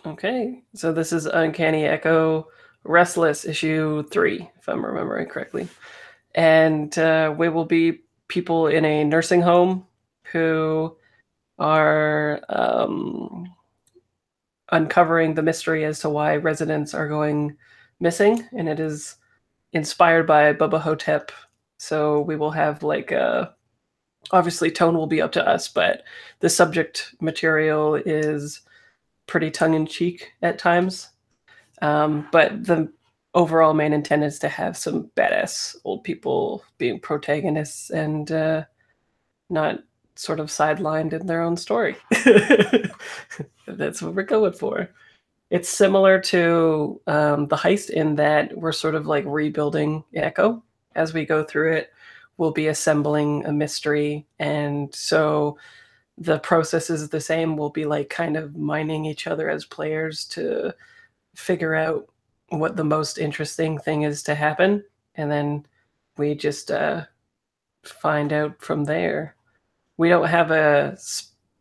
Okay, so this is Uncanny Echo Restless issue 3, if I'm remembering correctly. And we will be people in a nursing home who are uncovering the mystery as to why residents are going missing. And it is inspired by Bubba Hotep. So we will have like obviously tone will be up to us, but the subject material is pretty tongue in cheek at times. But the overall main intent is to have some badass old people being protagonists and not sort of sidelined in their own story. That's what we're going for. It's similar to the heist in that we're sort of like rebuilding Echo as we go through it. We'll be assembling a mystery, and so the process is the same. We'll be like kind of mining each other as players to figure out what the most interesting thing is to happen, and then we just find out from there. We don't have a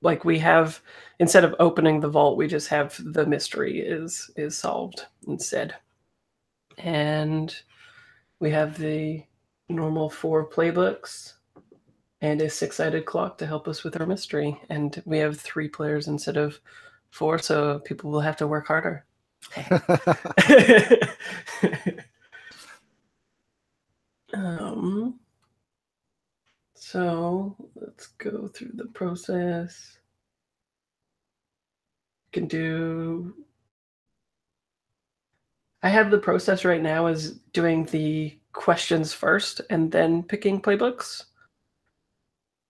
like we have instead of opening the vault, we just have the mystery is solved instead, and we have the normal 4 playbooks and a 6-sided clock to help us with our mystery. And we have 3 players instead of 4, so people will have to work harder. um, so let's go through the process. You can do. I have the process right now as doing the questions first and then picking playbooks.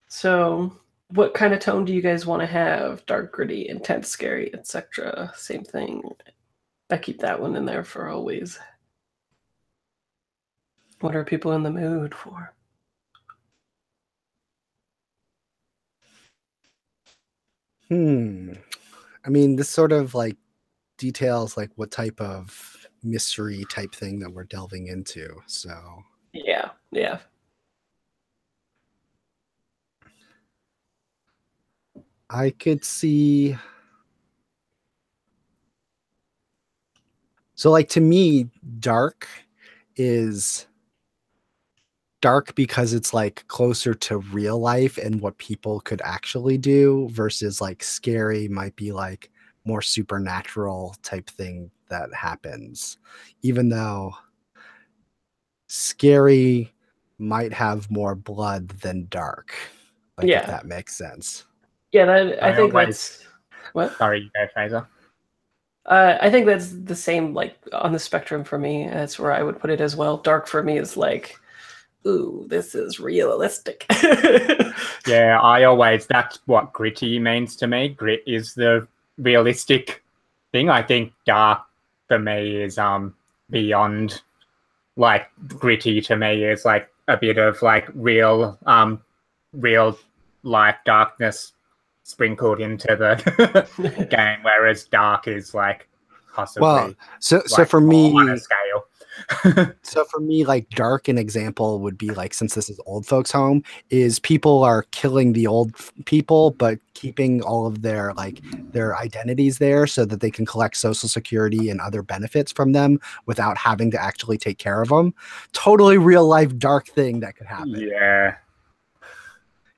So, what kind of tone do you guys want to have? Dark, gritty, intense, scary, etc. Same thing. I keep that one in there for always. What are people in the mood for? I mean, this sort of like details like what type of mystery type thing that we're delving into. So Yeah, yeah. I could see. So, like, to me, dark is dark because it's like closer to real life and what people could actually do versus like scary might be like more supernatural type thing that happens. Even though scary might have more blood than dark, like if Yeah. that makes sense. Yeah, that I I think always, that's what? sorry, you go, Fraser. I think that's the same like on the spectrum for me. That's where I would put it as well. Dark for me is like, ooh, this is realistic. Yeah, I always, that's what gritty means to me. Grit is the realistic thing. I think dark for me is beyond, like, gritty to me is like a bit of like real life darkness sprinkled into the game, whereas dark is like Well, possibly so like for more on a me, scale. like dark, an example would be like, since this is old folks' home, is people are killing the old people, but keeping all of their like their identities there so that they can collect social security and other benefits from them without having to actually take care of them. Totally real life dark thing that could happen. Yeah.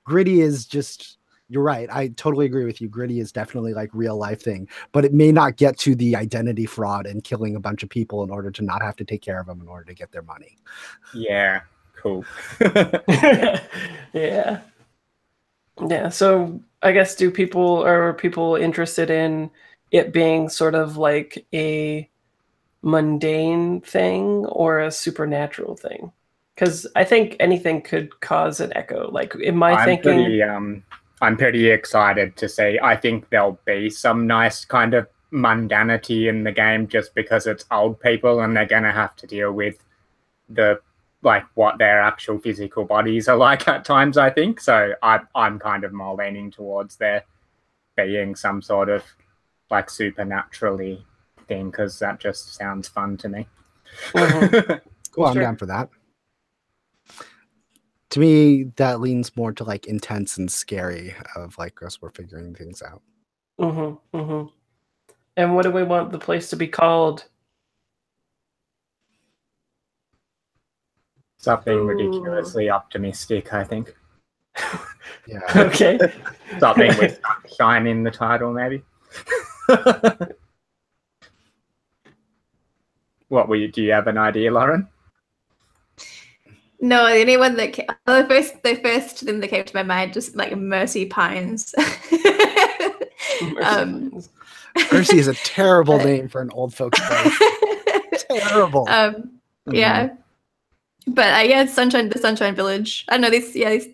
Gritty is just, you're right. I totally agree with you. Gritty is definitely like real life thing, but it may not get to the identity fraud and killing a bunch of people in order to not have to take care of them in order to get their money. Yeah, cool. Yeah. Yeah. So I guess do people are people interested in it being sort of like a mundane thing or a supernatural thing? Because I think anything could cause an echo. Like in my I'm thinking, pretty I'm pretty excited to see. I think there'll be some nice kind of mundanity in the game just because it's old people and they're gonna have to deal with the like what their actual physical bodies are like at times, I think. So I'm kind of more leaning towards there being some sort of like supernaturally thing because that just sounds fun to me. Cool, I'm sure. down for that. To me, that leans more to like intense and scary of like us we're figuring things out. Mm-hmm. Mm-hmm. And what do we want the place to be called? Something ridiculously optimistic, I think. Yeah. Okay. Something with sunshine in the title, maybe. Do you have an idea, Lauren? No, the only one that the first thing that came to my mind just like Mercy Pines. Percy is a terrible name for an old folks place. Terrible. Yeah. But I guess the Sunshine Village. I don't know, these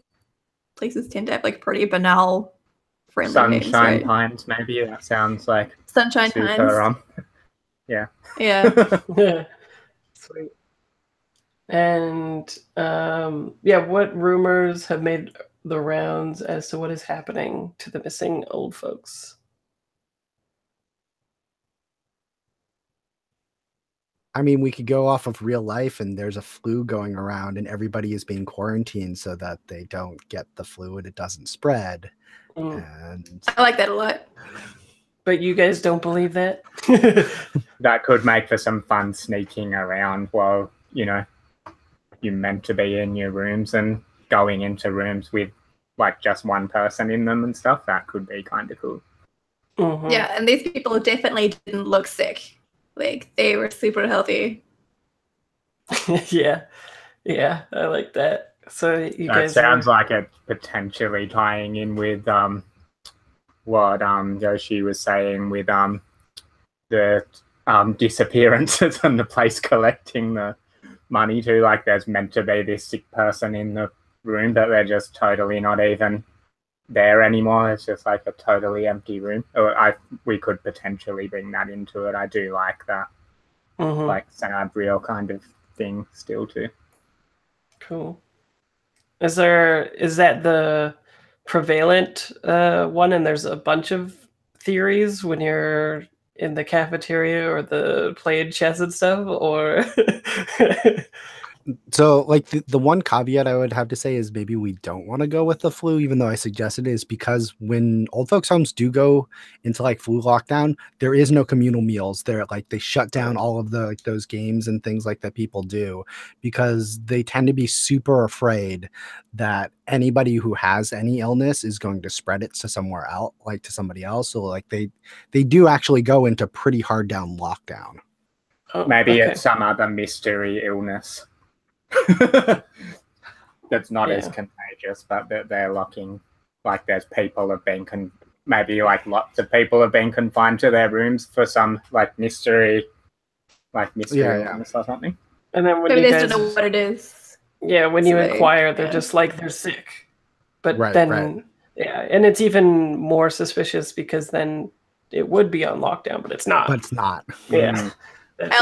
places tend to have like pretty banal friendly names, Sunshine right? Pines, maybe. That sounds like Sunshine super, Pines. Yeah. Yeah. Sweet. And what rumors have made the rounds as to what is happening to the missing old folks? I mean, we could go off of real life, and there's a flu going around, and everybody is being quarantined so that they don't get the flu and it doesn't spread. And I like that a lot. But you guys don't believe that? That could make for some fun sneaking around while, you're meant to be in your rooms and going into rooms with like just one person in them and stuff. That could be kind of cool. Mm-hmm. Yeah, and these people definitely didn't look sick. Like, they were super healthy. Yeah, I like that. So you guys sounds like it's potentially tying in with what Yoshi was saying with the disappearances and the place collecting the money too. Like, there's meant to be this sick person in the room, but they're just totally not even there anymore. It's just like a totally empty room. We could potentially bring that into it. I do like that, like sad real kind of thing still too. Cool. Is that the prevalent one, and there's a bunch of theories when you're in the cafeteria or the playing chess and stuff, or so, like, the one caveat I would have to say is maybe we don't want to go with the flu, even though I suggested it, is because when old folks homes do go into like flu lockdown, there is no communal meals. They're like, they shut down all of the like those games and things like that people do, because they tend to be super afraid that anybody who has any illness is going to spread it to somewhere else, like to somebody else. So like they do actually go into pretty hard down lockdown. Maybe it's some other mystery illness. That's not as contagious, but they're locking, like, there's people have been maybe like lots of people have been confined to their rooms for some like mystery illness or something. And then when Maybe you they guys don't know what it is. when you inquire, they're just like, they're sick. But then and it's even more suspicious because then it would be on lockdown, but it's not. But it's not. Yeah. I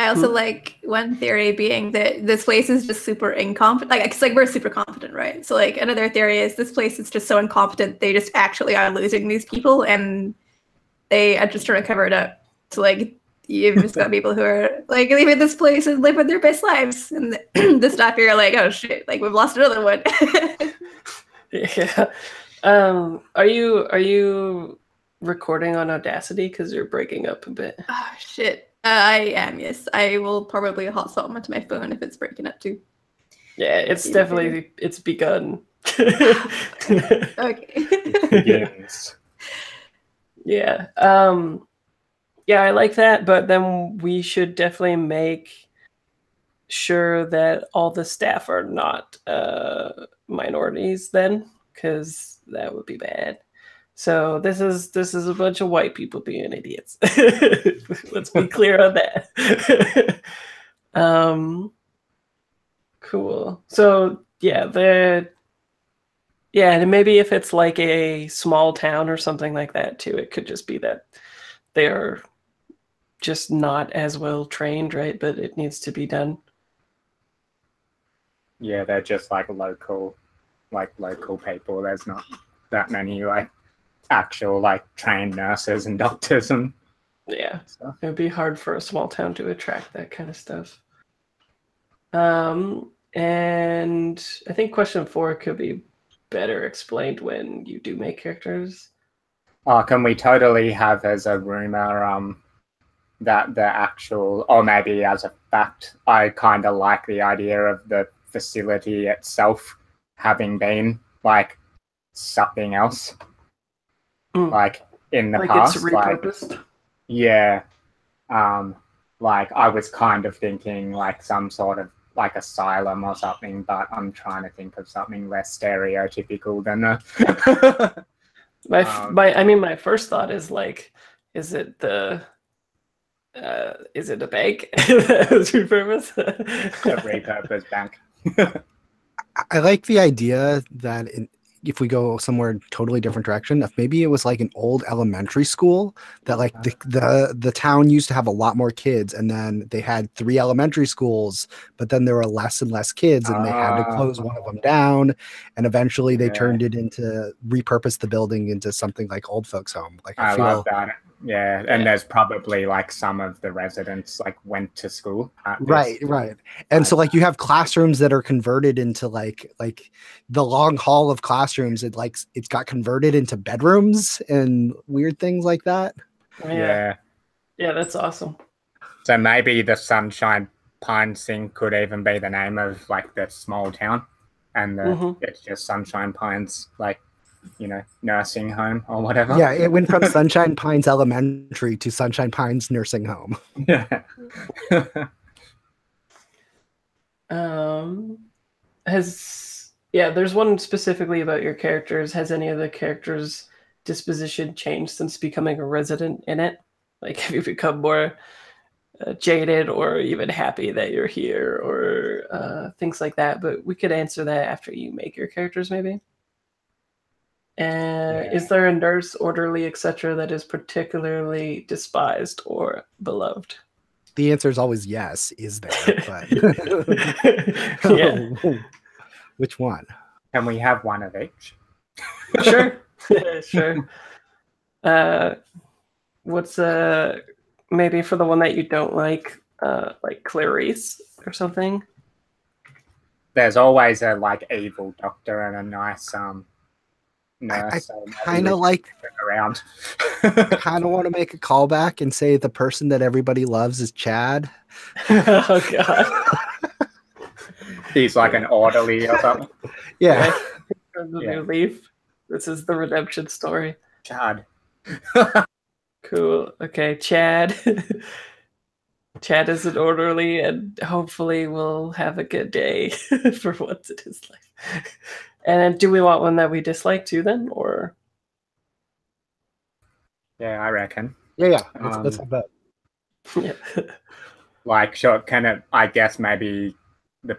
also like one theory being that this place is just super incompetent. Like, cause like we're super competent, right? So like another theory is this place is just so incompetent they just actually are losing these people and they are just trying to cover it up. So like you've just got people who are like leaving this place and living their best lives, and the staff here are like, oh shit, like we've lost another one. Yeah. Are you recording on Audacity? Because you're breaking up a bit. Oh shit. I am, yes. I will probably hotspot onto my phone if it's breaking up too. Yeah, it's definitely it's begun. Okay. Begins. Yeah. Yeah, I like that, but then we should definitely make sure that all the staff are not minorities then, because that would be bad. So this is a bunch of white people being idiots. Let's be clear on that. Cool. So and maybe if it's like a small town or something like that too, it could just be that they're just not as well trained, right? But it needs to be done. Yeah, they're just like local people. There's not that many like actual like trained nurses and doctors and stuff. It would be hard for a small town to attract that kind of stuff. And I think question 4 could be better explained when you do make characters. Oh, can we totally have as a rumor that the actual, or maybe as a fact, I kind of like the idea of the facility itself having been like something else, like in the like past, it's repurposed. Yeah. Like I was kind of thinking like some sort of like asylum or something, but I'm trying to think of something less stereotypical than a My first thought is like, is it a bank that was repurposed? a repurposed bank. I like the idea that if we go somewhere totally different direction, if maybe it was like an old elementary school that like the town used to have a lot more kids, and then they had 3 elementary schools, but then there were less and less kids, and they had to close one of them down, and eventually they turned it into repurpose the building into something like old folks' home. Like I feel love that. Yeah, and there's probably like some of the residents like went to school at this. Right. And so like you have classrooms that are converted into like the long hall of classrooms. It's got converted into bedrooms and weird things like that. Yeah, that's awesome. So maybe the Sunshine Pines thing could even be the name of like the small town, and it's just Sunshine Pines, like, you know, nursing home or whatever. Yeah, it went from Sunshine Pines Elementary to Sunshine Pines Nursing Home. Yeah. There's one specifically about your characters. Has any of the characters' disposition changed since becoming a resident in it? Like, have you become more jaded or even happy that you're here, or things like that? But we could answer that after you make your characters, maybe. Is there a nurse, orderly, etc., that is particularly despised or beloved? The answer is always yes. Is there? But yeah. Which one? Can we have one of each? Sure. Sure. What's maybe for the one that you don't like Clarice or something? There's always a like evil doctor and a nice nurse. I kind of like around. I kind of want to make a callback and say the person that everybody loves is Chad. Oh god. He's like an orderly or something. Yeah. New leaf. This is the redemption story. Chad. Cool. Okay, Chad. Chad is an orderly, and hopefully we'll have a good day for once in his life. And do we want one that we dislike too, then, or? Yeah, I reckon. Yeah. Let's have that. Yeah. Like, sure, kind of. I guess maybe the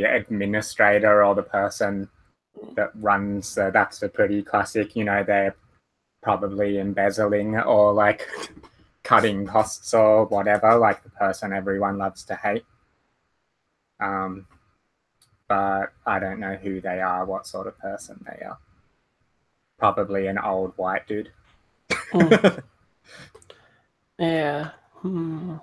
administrator or the person that runs. That's a pretty classic. You know, they're probably embezzling or like cutting costs or whatever. Like the person everyone loves to hate. But I don't know who they are, what sort of person they are. Probably an old white dude. Yeah. And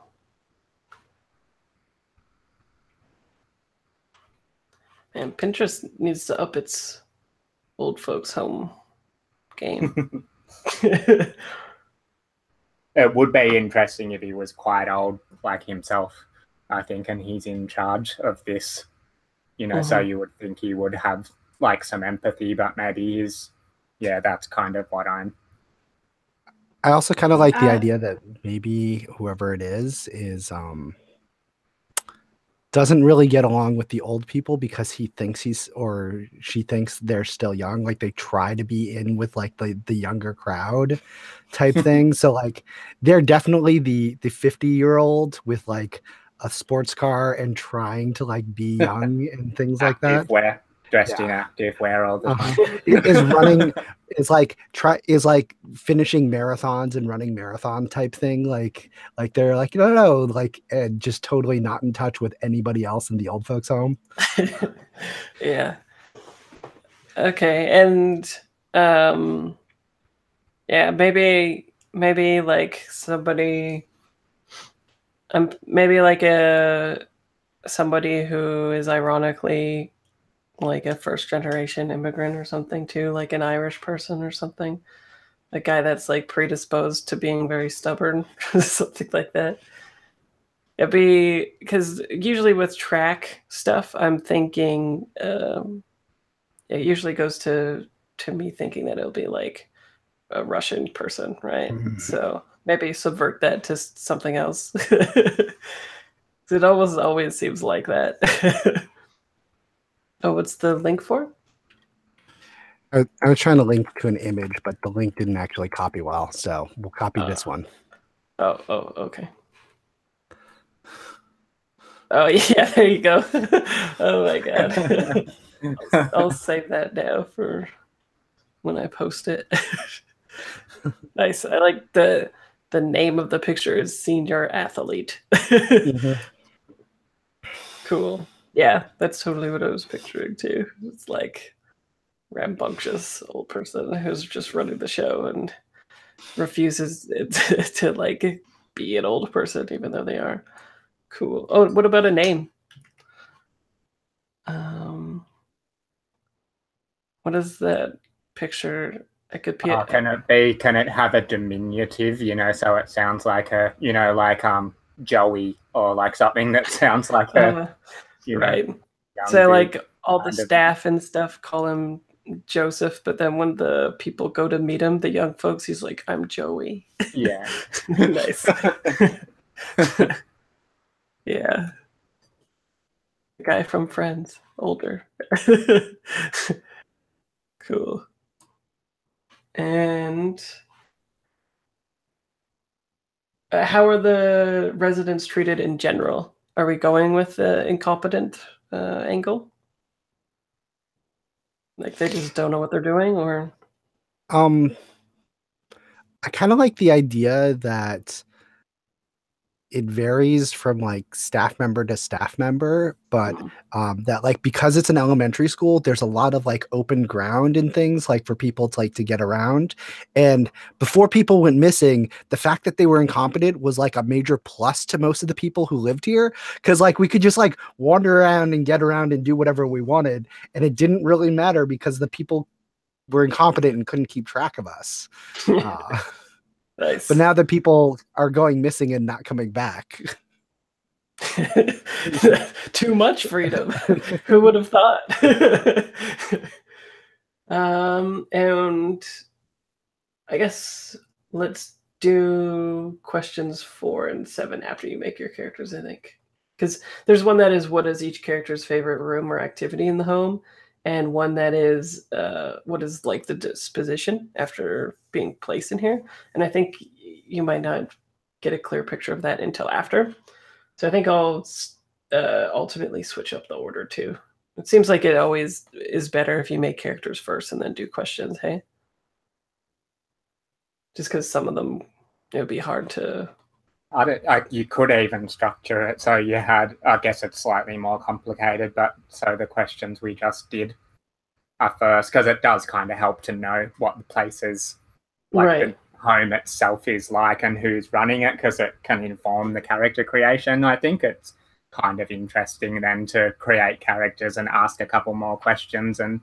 Pinterest needs to up its old folks home game. It would be interesting if he was quite old like himself, I think, and he's in charge of this. You know, so you would think he would have like some empathy, but maybe that's kind of what I'm. I also kind of like the idea that maybe whoever it is doesn't really get along with the old people because he thinks she thinks they're still young. Like they try to be in with like the younger crowd type thing. So like they're definitely the 50-year-old with like a sports car and trying to like be young and things like that. Dressed in active wear all the time. is like finishing marathons and running marathon type thing. Like they're like, no, like, and just totally not in touch with anybody else in the old folks home. Yeah. Okay. And maybe like somebody, maybe like somebody who is ironically like a first generation immigrant or something too, like an Irish person or something. a guy that's like predisposed to being very stubborn, something like that. It'd be because usually with track stuff, I'm thinking it usually goes to me thinking that it'll be like a Russian person, right? So maybe subvert that to something else. It almost always seems like that. Oh, what's the link for? I was trying to link to an image, but the link didn't actually copy well, so we'll copy this one. Oh, okay. Oh yeah, there you go. Oh my god. I'll save that now for when I post it. Nice. I like the name of the picture is Senior Athlete. Cool. Yeah, that's totally what I was picturing too. It's like rambunctious old person who's just running the show and refuses to like be an old person even though they are. Cool. Oh, what about a name? What is that picture? It could be. Can it have a diminutive? So it sounds like a like Joey or like something that sounds like a right. So like all the staff and stuff call him Joseph, but then when the people go to meet him, the young folks, he's like, "I'm Joey." Yeah. Nice. Yeah. The guy from Friends, older. Cool. And how are the residents treated in general? Are we going with the incompetent angle? Like they just don't know what they're doing, or? I kind of like the idea that it varies from like staff member to staff member, but that like because it's an elementary school, there's a lot of like open ground and things like for people to like to get around. And before people went missing, the fact that they were incompetent was like a major plus to most of the people who lived here, because like we could just like wander around and get around and do whatever we wanted, and it didn't really matter because the people were incompetent and couldn't keep track of us. Nice. But now that people are going missing and not coming back. Too much freedom. Who would have thought? And I guess let's do questions 4 and 7 after you make your characters, I think. Because there's one that is what is each character's favorite room or activity in the home, and one that is what is like the disposition after being placed in here. And I think you might not get a clear picture of that until after. So I think I'll ultimately switch up the order too. It seems like it always is better if you make characters first and then do questions, hey? Just because some of them, it would be hard to... you could even structure it so you had, I guess it's slightly more complicated, but so the questions we just did are first, because it does kind of help to know what the place is, like right. The home itself is like and who's running it, because it can inform the character creation. I think it's kind of interesting then to create characters and ask a couple more questions and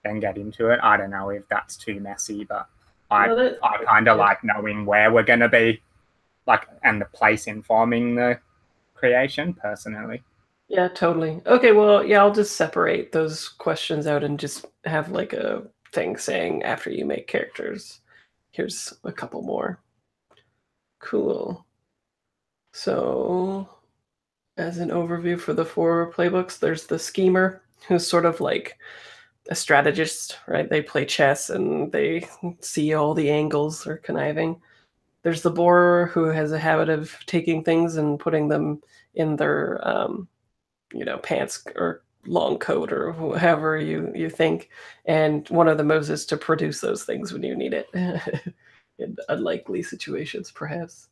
then get into it. I don't know if that's too messy, but I kind of like knowing where we're going to be, like, and the place informing the creation personally. Yeah, totally. Okay, well, yeah, I'll just separate those questions out and just have like a thing saying after you make characters, here's a couple more. Cool. So as an overview for the 4 playbooks, there's the schemer, who's sort of like a strategist, right? They play chess and they see all the angles or conniving. There's the borer, who has a habit of taking things and putting them in their pants or long coat or however you think. And one of the moves is to produce those things when you need it in unlikely situations, perhaps.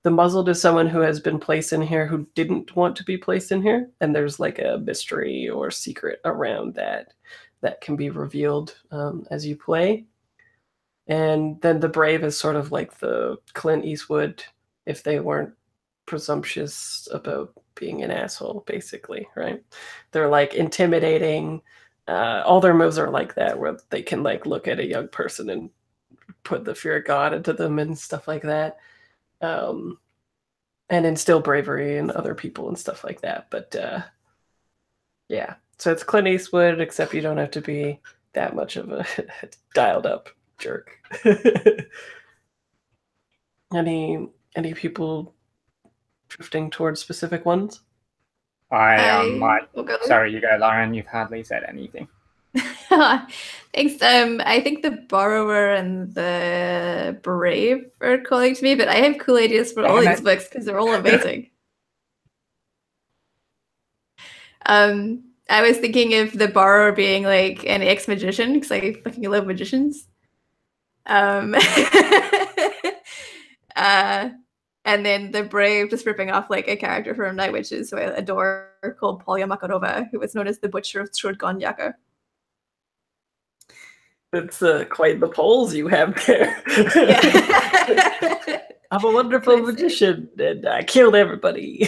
The muzzled is someone who has been placed in here who didn't want to be placed in here, and there's like a mystery or secret around that can be revealed as you play. And then the brave is sort of like the Clint Eastwood, if they weren't presumptuous about being an asshole, basically, right? They're like intimidating. All their moves are like that, where they can like look at a young person and put the fear of God into them and stuff like that, and instill bravery in other people and stuff like that. But yeah, so it's Clint Eastwood, except you don't have to be that much of a dialed up jerk. Any people drifting towards specific ones? I might. will go. Sorry, you go, Lauren. You've hardly said anything. Thanks. I think the borrower and the brave are calling to me, but I have cool ideas for all these books because they're all amazing. I was thinking of the borrower being like an ex-magician because I fucking love magicians. And then the brave just ripping off like a character from Night Witches who I adore called Polya Makarova, who was known as the Butcher of Trudgonyaka. It's quite the poles you have there. Yeah. I'm a wonderful magician, and I killed everybody.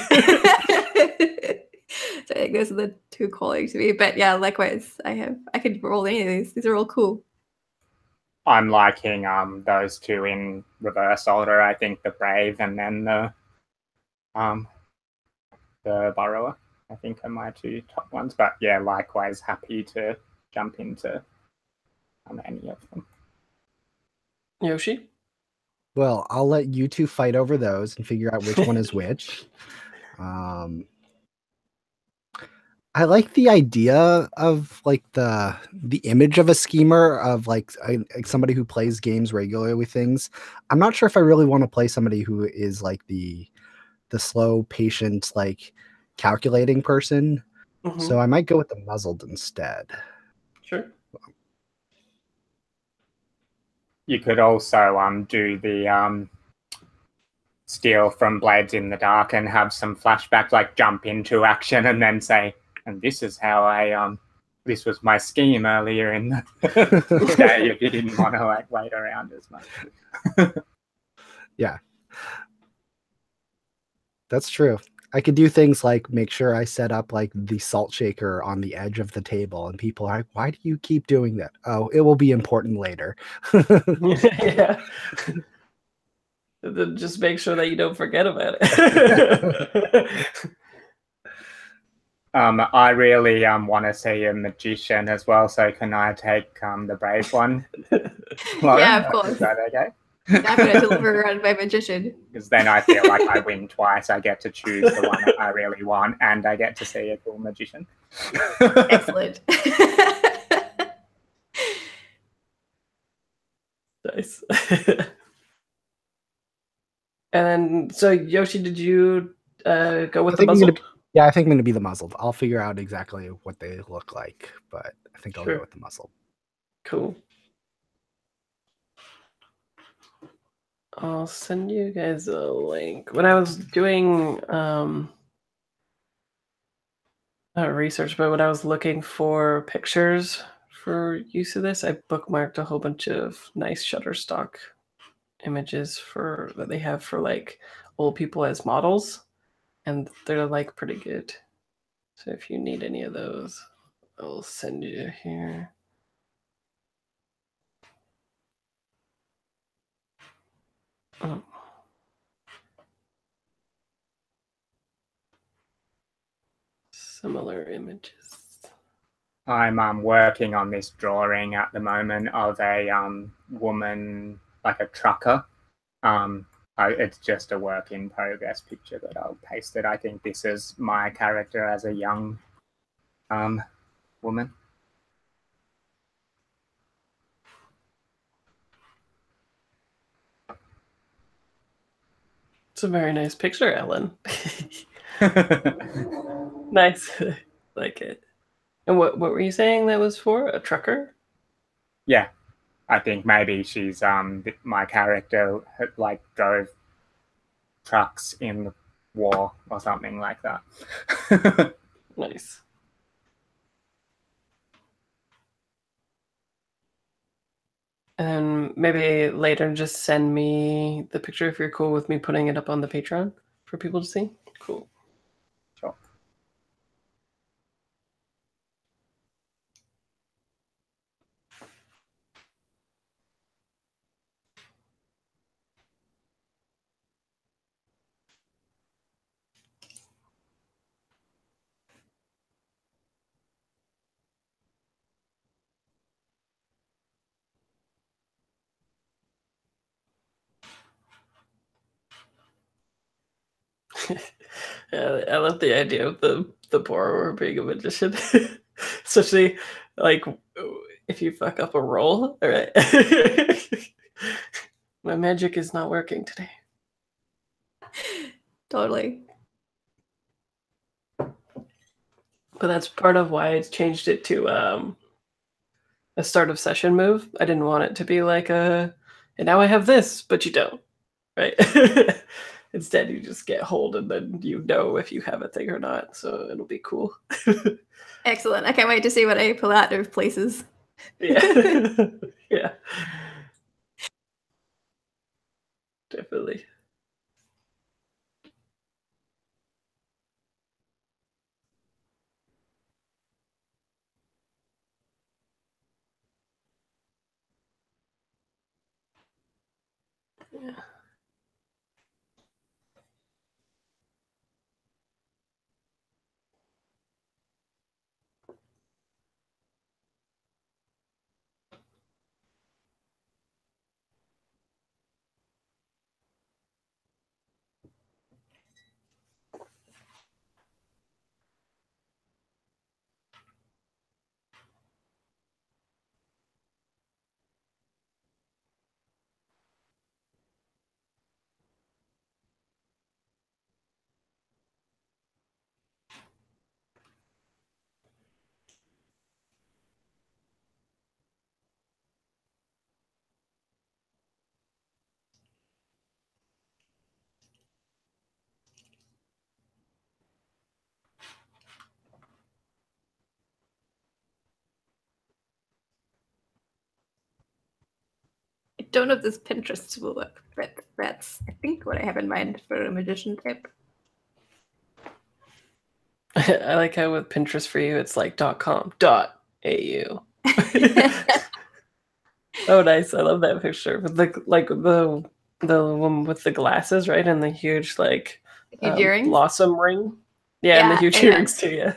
So I think those are the two calling to me. But yeah, likewise, I could roll any of these. These are all cool. I'm liking those two in reverse order. I think the brave and then the borrower, I think, are my two top ones. But yeah, likewise, happy to jump into any of them. Yoshi? Well, I'll let you two fight over those and figure out which one is which. I like the idea of like the image of a schemer, of like somebody who plays games regularly with things. I'm not sure if I really want to play somebody who is like the slow, patient, like calculating person. Mm-hmm. So I might go with the muzzled instead. Sure. You could also do the steal from Blades in the Dark and have some flashback, like jump into action and then say, and this is how I this was my scheme earlier in the day, if you didn't want to like wait around as much. Yeah. That's true. I could do things like make sure I set up like the salt shaker on the edge of the table, and people are like, why do you keep doing that? Oh, it will be important later. Yeah. Then just make sure that you don't forget about it. I really want to see a magician as well, so can I take the brave one? Lauren? Yeah, of course. Is that okay? I'm going to deliver around my magician. Because then I feel like I win twice. I get to choose the one I really want, and I get to see a cool magician. Excellent. Nice. And then, so Yoshi, did you go with the muzzled? Yeah, I think I'm going to be the muzzled. I'll figure out exactly what they look like, but I think I'll go with the muzzled. Cool. I'll send you guys a link. When I was doing research, but when I was looking for pictures for use of this, I bookmarked a whole bunch of nice Shutterstock images that they have for like old people as models, and they're like pretty good. So if you need any of those, I'll send you here. Oh. Similar images. I'm working on this drawing at the moment of a woman, like a trucker. It's just a work in progress picture, but I'll paste it. I think this is my character as a young woman. It's a very nice picture, Ellen. Nice. Like it. And what were you saying that was for? A trucker? Yeah. I think maybe she's my character like drove trucks in the war or something like that. Nice. And maybe later just send me the picture if you're cool with me putting it up on the Patreon for people to see. Cool. Sure. Yeah, I love the idea of the borrower being a magician, especially like if you fuck up a roll. All right, my magic is not working today. Totally. But that's part of why I changed it to a start of session move. I didn't want it to be like and now I have this, but you don't, right? Instead, you just get hold, and then you know if you have a thing or not. So it'll be cool. Excellent. I can't wait to see what I pull out of places. Yeah, yeah, definitely. Yeah. I don't know if this Pinterest will work, but that's, I think, what I have in mind for a magician type. I like how with Pinterest for you, it's like .com.au. Oh, nice! I love that picture with the one with the glasses, right, and the huge like Huge earrings? blossom ring. Yeah, and the huge yeah. earrings too. Yeah,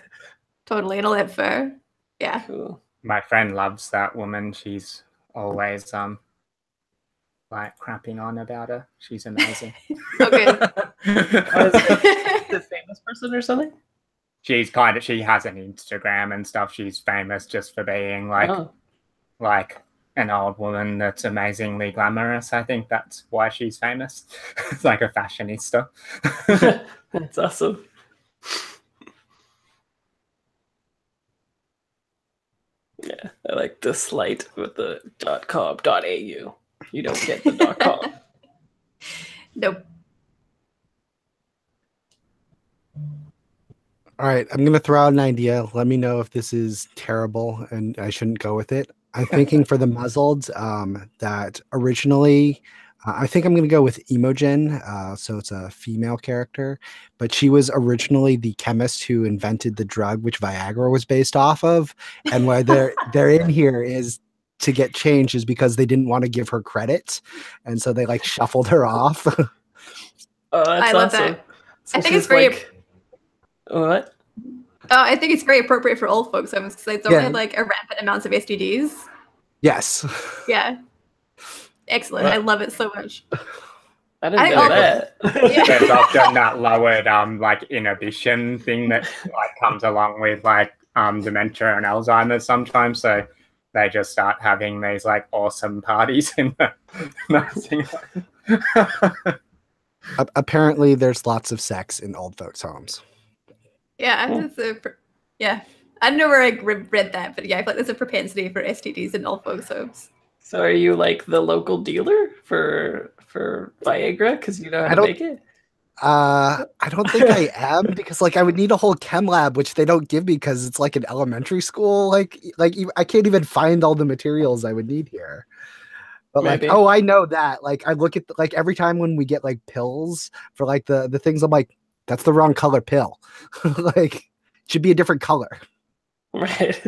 Totally. And all that fur. Yeah. cool. My friend loves that woman. She's always like crapping on about her. She's amazing. Okay. The famous person or something? She has an Instagram and stuff. She's famous just for being like an old woman that's amazingly glamorous. I think that's why she's famous. It's like a fashionista. That's awesome. Yeah, I like the slight with the .com.au. You don't get the .com. Nope. All right, I'm going to throw out an idea. Let me know if this is terrible and I shouldn't go with it. I'm thinking for the muzzled that originally, I think I'm going to go with Imogen. So it's a female character, but she was originally the chemist who invented the drug which Viagra was based off of. And why they're in here is to get changed is because they didn't want to give her credit, and so they like shuffled her off. Oh, that's I love awesome. that. So I think she's it's very. like, what? Oh, I think it's very appropriate for old folks homes because they don't Yeah. have like a rampant amounts of STDs. Yes. Yeah. Excellent. I love it so much. I didn't know that. There's often that lowered like inhibition thing that like comes along with like dementia and Alzheimer's sometimes. So they just start having these like awesome parties in the nursing home. Apparently, there's lots of sex in old folks' homes. Yeah. Yeah. I don't know where I read that, but yeah, I feel like there's a propensity for STDs in old folks' homes. So are you like the local dealer for Viagra because you know how to make it? I don't think I am because like I would need a whole chem lab, which they don't give me because it's like an elementary school. Like I can't even find all the materials I would need here. But Maybe. like, oh, I know that. Like I look at like every time when we get like pills for like the things, I'm like, that's the wrong color pill. Like it should be a different color. Right.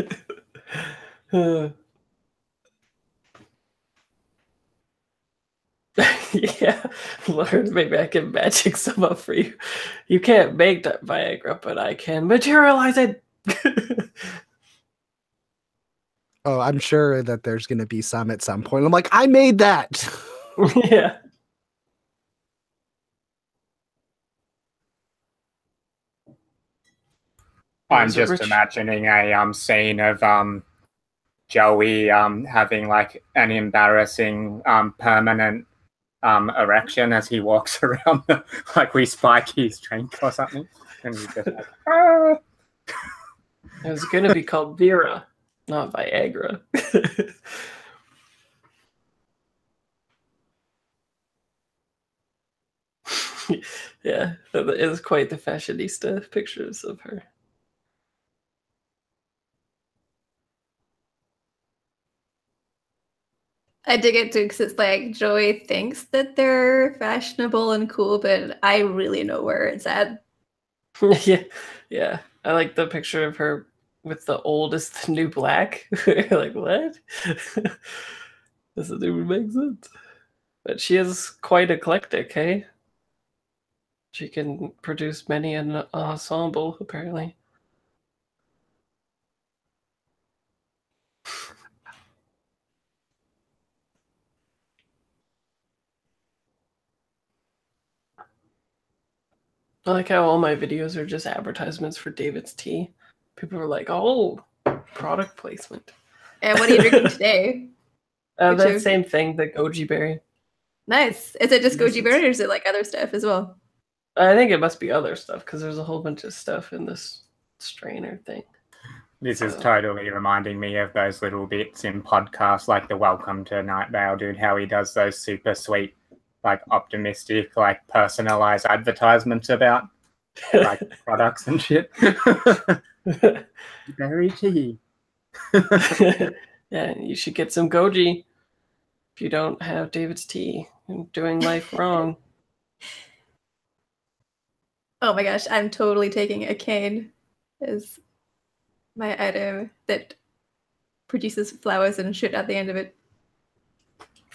Yeah, Lord, maybe I can magic some up for you. You can't make that Viagra, but I can materialize it. Oh, I'm sure that there's going to be some at some point. I'm like, I made that. Yeah. I'm just imagining a scene of Joey having like an embarrassing permanent erection as he walks around like we spike his drink or something, and he's just like, ah! It was going to be called Vera, not Viagra. Yeah, it is quite the fashionista pictures of her. I dig it too, because it's like Joey thinks that they're fashionable and cool, but I really know where it's at. Yeah. I like the picture of her with the old is the new black. Like, what? Doesn't even make sense. But she is quite eclectic, hey? She can produce many an ensemble, apparently. I like how all my videos are just advertisements for David's tea. People are like, oh, product placement. And what are you drinking today? That same thing, the goji berry. Nice. Is it just goji berry, or is it like other stuff as well? I think it must be other stuff, because there's a whole bunch of stuff in this strainer thing. This is totally reminding me of those little bits in podcasts like the Welcome to Night Vale dude, how he does those super sweet, like optimistic, like personalized advertisements about like products and shit. Berry tea. Yeah, you should get some goji if you don't have David's tea. You're doing life wrong. Oh my gosh, I'm totally taking a cane as my item that produces flowers and shit at the end of it.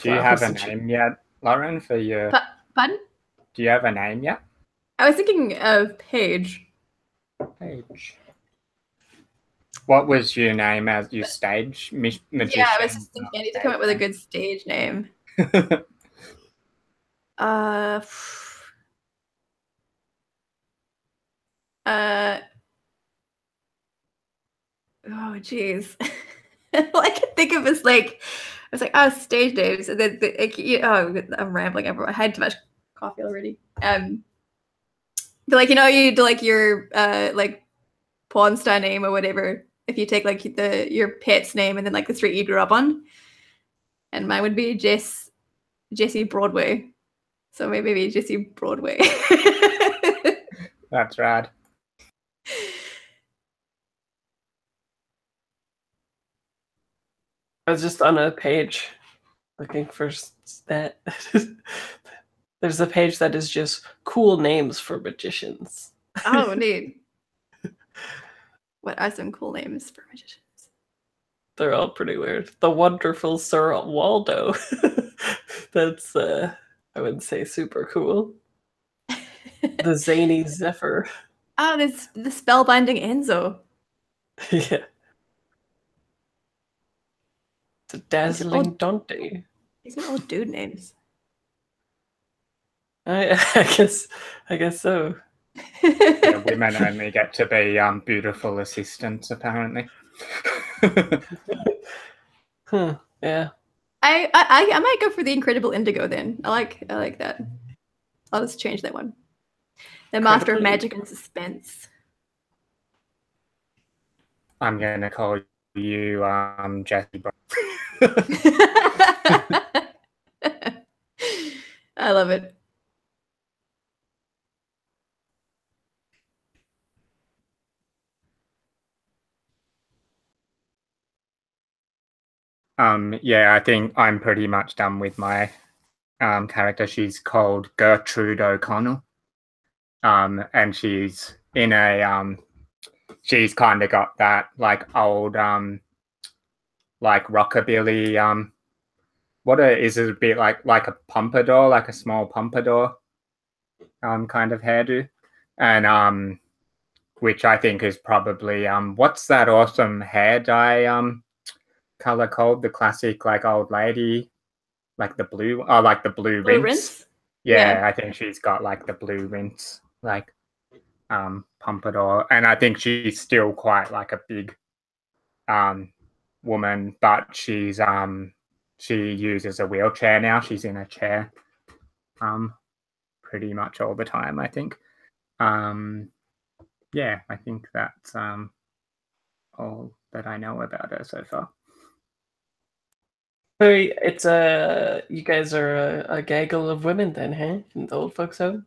Do you have a name yet, Lauren, for your... Pardon? Do you have a name yet? I was thinking of Paige. Paige. What was your name as your stage magician? Yeah, I was just thinking I need to come up with a good stage name. Oh, jeez. All I can think of is like, I was like, oh, stage names, and then I'm rambling. I had too much coffee already. But like, you know, you do like your like porn star name or whatever. If you take like your pet's name and then like the street you grew up on, and mine would be Jessie Broadway. So maybe Jessie Broadway. That's rad. I was just on a page looking for that. There's a page that is just cool names for magicians. Oh, neat. What are some cool names for magicians? They're all pretty weird. The wonderful Sir Waldo. That's, I wouldn't say super cool. The zany Zephyr. Oh, there's the spellbinding Enzo. Yeah. The dazzling Dante. These are all dude names. I guess so. Yeah, women only get to be beautiful assistants, apparently. Yeah. I might go for the Incredible Indigo then. I like that. I'll just change that one. The Master of Magic and Suspense. I'm gonna call you Jessie. I love it. Yeah, I think I'm pretty much done with my character. She's called Gertrude O'Connell. And she's in a she's kind of got that like old like rockabilly is it a bit like a pompadour, like a small pompadour kind of hairdo, and which I think is probably what's that awesome hair dye color called, the classic like old lady, like the blue, like the blue rinse. Rinse? Yeah, I think she's got like the blue rinse like pompadour, and I think she's still quite like a big woman, but she uses a wheelchair now. She's in a chair pretty much all the time, I think. Yeah, I think that's all that I know about her so far. So it's you guys are a gaggle of women then, huh? In the old folks' home?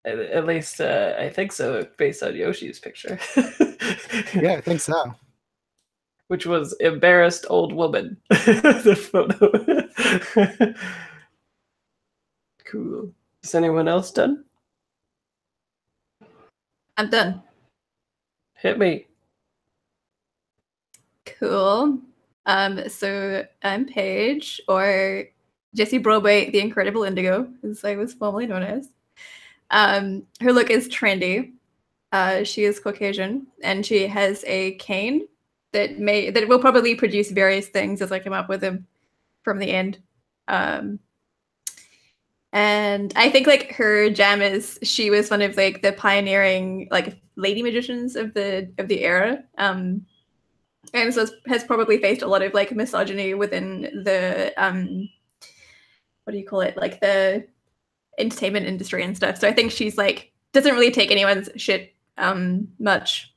At least I think so, based on Yoshi's picture. Yeah, I think so. Which was embarrassed old woman. The photo. Cool. Is anyone else done? I'm done. Hit me. Cool. So I'm Paige, or Jessie Brobate, the Incredible Indigo, as I was formerly known as. Her look is trendy. She is Caucasian, and she has a cane that will probably produce various things as I come up with them from the end. And I think like her jam is she was one of like the pioneering like lady magicians of the era. And so has probably faced a lot of like misogyny within the what do you call it, like the entertainment industry and stuff. So I think she's like doesn't really take anyone's shit much,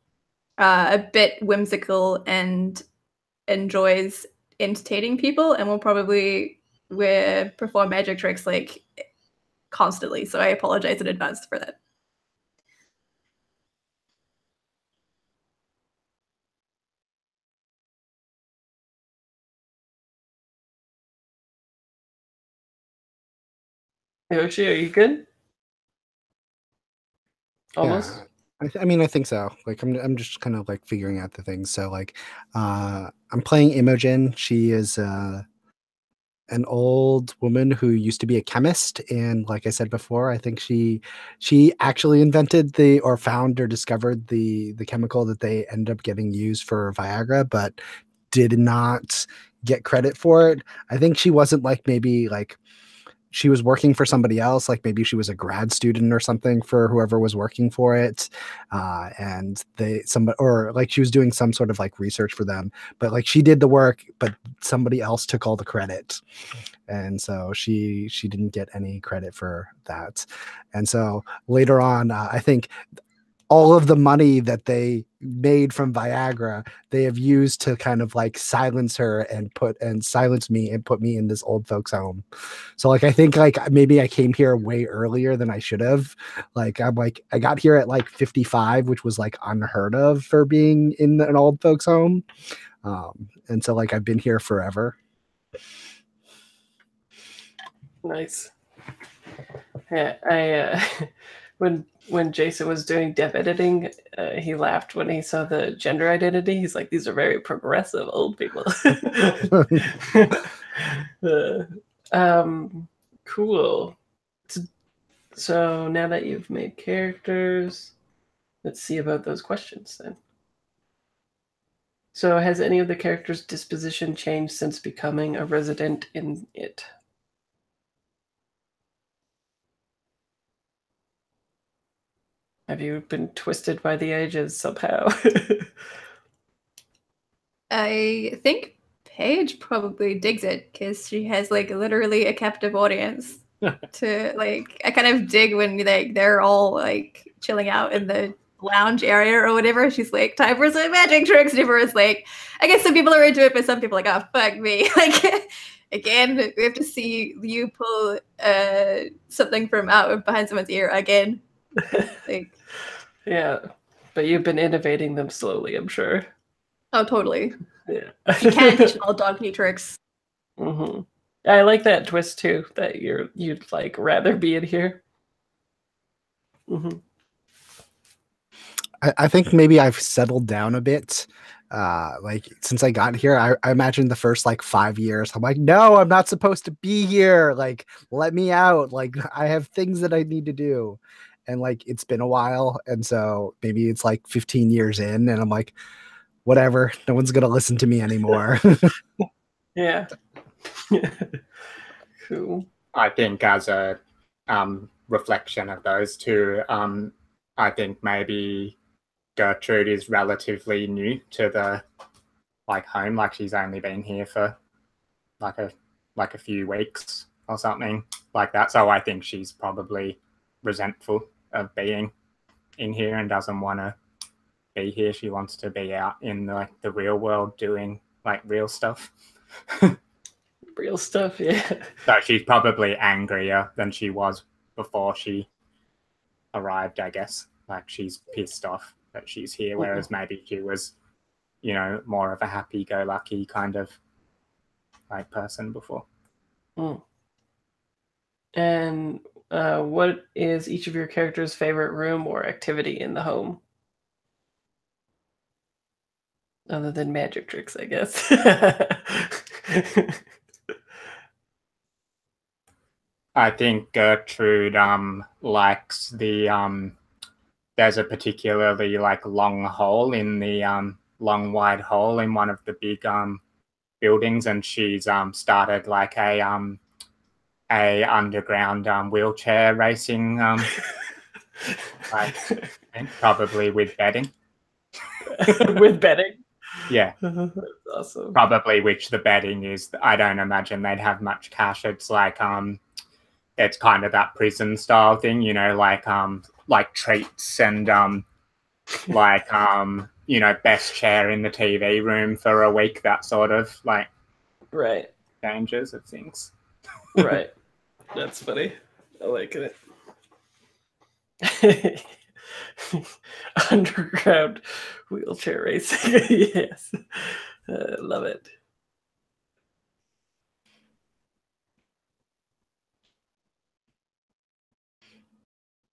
a bit whimsical and enjoys entertaining people, and will probably perform magic tricks like constantly. So I apologize in advance for that. Yoshi, are you good? Almost. Yeah. I mean, I think so. Like, I'm just kind of like figuring out the things. So, like, I'm playing Imogen. She is an old woman who used to be a chemist, and like I said before, I think she actually invented or found or discovered the chemical that they end up getting used for Viagra, but did not get credit for it. I think she wasn't like maybe like she was working for somebody else, like maybe she was a grad student or something for whoever was working for it, and or like she was doing some sort of like research for them, but like she did the work, but somebody else took all the credit, and so she didn't get any credit for that. And so later on, I think all of the money that they made from Viagra, they have used to kind of like silence her and silence me and put me in this old folks home. So like, I think like maybe I came here way earlier than I should have. Like, I got here at like 55, which was like unheard of for being in an old folks home. And so like, I've been here forever. Nice. Yeah, I when Jason was doing dev editing, he laughed when he saw the gender identity. He's like, "These are very progressive old people." Cool. So now that you've made characters, let's see about those questions then. So has any of the characters' disposition changed since becoming a resident in it? Have you been twisted by the ages somehow? I think Paige probably digs it because she has like literally a captive audience. To like, I kind of dig when like they're all like chilling out in the lounge area or whatever. She's like, time for some magic tricks. Different like, I guess some people are into it, but some people are like, oh fuck me. Like, again, we have to see you pull something from out behind someone's ear again. Like, yeah, but you've been innovating them slowly, I'm sure. oh, totally. Yeah, you can't teach all dog new tricks. Mm-hmm. I like that twist too. That you'd like rather be in here. Mm-hmm. I think maybe I've settled down a bit. Like since I got here, I imagine the first like 5 years, I'm like, no, I'm not supposed to be here. Like, let me out. Like, I have things that I need to do. And like, it's been a while. And so maybe it's like 15 years in, and I'm like, whatever. No one's going to listen to me anymore. Yeah. Cool. I think as a reflection of those two, I think maybe Gertrude is relatively new to the home. Like she's only been here for like a few weeks or something like that. So I think she's probably resentful of being in here and doesn't want to be here. She wants to be out in the real world doing real stuff. Real stuff, yeah. So she's probably angrier than she was before she arrived, I guess. Like she's pissed off that she's here, whereas maybe she was, more of a happy-go-lucky kind of person before. And what is each of your characters' favorite room or activity in the home? Other than magic tricks, I guess. I think Gertrude likes the there's a particularly long hole in the long wide hole in one of the big buildings, and she's started a underground wheelchair racing probably with betting. With betting? Yeah. That's awesome. Probably, which the betting is, I don't imagine they'd have much cash. It's it's kind of that prison style thing, like treats and best chair in the TV room for a week, that sort of right dangers of things. Right. That's funny. I like it. Underground wheelchair racing. Yes. Love it.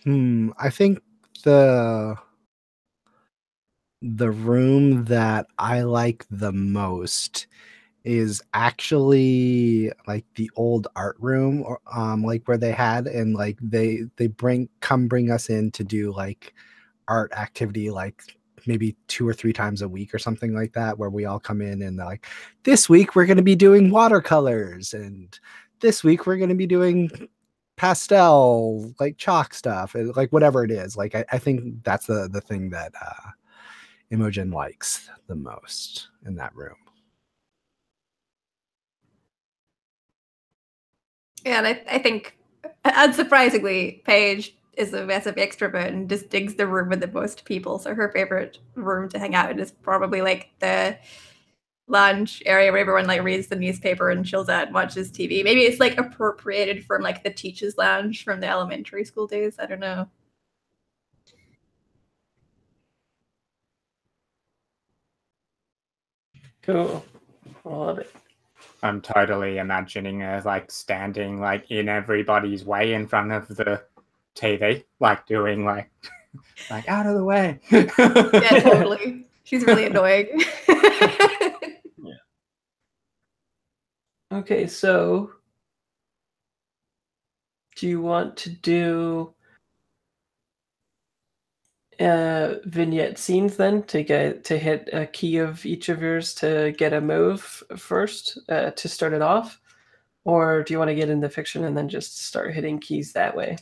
I think the room that I like the most is actually the old art room, or where they had, and they bring us in to do art activity maybe 2 or 3 times a week or something like that, where we all come in and they're this week we're going to be doing watercolors, and this week we're going to be doing pastel chalk stuff, and whatever it is. I think that's the thing that Imogen likes the most in that room. Yeah, and I think, unsurprisingly, Paige is a massive extrovert and just digs the room with the most people. So her favorite room to hang out in is probably the lounge area where everyone reads the newspaper and chills out and watches TV. Maybe it's appropriated from the teachers' lounge from the elementary school days. I don't know. Cool. I love it. I'm totally imagining her standing in everybody's way in front of the TV, doing out of the way. Yeah, totally. She's really annoying. Yeah. Okay, so do you want to do vignette scenes then to hit a key of each of yours to get a move first to start it off, or do you want to get into fiction and then just start hitting keys that way?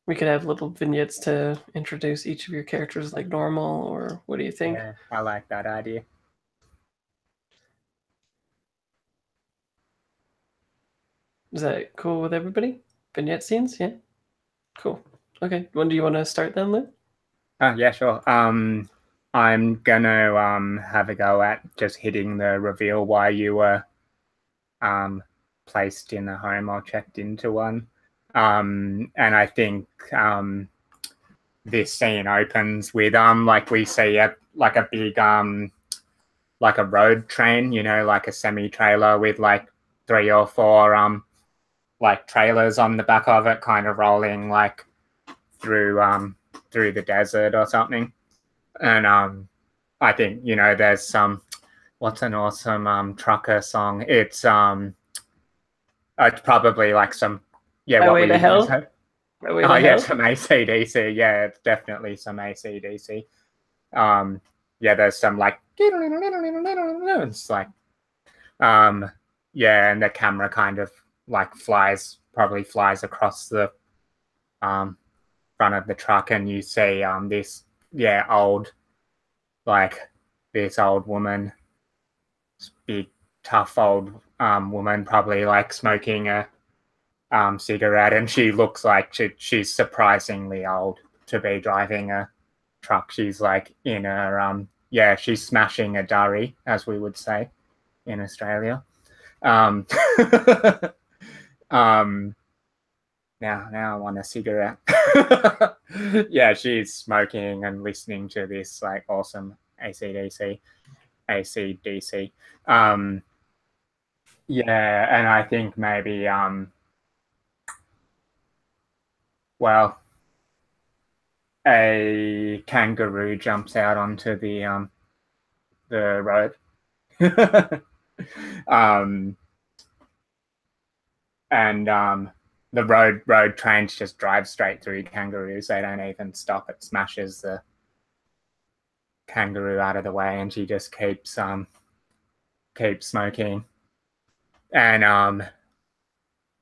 We could have little vignettes to introduce each of your characters like normal, or what do you think? Yeah, I like that idea. Is that cool with everybody? Vignette scenes? Yeah. Cool. Okay. When do you want to start then, Lou? Yeah, sure. I'm gonna have a go at just hitting the reveal why you were placed in a home or checked into one. And I think this scene opens with we see a big a road train, a semi-trailer with 3 or 4 trailers on the back of it, kind of rolling through the desert or something. And I think there's some, what's an awesome trucker song? It's probably some, yeah, Highway what to we Hell? use. Highway Oh to yeah, Hell? some AC/DC. Yeah, it's definitely some AC/DC. Yeah, there's some it's yeah, and the camera kind of probably flies across the front of the truck, and you see this old, like this old woman, this big tough old woman, probably like smoking a cigarette, and she looks like she's surprisingly old to be driving a truck. She's like in her she's smashing a durry, as we would say in Australia. Now I want a cigarette. Yeah, she's smoking and listening to this like awesome ACDC. Yeah, and I think maybe a kangaroo jumps out onto the road. And the road trains just drive straight through kangaroos. They don't even stop. It smashes the kangaroo out of the way, and she just keeps smoking. And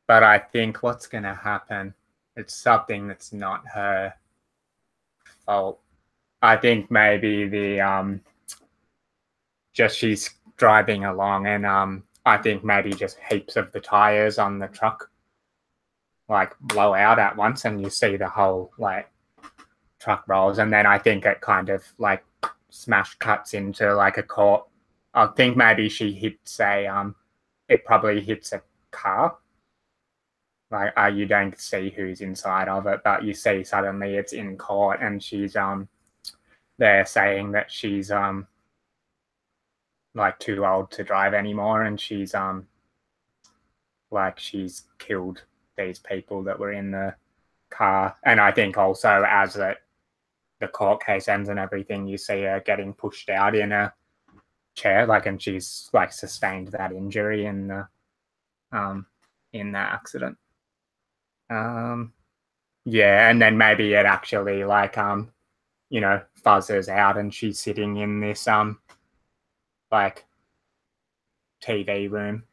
but I think what's gonna happen, it's something that's not her fault. I think maybe the just she's driving along, and I think maybe just heaps of the tires on the truck like blow out at once, and you see the whole like truck rolls, and then I think it kind of like smash cuts into like a court. I think maybe she hits it probably hits a car. Like you don't see who's inside of it, but you see suddenly it's in court, and she's they're saying that she's like too old to drive anymore, and she's like she's killed these people that were in the car. And I think also as the court case ends and everything, you see her getting pushed out in a chair, like, and she's like sustained that injury in the accident. Yeah, and then maybe it actually like fuzzes out, and she's sitting in this like TV room,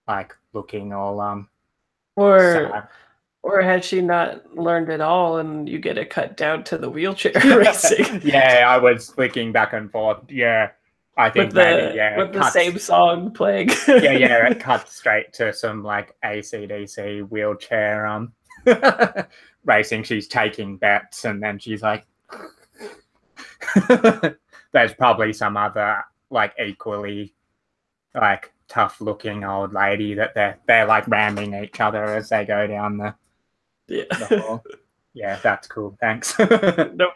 like looking all sad. Or had she not learned it all, and you get it cut down to the wheelchair racing? Yeah, I was flicking back and forth. Yeah, I think maybe with the same song playing. yeah, it cuts straight to some like ACDC wheelchair racing. She's taking bets, and then she's like, there's probably some other like equally like tough looking old lady that they're like ramming each other as they go down the hall. Yeah, that's cool. Thanks. No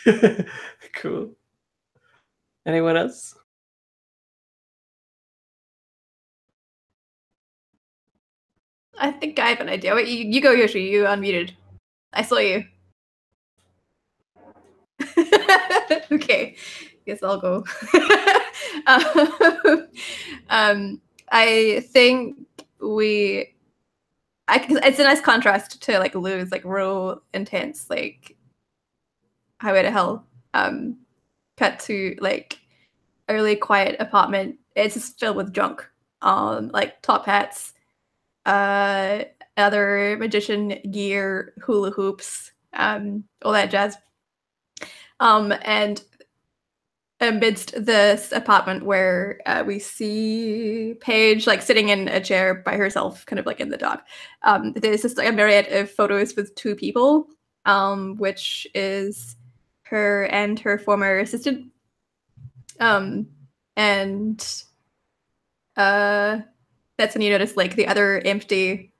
problem. Cool. Anyone else? I think I have an idea. Wait, you go, Yoshi. You unmuted. I saw you. Okay, guess I'll go. I think it's a nice contrast to like Lou's like real intense like Highway to Hell. Cut to like a really quiet apartment. It's just filled with junk. Like top hats, other magician gear, hula hoops, all that jazz. And amidst this apartment where we see Paige like sitting in a chair by herself, kind of like in the dark. There's just like a myriad of photos with two people, which is her and her former assistant. And that's when you notice like the other empty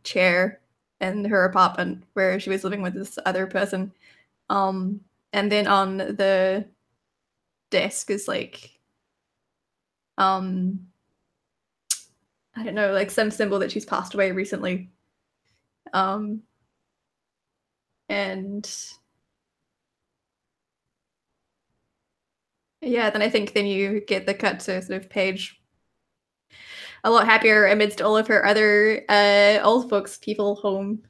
chair in her apartment where she was living with this other person. And then on the desk is like I don't know, like some symbol that she's passed away recently. And yeah, then I think then you get the cut to sort of Paige a lot happier amidst all of her other old folks people home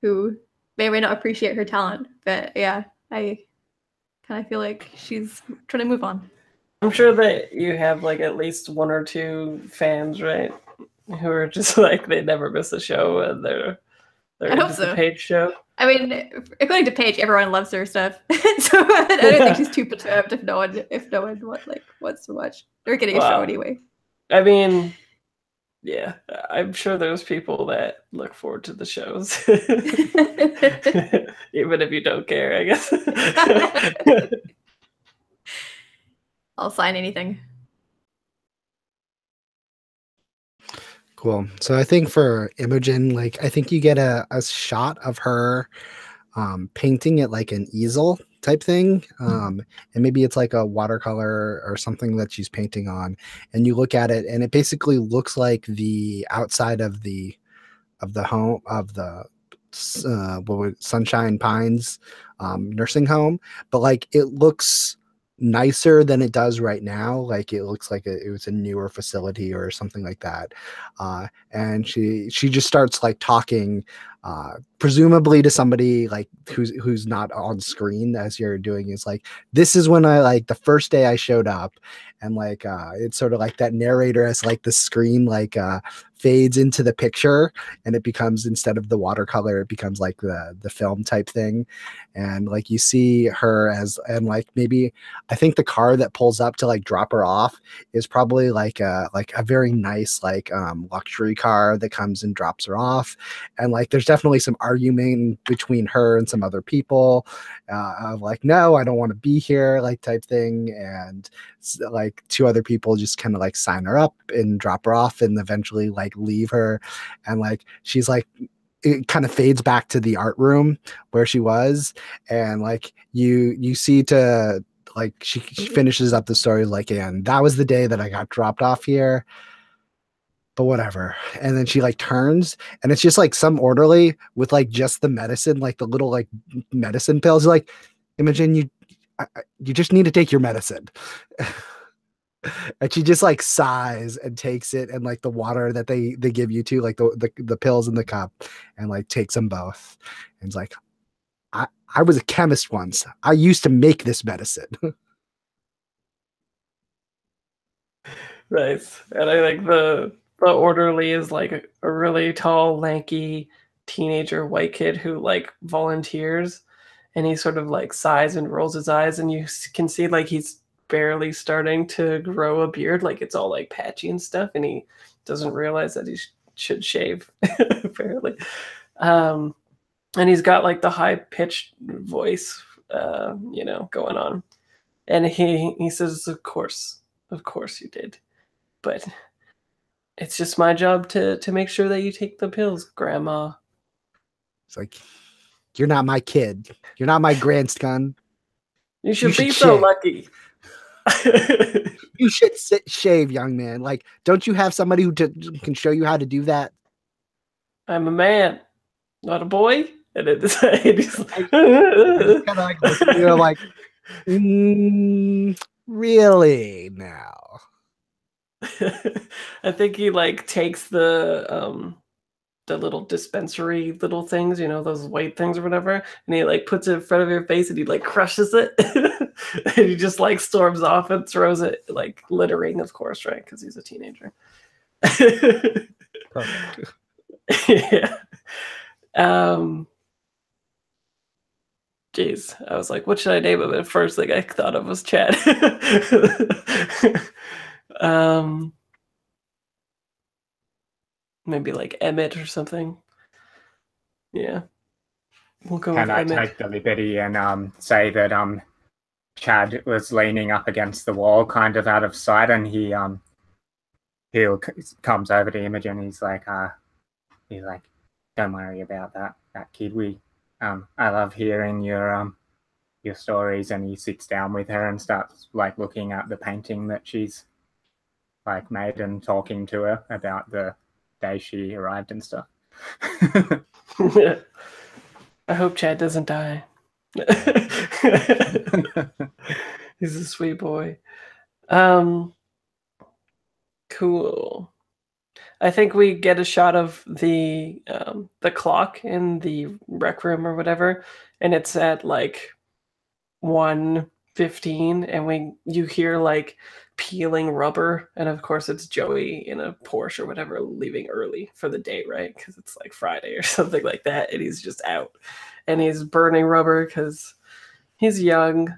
who may or may not appreciate her talent. But yeah, I kind of feel like she's trying to move on. I'm sure that you have like at least one or two fans, right? Who are just like they never miss a show, and they're Or I hope is it the so. Paige show? I mean, according to Paige, everyone loves her stuff, so I don't think she's too perturbed if no one wants to watch. They're getting a show Wow. anyway. I mean, yeah, I'm sure there's people that look forward to the shows, even if you don't care, I guess. I'll sign anything. Cool. So I think for Imogen, like I think you get a shot of her painting it like an easel type thing. And maybe it's like a watercolor or something that she's painting on. And you look at it and it basically looks like the outside of the home of the Sunshine Pines nursing home, but like it looks nicer than it does right now. Like it looks like it was a newer facility or something like that. And she just starts like talking, presumably to somebody like who's not on screen as you're doing. Is like, this is when I like the first day I showed up, and like it's sort of like that narrator as like the screen like fades into the picture, and it becomes, instead of the watercolor, it becomes like the film type thing. And like you see her as, and like maybe I think the car that pulls up to like drop her off is probably like a very nice like luxury car that comes and drops her off. And like there's definitely some argument between her and some other people of like, no, I don't want to be here, like type thing. And like two other people just kind of like sign her up and drop her off and eventually like leave her. And like she's like, it kind of fades back to the art room where she was, and like you see to like she finishes up the story like, and that was the day that I got dropped off here, but whatever. And then she like turns and it's just like some orderly with like just the medicine, like the little like medicine pills, like, Imogen, you just need to take your medicine. And she just like sighs and takes it, and like the water that they give you too, like the pills in the cup, and like takes them both. And it's like, I was a chemist once. I used to make this medicine. Nice. And I think the orderly is like a really tall, lanky teenager white kid who like volunteers, and he sort of like sighs and rolls his eyes, and you can see like he's barely starting to grow a beard, like it's all like patchy and stuff, and he doesn't realize that he should shave apparently. And he's got like the high pitched voice going on, and he says, of course you did, but it's just my job to make sure that you take the pills, Grandma. It's like, you're not my kid, you're not my grandson. You should be so lucky. You should shave, young man. Like, don't you have somebody who can show you how to do that? I'm a man, not a boy. And he's kind of like, you're like, really now? I think he like takes the little dispensary little things, those white things or whatever, and he like puts it in front of your face and he like crushes it. And he just like storms off and throws it, like littering, of course, right? Because he's a teenager. Perfect. Yeah. Jeez, I was like, what should I name him? At first thing I thought of was Chad. Maybe like Emmett or something. Yeah. We'll go Can with I Emmett. take the liberty and say that Chad was leaning up against the wall, kind of out of sight, and he comes over to Imogen. He's like, don't worry about that kid. I love hearing your stories. And he sits down with her and starts like looking at the painting that she's like made and talking to her about the day she arrived and stuff. I hope Chad doesn't die. He's a sweet boy. Cool. I think we get a shot of the clock in the rec room or whatever, and it's at like 1:15, and you hear like peeling rubber, and of course it's Joey in a Porsche or whatever, leaving early for the date, right? Because it's like Friday or something like that, and he's just out, and he's burning rubber because he's young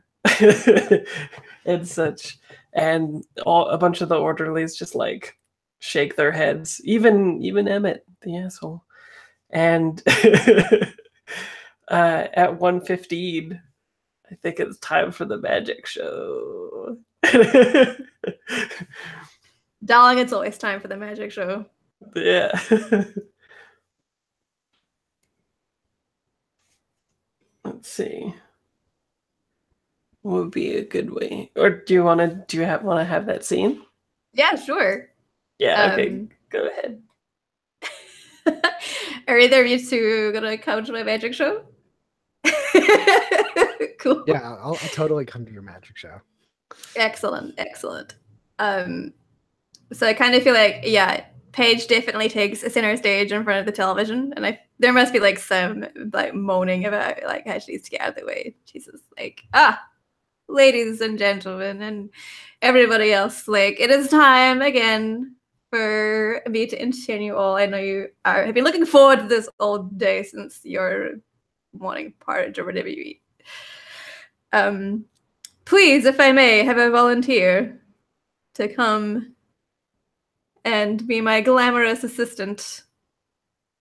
and such, and a bunch of the orderlies just like shake their heads, even Emmett, the asshole, and at 1:15. I think it's time for the magic show. Darling, it's always time for the magic show. Yeah. Let's see. What would be a good way? Or do you want to have that scene? Yeah, sure. Yeah, okay. Go ahead. Are either of you two gonna come to my magic show? Cool. Yeah, I'll totally come to your magic show. Excellent. So I kind of feel like, yeah, Paige definitely takes a center stage in front of the television, and there must be like some like moaning about like how she needs to get out of the way. She's just like, ladies and gentlemen, and everybody else, like, it is time again for me to entertain you all. I know you have been looking forward to this all day since your morning porridge or whatever you eat. Please, if I may, have a volunteer to come and be my glamorous assistant.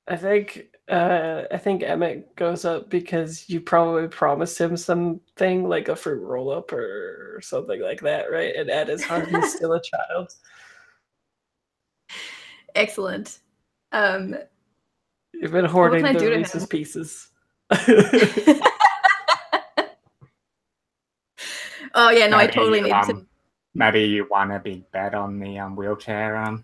I think Emmett goes up because you probably promised him something like a fruit roll up or something like that, right? And at his heart, he's still a child. Excellent. You've been hoarding the Reese's Pieces. Oh yeah, no, maybe I totally need to. Maybe you won a big bet on the wheelchair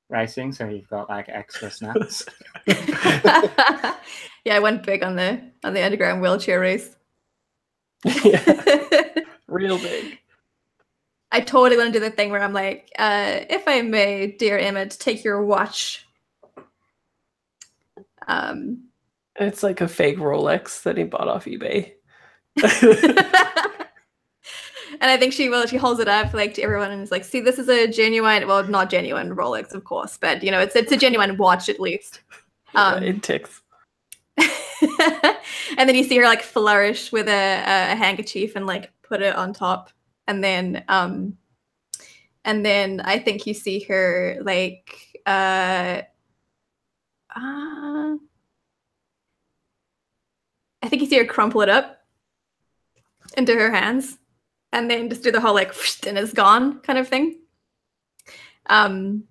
racing, so you've got like extra snacks. Yeah, I went big on the underground wheelchair race. Yeah. Real big. I totally want to do the thing where I'm like, if I may, dear Emmett, take your watch. It's like a fake Rolex that he bought off eBay. And I think she holds it up like to everyone and is like, see, this is a genuine, well, not genuine Rolex, of course, but you know, it's a genuine watch at least. It ticks. And then you see her like flourish with a handkerchief and like put it on top. And then I think you see her like I think you see her crumple it up into her hands and then just do the whole like and it's gone kind of thing. And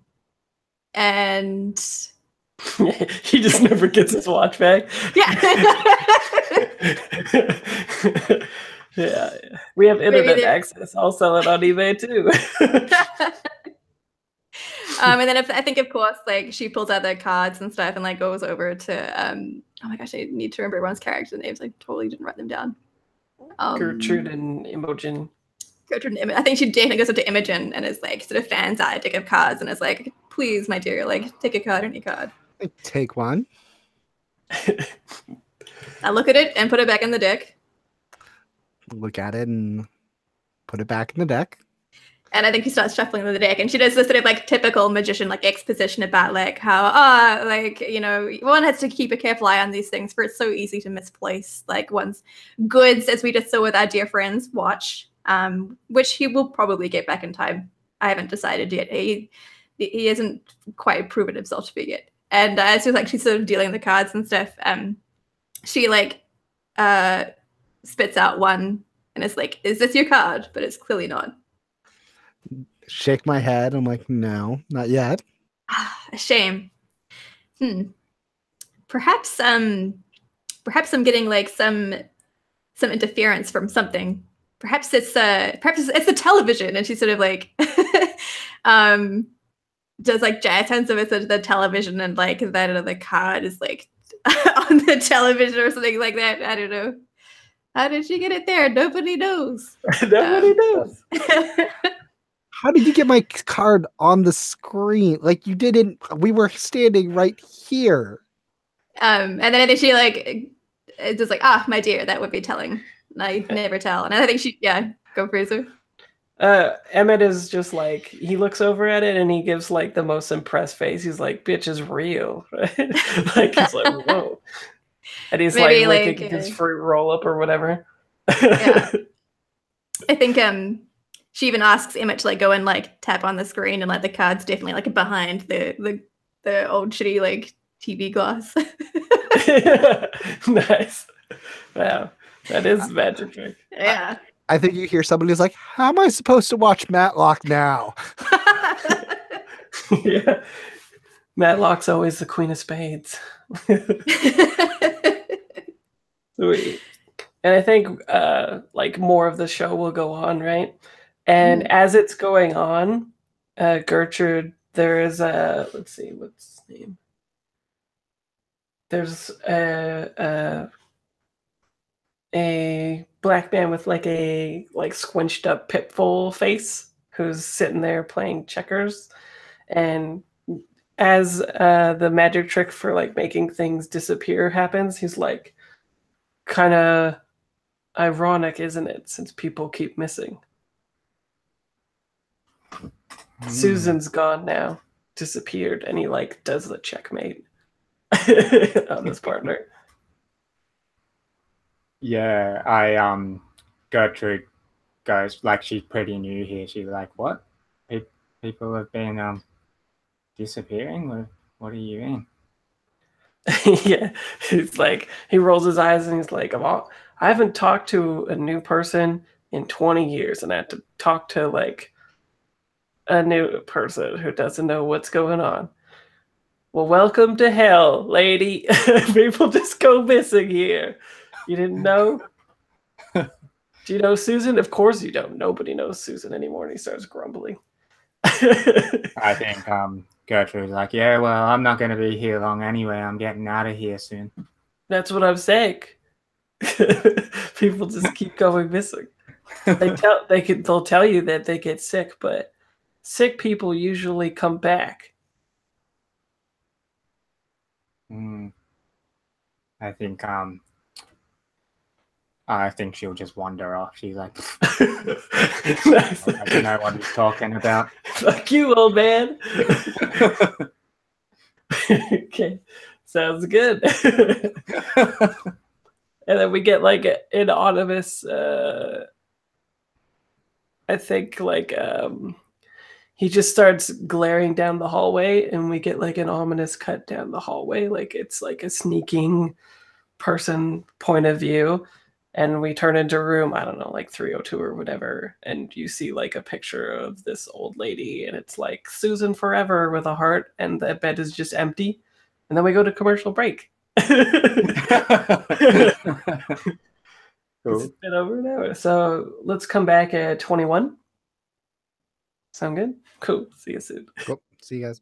he just never gets his watch back. Yeah. Yeah. We have internet access. I'll sell it on eBay too. And then I think, of course, like she pulls out the cards and stuff and like goes over to oh my gosh, I need to remember everyone's character names. I totally didn't write them down. Gertrude and Imogen. Gertrude and Imogen. I think she definitely goes up to Imogen and is like sort of fans out a deck of cards and is like, please, my dear, like take a card, any card. Take one. I look at it and put it back in the deck. Look at it and put it back in the deck. And I think he starts shuffling the deck, and she does this sort of like typical magician like exposition about like how like, you know, one has to keep a careful eye on these things for it's so easy to misplace like one's goods, as we just saw with our dear friend's watch, which he will probably get back in time. I haven't decided yet. He hasn't quite proven himself to be yet. And so like she's sort of dealing the cards and stuff. She like spits out one and is like, "Is this your card?" But it's clearly not. Shake my head. I'm like, no, not yet. A shame. Perhaps I'm getting like some interference from something. Perhaps it's the television. And she sort of like does like jazz hands of it to the television, and like that other card is like on the television or something like that. I don't know. How did she get it there? Nobody knows. Nobody knows. How did you get my card on the screen? Like you didn't. We were standing right here. And then I think she like just like, my dear, that would be telling. And I never tell. And I think go Fraser. Emmett is just like, he looks over at it and he gives like the most impressed face. He's like, "Bitch is real." Like he's like, "Whoa," and he's Maybe like like licking his fruit roll up or whatever. yeah. I think she even asks Emmett to like go and like tap on the screen, and like the card's definitely like behind the old shitty like TV glass. Nice. Wow, that is magic trick. Yeah. I think you hear somebody who's like, "How am I supposed to watch Matlock now?" Yeah, Matlock's always the queen of spades. Sweet. And I think like more of the show will go on, right? And as it's going on, Gertrude, there is a, let's see, what's his name? There's a black man with like a like squinched up pitbull face who's sitting there playing checkers. And as the magic trick for like making things disappear happens, he's like, kind of ironic, isn't it? Since people keep missing. Susan's gone now, disappeared, and he like does the checkmate on his partner. Yeah, Gertrude goes like she's pretty new here. She's like, "What? People have been disappearing. What are you in?" Yeah, he's like, he rolls his eyes and he's like, I haven't talked to a new person in 20 years, and I have to talk to like a new person who doesn't know what's going on. Well, welcome to hell, lady. People just go missing here. You didn't know? Do you know Susan? Of course you don't. Nobody knows Susan anymore. And he starts grumbling. I think Gertrude's like, "Yeah, well, I'm not going to be here long anyway. I'm getting out of here soon." That's what I'm saying. People just keep going missing. They'll tell you that they get sick, but sick people usually come back. I think she'll just wander off. She's like, Nice. "I don't know what he's talking about." Fuck you, old man. Okay, sounds good. And then we get like an ominous. I think like he just starts glaring down the hallway, and we get like an ominous cut down the hallway, like it's like a sneaking person point of view. And we turn into room, I don't know, like 302 or whatever, and you see like a picture of this old lady, and it's like Susan Forever with a heart, and the bed is just empty. And then we go to commercial break. Cool. It's been over an hour. So let's come back at 21. Sound good? Cool. See you soon. Cool. See you guys.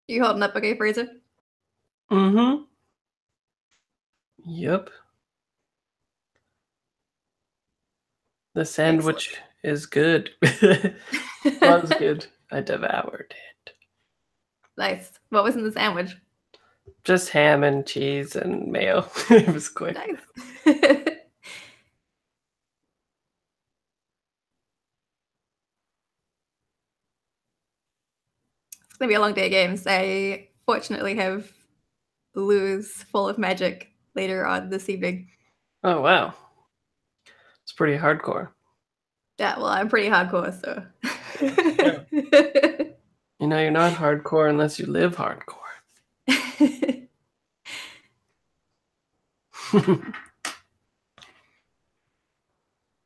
You holding up okay, Fraser? Mm-hmm. Yep. The sandwich is good. Was good. I devoured it. Nice. What was in the sandwich? Just ham and cheese and mayo. It was quick. Nice. It's gonna be a long day of games. I fortunately have Lose full of magic later on this evening. Oh wow. It's pretty hardcore. Yeah, well, I'm pretty hardcore, so. You know, you're not hardcore unless you live hardcore.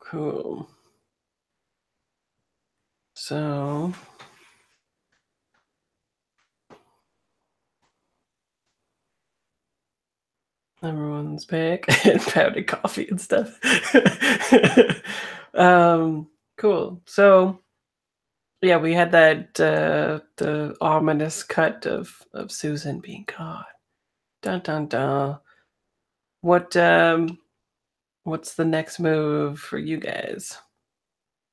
Cool. So everyone's back and pounded coffee and stuff. Cool. So yeah, we had that the ominous cut of Susan being caught. Dun dun dun. What's the next move for you guys?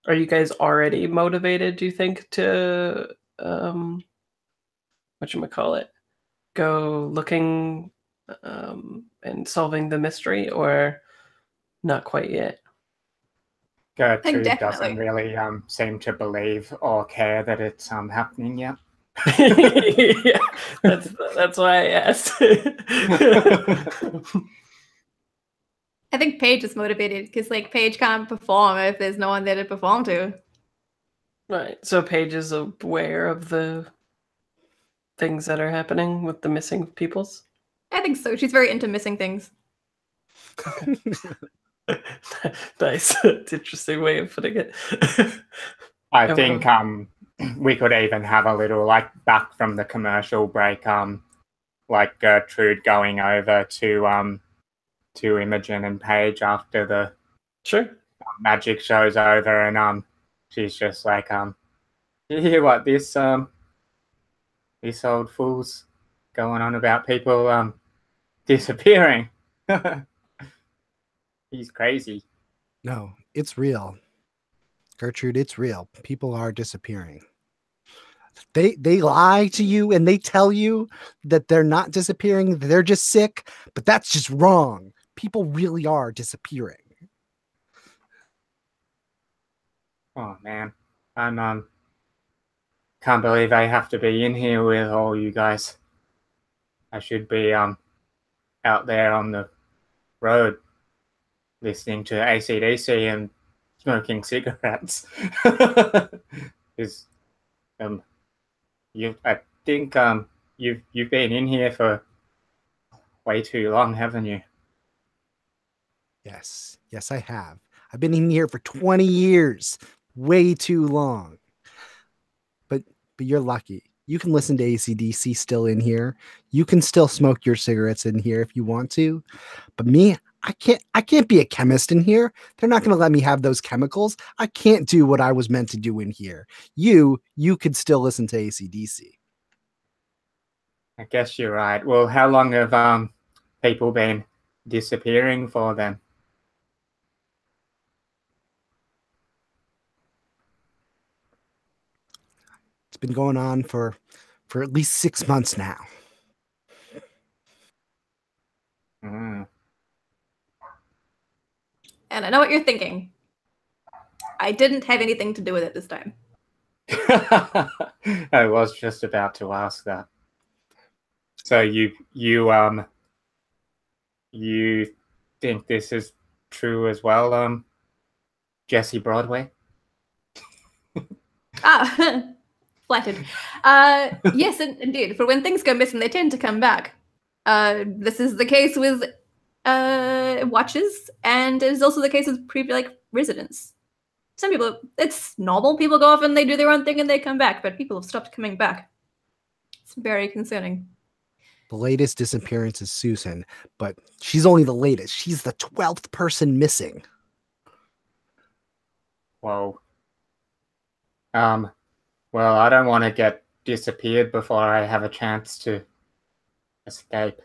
Are you guys already motivated, do you think, to whatchamacallit, go looking and solving the mystery, or not quite yet? Gertrude definitely. doesn't really seem to believe or care that it's happening yet. Yeah, that's why I asked. I think Paige is motivated because, like, Paige can't perform if there's no one there to perform to. Right. So Paige is aware of the things that are happening with the missing peoples? I think so. She's very into missing things. Nice. It's an interesting way of putting it. I think we could even have a little, like, back from the commercial break, like Gertrude going over to Imogen and Paige after the Sure. magic show's over, and she's just like, you hear what this old fool's going on about people disappearing? He's crazy. No, it's real. Gertrude, it's real. People are disappearing. They lie to you and they tell you that they're not disappearing, they're just sick, but that's just wrong. People really are disappearing. Oh man, I'm can't believe I have to be in here with all you guys. I should be out there on the road listening to AC/DC and smoking cigarettes. Is I think you've been in here for way too long, haven't you? Yes, I have. I've been in here for 20 years. Way too long. But you're lucky. You can listen to AC/DC still in here. You can still smoke your cigarettes in here if you want to. But me, I can't be a chemist in here. They're not going to let me have those chemicals. I can't do what I was meant to do in here. You could still listen to AC/DC. I guess you're right. Well, how long have people been disappearing for then? It's been going on for at least 6 months now. Mm. And I know what you're thinking. I didn't have anything to do with it this time. I was just about to ask that. So you think this is true as well, Jesse Broadway? Flattered. Yes, indeed. For when things go missing, they tend to come back. This is the case with watches, and it is also the case with residents. Some people, it's normal. People go off and they do their own thing and they come back, but people have stopped coming back. It's very concerning. The latest disappearance is Susan, but she's only the latest. She's the 12th person missing. Whoa. Well, I don't want to get disappeared before I have a chance to escape.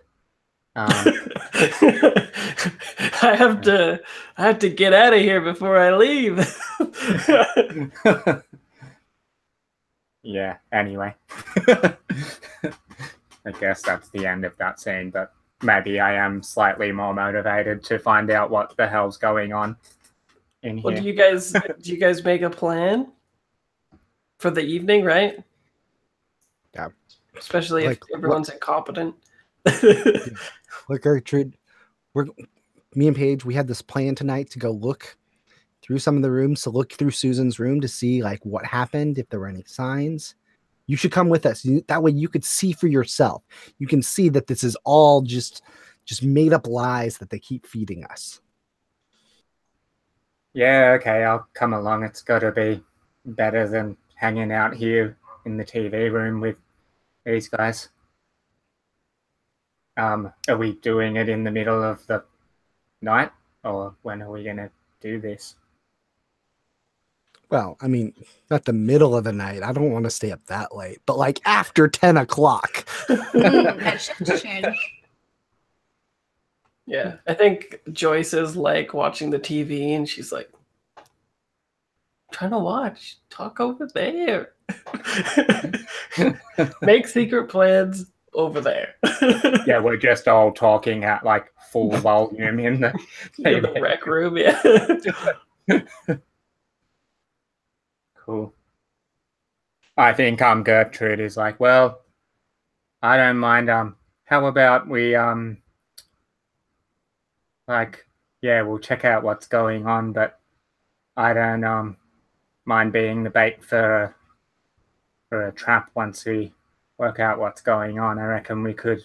I have to get out of here before I leave. Yeah, anyway. I guess that's the end of that scene, but maybe I am slightly more motivated to find out what the hell's going on in Well, here. do you guys make a plan for the evening, right? Yeah. Especially if everyone's incompetent. Look, Gertrude, me and Paige, we had this plan tonight to go look through some of the rooms, to look through Susan's room to see like what happened, if there were any signs. You should come with us. That way you could see for yourself. You can see that this is all just made up lies that they keep feeding us. Yeah, okay, I'll come along. It's got to be better than hanging out here in the TV room with these guys. Are we doing it in the middle of the night, or when are we going to do this? Well, I mean, not the middle of the night. I don't want to stay up that late, but like after 10 o'clock. That shift change. Yeah, I think Joyce is like watching the TV and she's like, trying to watch, talk over there. Make secret plans over there. Yeah, we're just all talking at like full volume in the rec room, yeah. Cool. I think Gertrude is like, well, I don't mind. How about we we'll check out what's going on, but I don't mind being the bait for a trap once we work out what's going on. I reckon we could.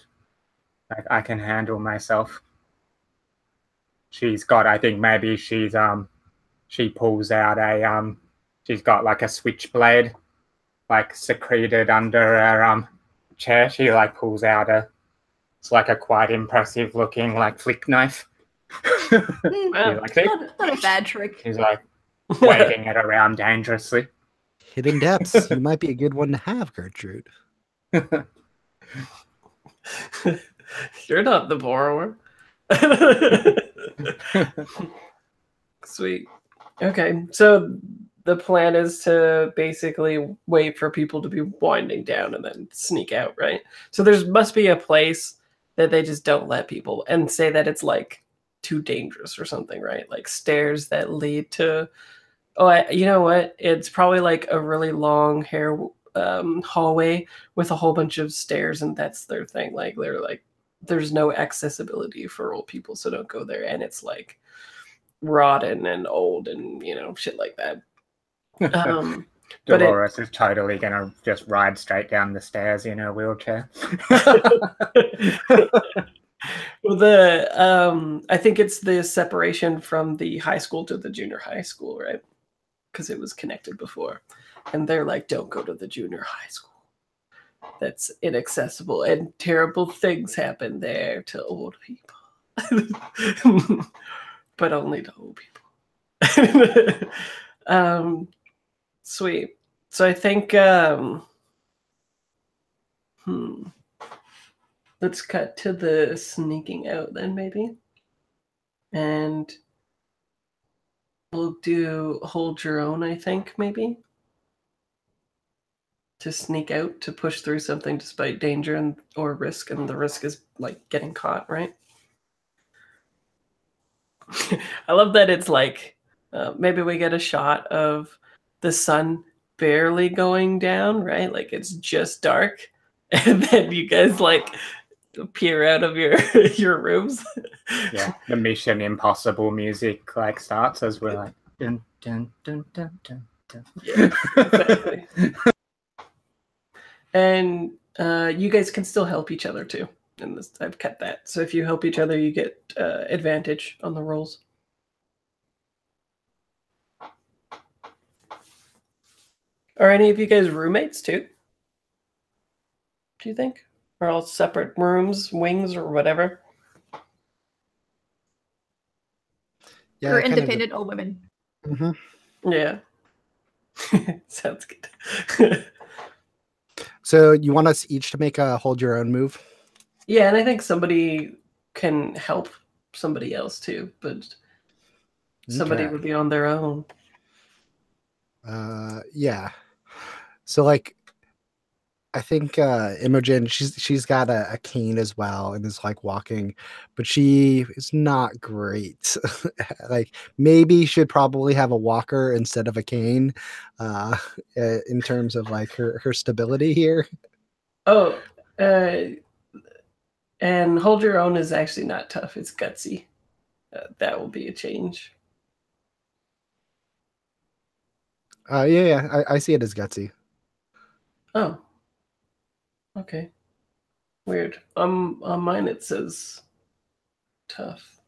I can handle myself. I think maybe she pulls out she's got like a switchblade like secreted under her chair. She like pulls out it's like a quite impressive looking like flick knife. Wow. Like, not a bad trick. She's like waving it around dangerously. Hidden depths. You might be a good one to have, Gertrude. You're not the borrower. Sweet. Okay, so the plan is to basically wait for people to be winding down and then sneak out, right? So there must be a place that they just don't let people and say that it's like too dangerous or something, right? Like stairs that lead to, you know what? It's probably like a really long hallway with a whole bunch of stairs, and that's their thing. Like they're like, there's no accessibility for old people, so don't go there. And it's like rotten and old and shit like that. Dolores is totally gonna just ride straight down the stairs in her wheelchair. Well, I think it's the separation from the high school to the junior high school, right? Because it was connected before, and they're like, don't go to the junior high school. That's inaccessible, and terrible things happen there to old people. But only to old people. Sweet. So I think let's cut to the sneaking out then, maybe. And we'll do hold your own, I think, maybe. To sneak out, to push through something despite danger or risk, and the risk is like getting caught, right? I love that it's like maybe we get a shot of the sun barely going down, right? Like it's just dark, and then you guys like peer out of your rooms. Yeah, the Mission Impossible music like starts as we're like dun dun dun dun dun dun. Yeah, exactly. And you guys can still help each other too. And this, I've cut that. So if you help each other, you get advantage on the rolls. Are any of you guys roommates too? Do you think? Or all separate rooms, wings, or whatever? Yeah, We're independent old women. Mm-hmm. Yeah. Sounds good. So you want us each to make a hold your own move? Yeah, and I think somebody can help somebody else too, but somebody Okay. would be on their own. Yeah. So like I think Imogen, she's got a cane as well and is like walking, but she is not great. Like maybe should probably have a walker instead of a cane, in terms of like her stability here. Oh, and hold your own is actually not tough. It's gutsy. That will be a change. Yeah, I see it as gutsy. Oh, okay. Weird. On mine it says tough.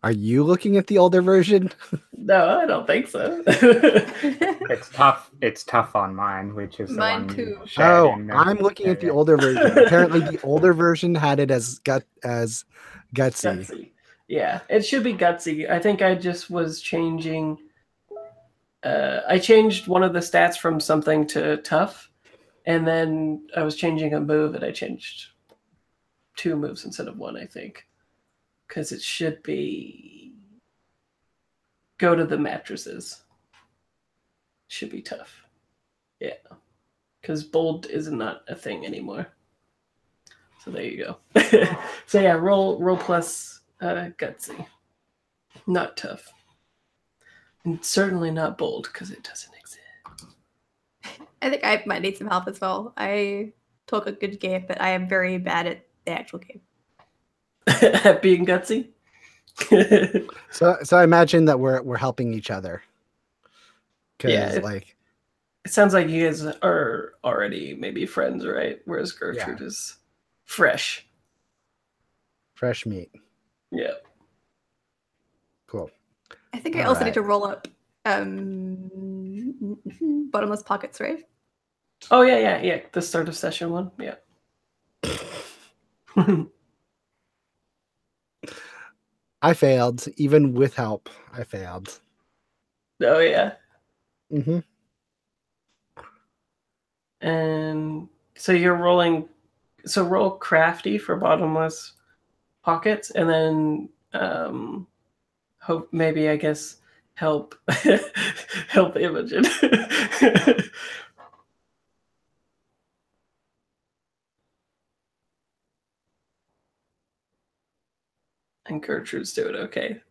Are you looking at the older version? No, I don't think so. It's tough. It's tough on mine, which is the Mine one too. you shared Oh, in the I'm looking at the area. older version. Apparently, the older version had it as gutsy. Gutsy. Yeah, it should be gutsy. I think I just was changing. I changed one of the stats from something to tough, and then I was changing a move, and I changed 2 moves instead of 1. I think because it should be go to the mattresses. Should be tough. Yeah, because bold is not a thing anymore. So there you go. So yeah, roll plus gutsy, not tough, and certainly not bold because it doesn't exist. I think I might need some help as well. I talk a good game, but I am very bad at the actual game. At being gutsy. So I imagine that we're helping each other. Yeah, Because like it sounds like you guys are already maybe friends, right? Whereas Gertrude is fresh. fresh meat. Yeah. Cool. I think I All also right. need to roll up bottomless pockets, right? Oh yeah. The start of session 1. Yeah. I failed. Even with help, I failed. Oh yeah. Mm-hmm. And so you're rolling. So roll crafty for bottomless pockets, and then hope maybe I guess help help Imogen. And Gertrude's doing okay.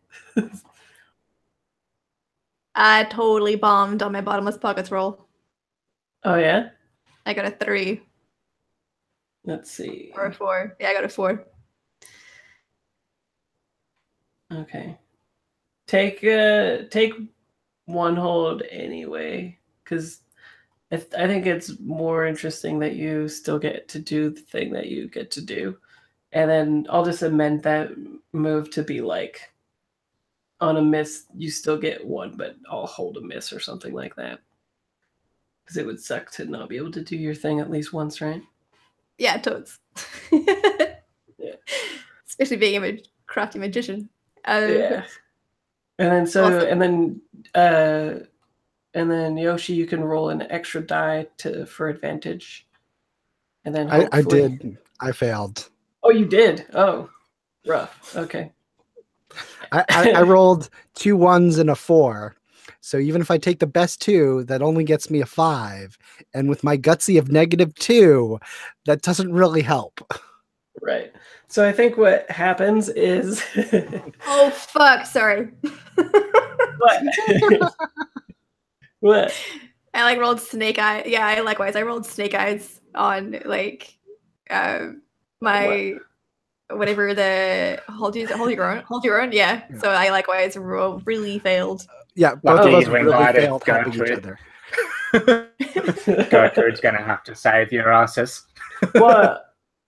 I totally bombed on my bottomless pockets roll. Oh yeah. I got a 3 Let's see. or a 4. Yeah, I got a 4. Okay. Take 1 hold anyway, because I think it's more interesting that you still get to do the thing that you get to do, and then I'll just amend that move to be like on a miss you still get 1, but I'll hold a miss or something like that. Because it would suck to not be able to do your thing at least once, right? Yeah, toads. Yeah. Especially being a crafty magician. Yeah. And then Awesome. and then Yoshi, you can roll an extra die for advantage. And then I hopefully did. I failed. Oh, you did. Oh, rough. Okay. I rolled 2 1s and a 4. So even if I take the best 2, that only gets me a 5. And with my gutsy of -2, that doesn't really help. Right. So I think what happens is Oh fuck! Sorry. what? What? I like rolled snake eye. Yeah, I likewise. I rolled snake eyes on like my whatever the hold your own. Yeah. So I likewise really failed. Yeah, both of Lucky us you really invited failed helping each Gertrude. other. Gertrude's gonna have to save your asses. Well,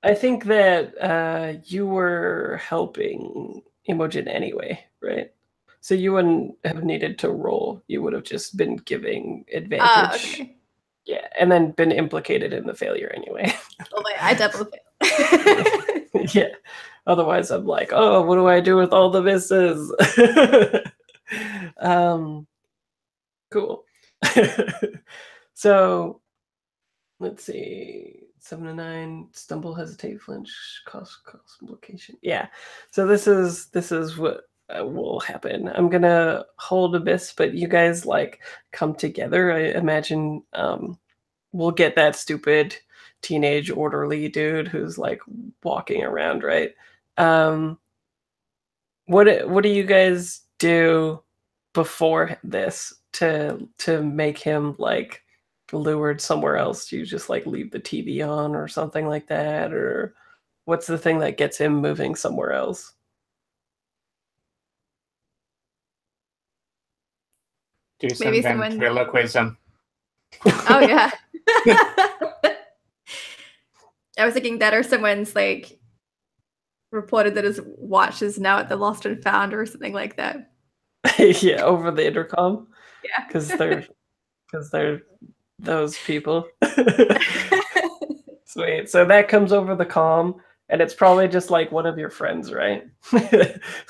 I think that you were helping Imogen anyway, right? So you wouldn't have needed to roll. You would have just been giving advantage. Okay. Yeah, and then been implicated in the failure anyway. Oh my, I definitely failed. Yeah. Otherwise, I'm like, oh, what do I do with all the misses? Cool. So let's see, 7 to 9, stumble, hesitate, flinch, cause complication. Yeah. So this is what will happen. I'm gonna hold Abyss, but you guys like come together. I imagine we'll get that stupid teenage orderly dude who's like walking around, right? Um, what do you guys do before this to make him like lured somewhere else? Do you just like leave the TV on or something like that, or what's the thing that gets him moving somewhere else? Do some Maybe someone. ventriloquism. Oh yeah. I was thinking that, or someone's like reported that his watch is now at the lost and found or something like that. Yeah, over the intercom. Yeah. Because they're those people. Sweet. So that comes over the comm, and it's probably just like one of your friends, right?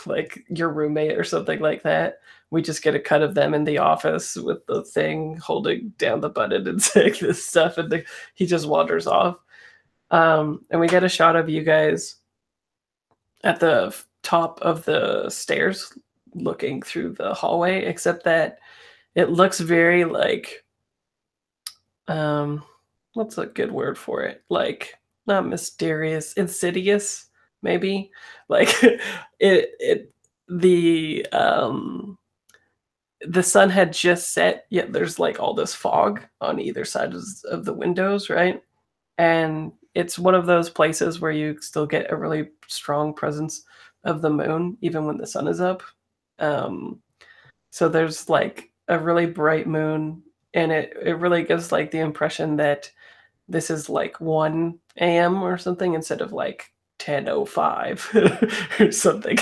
Like your roommate or something like that. We just get a cut of them in the office with the thing holding down the button and saying this stuff, and he just wanders off. And we get a shot of you guys at the top of the stairs looking through the hallway, except that it looks very like what's a good word for it? Like not mysterious, insidious, maybe. Like it the sun had just set, yet there's like all this fog on either side of the windows, right? And it's one of those places where you still get a really strong presence of the moon even when the sun is up. So there's like a really bright moon, and it really gives like the impression that this is like 1 a.m. or something instead of like 10:05 or something.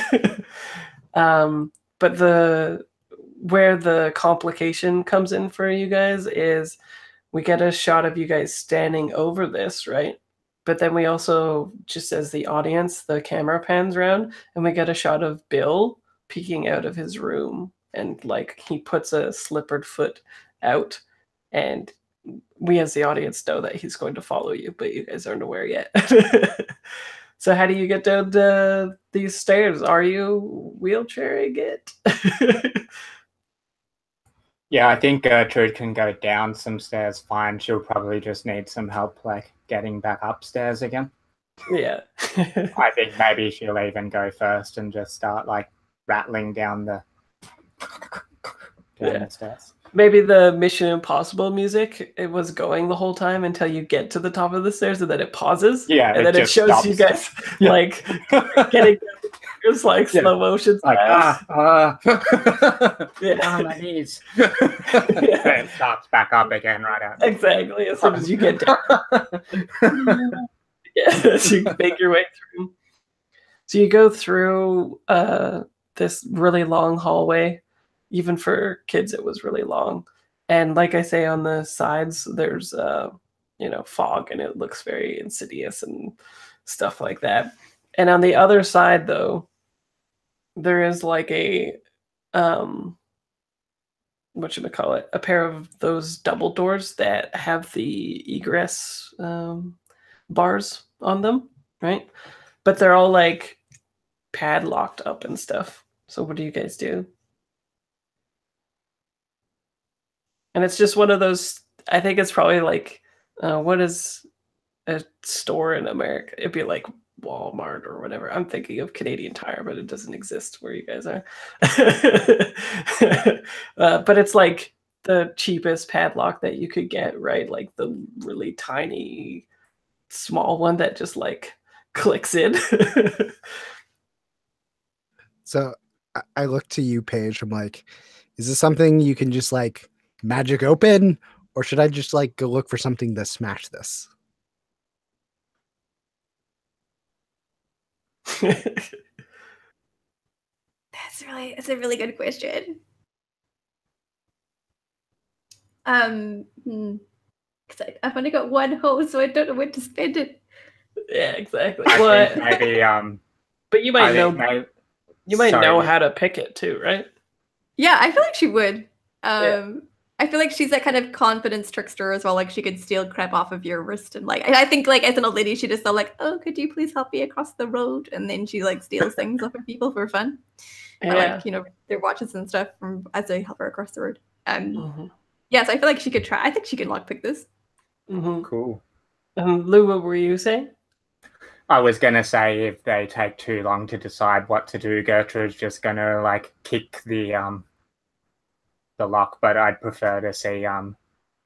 But where the complication comes in for you guys is we get a shot of you guys standing over this, right? But then we also, just as the audience, the camera pans around, and we get a shot of Bill peeking out of his room, and like he puts a slippered foot out, and we as the audience know that he's going to follow you, but you guys aren't aware yet. So how do you get down these stairs? Are you wheelchairing it? Yeah, I think Gertrude can go down some stairs fine. She'll probably just need some help, like getting back upstairs again. Yeah. I think maybe she'll even go first and just start like rattling down the stairs. Maybe the Mission Impossible music, it was going the whole time until you get to the top of the stairs, and then it pauses. Yeah, and then it shows stops. You guys like getting it's like slow motion. Like yeah, on my knees. Then it starts back up again right out. Exactly. As soon as you get down. Yeah, so you make your way through. So you go through this really long hallway. Even for kids, it was really long. And like I say, on the sides, there's fog, and it looks very insidious and stuff like that. And on the other side, though, there is like a whatchamacallit, a pair of those double doors that have the egress bars on them, right? But they're all like padlocked up and stuff. So what do you guys do? And it's just one of those, I think it's probably like, what is a store in America? It'd be like Walmart or whatever. I'm thinking of Canadian Tire, but it doesn't exist where you guys are. But it's like the cheapest padlock that you could get, right? Like the really tiny, small one that just like clicks in. So I look to you, Paige. I'm like, is this something you can just like magic open, or should I just like go look for something to smash this? That's a really good question. Because I've only got one hose, so I don't know when to spend it. Yeah, exactly. I think maybe but you might know. You might know how to pick it too, right? Yeah, I feel like she would. Yeah. I feel like she's that kind of confidence trickster as well. Like she could steal crap off of your wrist, and like I think like as an old lady, she just thought like, oh, could you please help me across the road? And then she like steals things off of people for fun, or like their watches and stuff from as they help her across the road. Yeah, so I feel like she could try. I think she could lockpick this. Cool. Lou, what were you saying? I was gonna say if they take too long to decide what to do, Gertrude's just gonna like kick the lock, but I'd prefer to see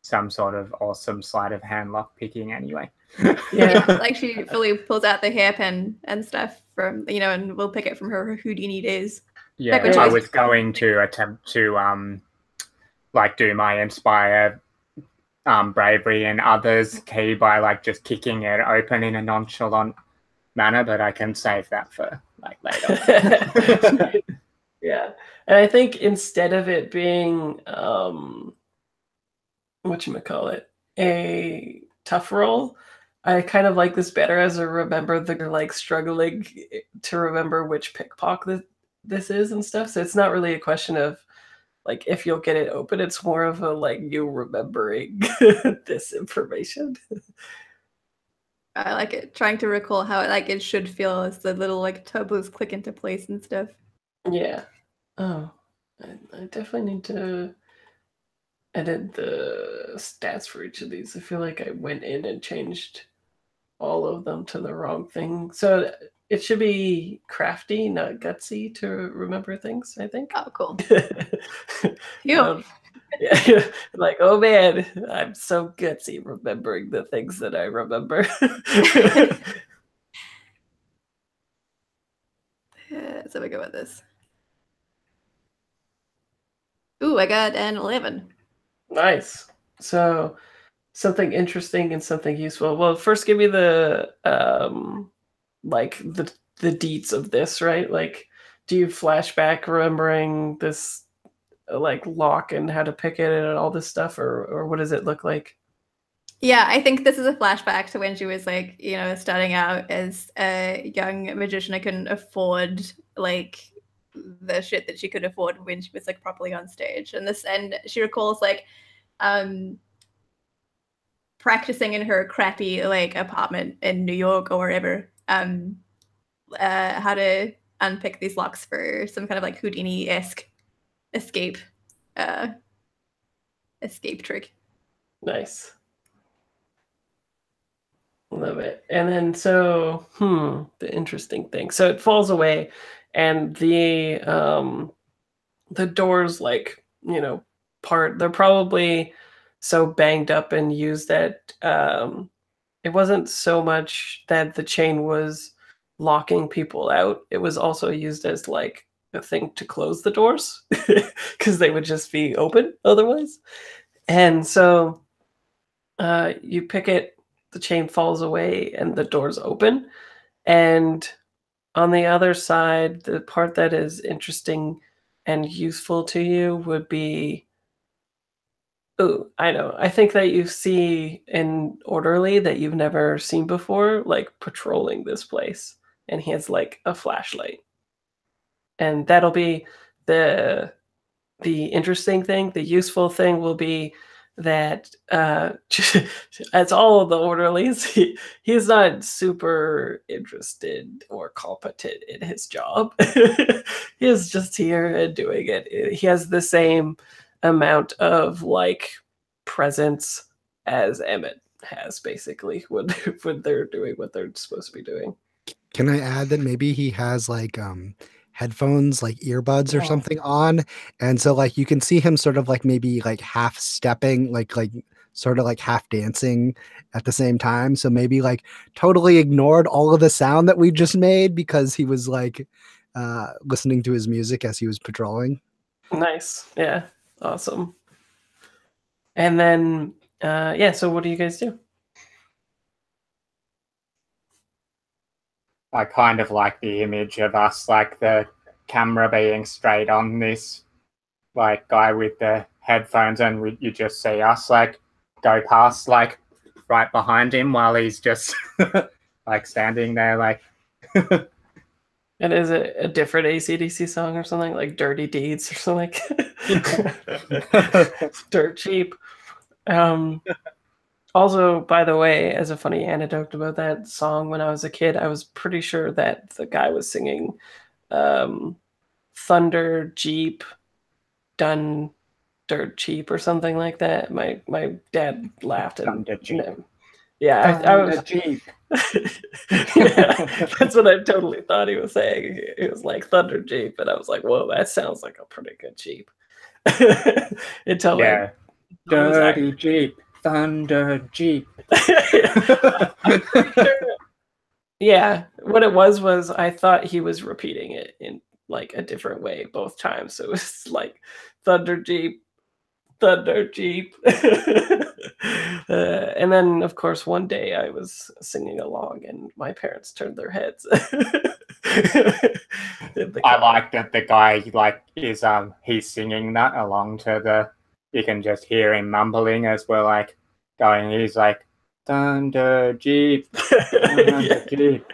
some sort of awesome sleight of hand lock picking anyway. Yeah, like she fully pulls out the hairpin and stuff from and we'll pick it from her Houdini days. Yeah, I was going to attempt to like do my inspire bravery and others key by like just kicking it open in a nonchalant manner, but I can save that for like later. Yeah, and I think instead of it being whatchamacallit, a tough roll, I kind of like this better as a remember they're like struggling to remember which pickpocket this is and stuff. So it's not really a question of like if you'll get it open, it's more of a like you remembering this information. I like it, trying to recall how it should feel as the little like turbos click into place and stuff. Yeah. Oh, I definitely need to edit the stats for each of these. I feel like I went in and changed all of them to the wrong thing. So it should be crafty, not gutsy to remember things, I think. Oh, cool. Yeah. Like, oh man, I'm so gutsy remembering the things that I remember. So we go with this. Ooh, I got an 11. Nice. So something interesting and something useful. Well, first give me the like the deets of this, right? Like, do you flashback remembering this like lock and how to pick it and all this stuff, or what does it look like? Yeah, I think this is a flashback to when she was like, starting out as a young magician. I couldn't afford like the shit that she could afford when she was like properly on stage. And she recalls like practicing in her crappy like apartment in New York or wherever, how to unpick these locks for some kind of like Houdini-esque escape trick. Nice. Love it. And then so the interesting thing. So it falls away and the doors like, they're probably so banged up and used that it wasn't so much that the chain was locking people out. It was also used as like a thing to close the doors because they would just be open otherwise. And so you pick it, the chain falls away and the doors open. And on the other side, the part that is interesting and useful to you would be, I know. I think that you see an orderly that you've never seen before, like patrolling this place, and he has like a flashlight. And that'll be the interesting thing. The useful thing will be that as all of the orderlies, he's not super interested or competent in his job. He is just here and doing it. He has the same amount of like presence as Emmett has basically when they're doing what they're supposed to be doing. Can I add that maybe he has like headphones, like earbuds or something on, and so like you can see him sort of like maybe like half stepping, like sort of like half dancing at the same time. So maybe like totally ignored all of the sound that we just made because he was like listening to his music as he was patrolling. Nice. Yeah. Awesome. And then so what do you guys do? I kind of like the image of us, like the camera being straight on this like guy with the headphones, and you just see us like go past like right behind him while he's just like standing there like And is it a different AC/DC song or something like "Dirty Deeds" or something? Dirt cheap. Also, by the way, as a funny anecdote about that song, when I was a kid, I was pretty sure that the guy was singing "Thunder Jeep Done Dirt Cheap" or something like that. My dad laughed and Thunder Jeep. Yeah, I was. Jeep. Yeah, that's what I totally thought he was saying. It was like Thunder Jeep, and I was like, "Whoa, that sounds like a pretty good Jeep." Until Yeah. Dirty Jeep. Thunder Jeep. Yeah, what it was I thought he was repeating it in like a different way both times. So it was like Thunder Jeep, Thunder Jeep. And then, of course, one day I was singing along and my parents turned their heads. I like that the guy is he's singing that along to the, you can just hear him mumbling as we're like going, he's like Thunder Jeep, Thunder Jeep.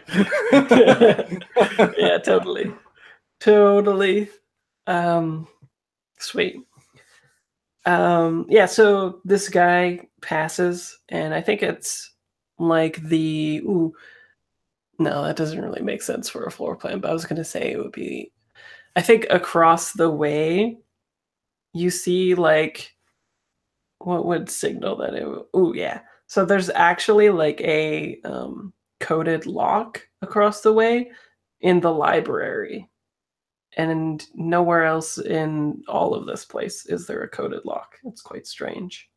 Yeah, totally. Sweet. Yeah, so this guy passes, and I think it's like no, that doesn't really make sense for a floor plan, but I was gonna say it would be, I think across the way you see like what would signal that it yeah. So there's actually like a coded lock across the way in the library. And nowhere else in all of this place is there a coded lock. It's quite strange.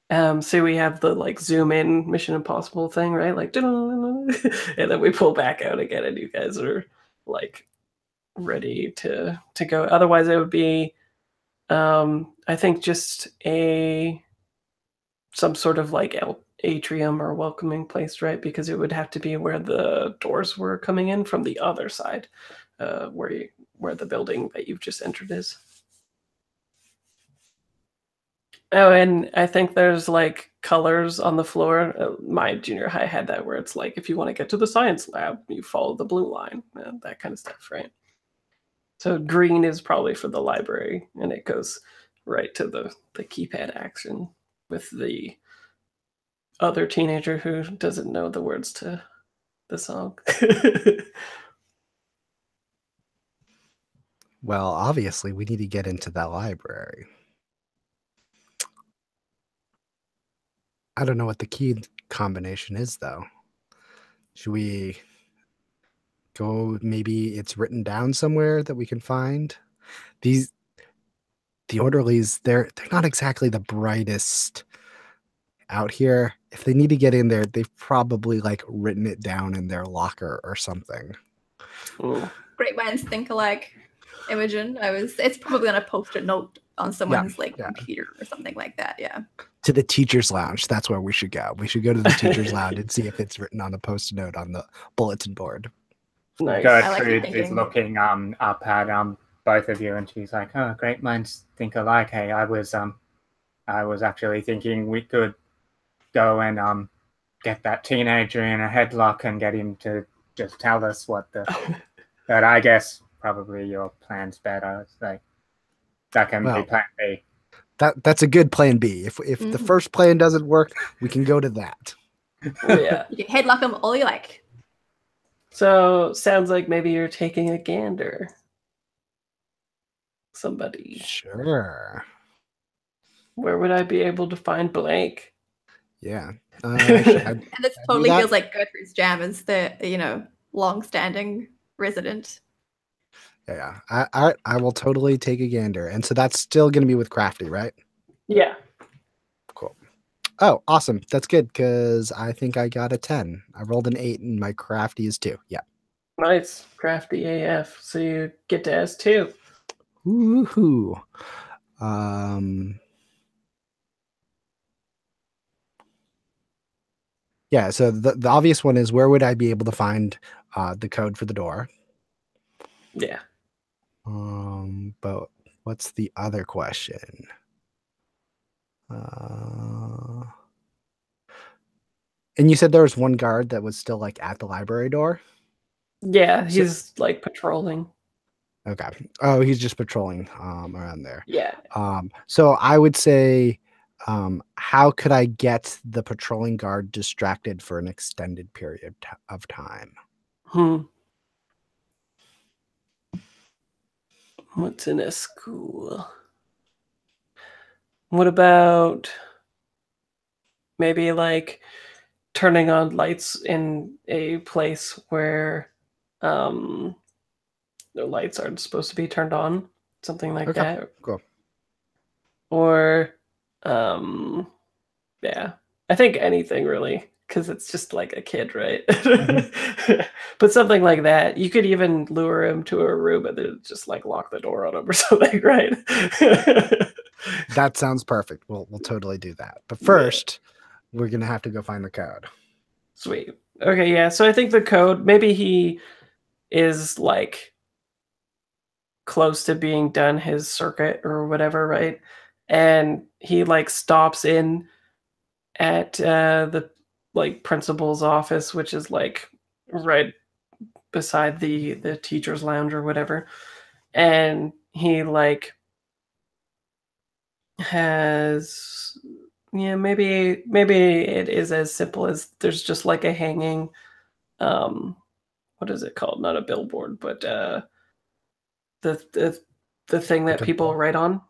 So we have the like zoom in Mission Impossible thing, right? Like, and then we pull back out again, and you guys are like ready to go. Otherwise, it would be, I think, just some sort of like atrium or welcoming place, right? Because it would have to be where the doors were coming in from the other side, where the building that you've just entered is. Oh, and I think there's like colors on the floor. My junior high had that where it's like if you want to get to the science lab, you follow the blue line, that kind of stuff, right? So green is probably for the library, and it goes right to the keypad action with the other teenager who doesn't know the words to the song. Well, obviously, we need to get into that library. I don't know what the key combination is, though. Should we go? Maybe it's written down somewhere that we can find. The orderlies, they're not exactly the brightest out here. If they need to get in there, they've probably like written it down in their locker or something. Ooh. Great minds think alike. Imogen, it's probably on a post-it note on someone's computer or something like that. Yeah. To the teacher's lounge. That's where we should go. We should go to the teacher's lounge and see if it's written on a post-it note on the bulletin board. Nice. Gertrude is looking up at both of you, and she's like, "Oh, great minds think alike." Hey, I was actually thinking we could go and get that teenager in a headlock and get him to just tell us what the. But I guess probably your plan's better. So that can be plan B. That's a good plan B. If the first plan doesn't work, we can go to that. Yeah. You can headlock them all you like. So sounds like maybe you're taking a gander. Somebody. Sure. Where would I be able to find Blake? Yeah. And this totally feels like Gertrude's jam as the long-standing resident. Yeah. I will totally take a gander. And so that's still going to be with Crafty, right? Yeah. Cool. Oh, awesome. That's good because I think I got a 10. I rolled an 8 and my Crafty is 2. Yeah. Nice. Crafty AF. So you get to S2. Woohoo. Yeah, so the obvious one is where would I be able to find the code for the door? Yeah. But what's the other question? And you said there was one guard that was still like at the library door? Yeah, he's like patrolling. Okay. Oh, he's just patrolling around there. Yeah. So I would say, how could I get the patrolling guard distracted for an extended period of time? What's in a school? What about maybe like turning on lights in a place where the lights aren't supposed to be turned on? Something like Okay, that. cool. Or yeah. I think anything really, because it's just like a kid, right? But something like that. You could even lure him to a room and then just like lock the door on him or something, right? That sounds perfect. We'll totally do that. But first, we're gonna have to go find the code. Sweet. Okay, yeah. So I think the code, maybe he is like close to being done his circuit or whatever, right? And he like stops in at the like principal's office, which is like right beside the teacher's lounge or whatever. And he like has, yeah, maybe it is as simple as there's just like a hanging what is it called? Not a billboard, but the the thing that Like a people board? write on.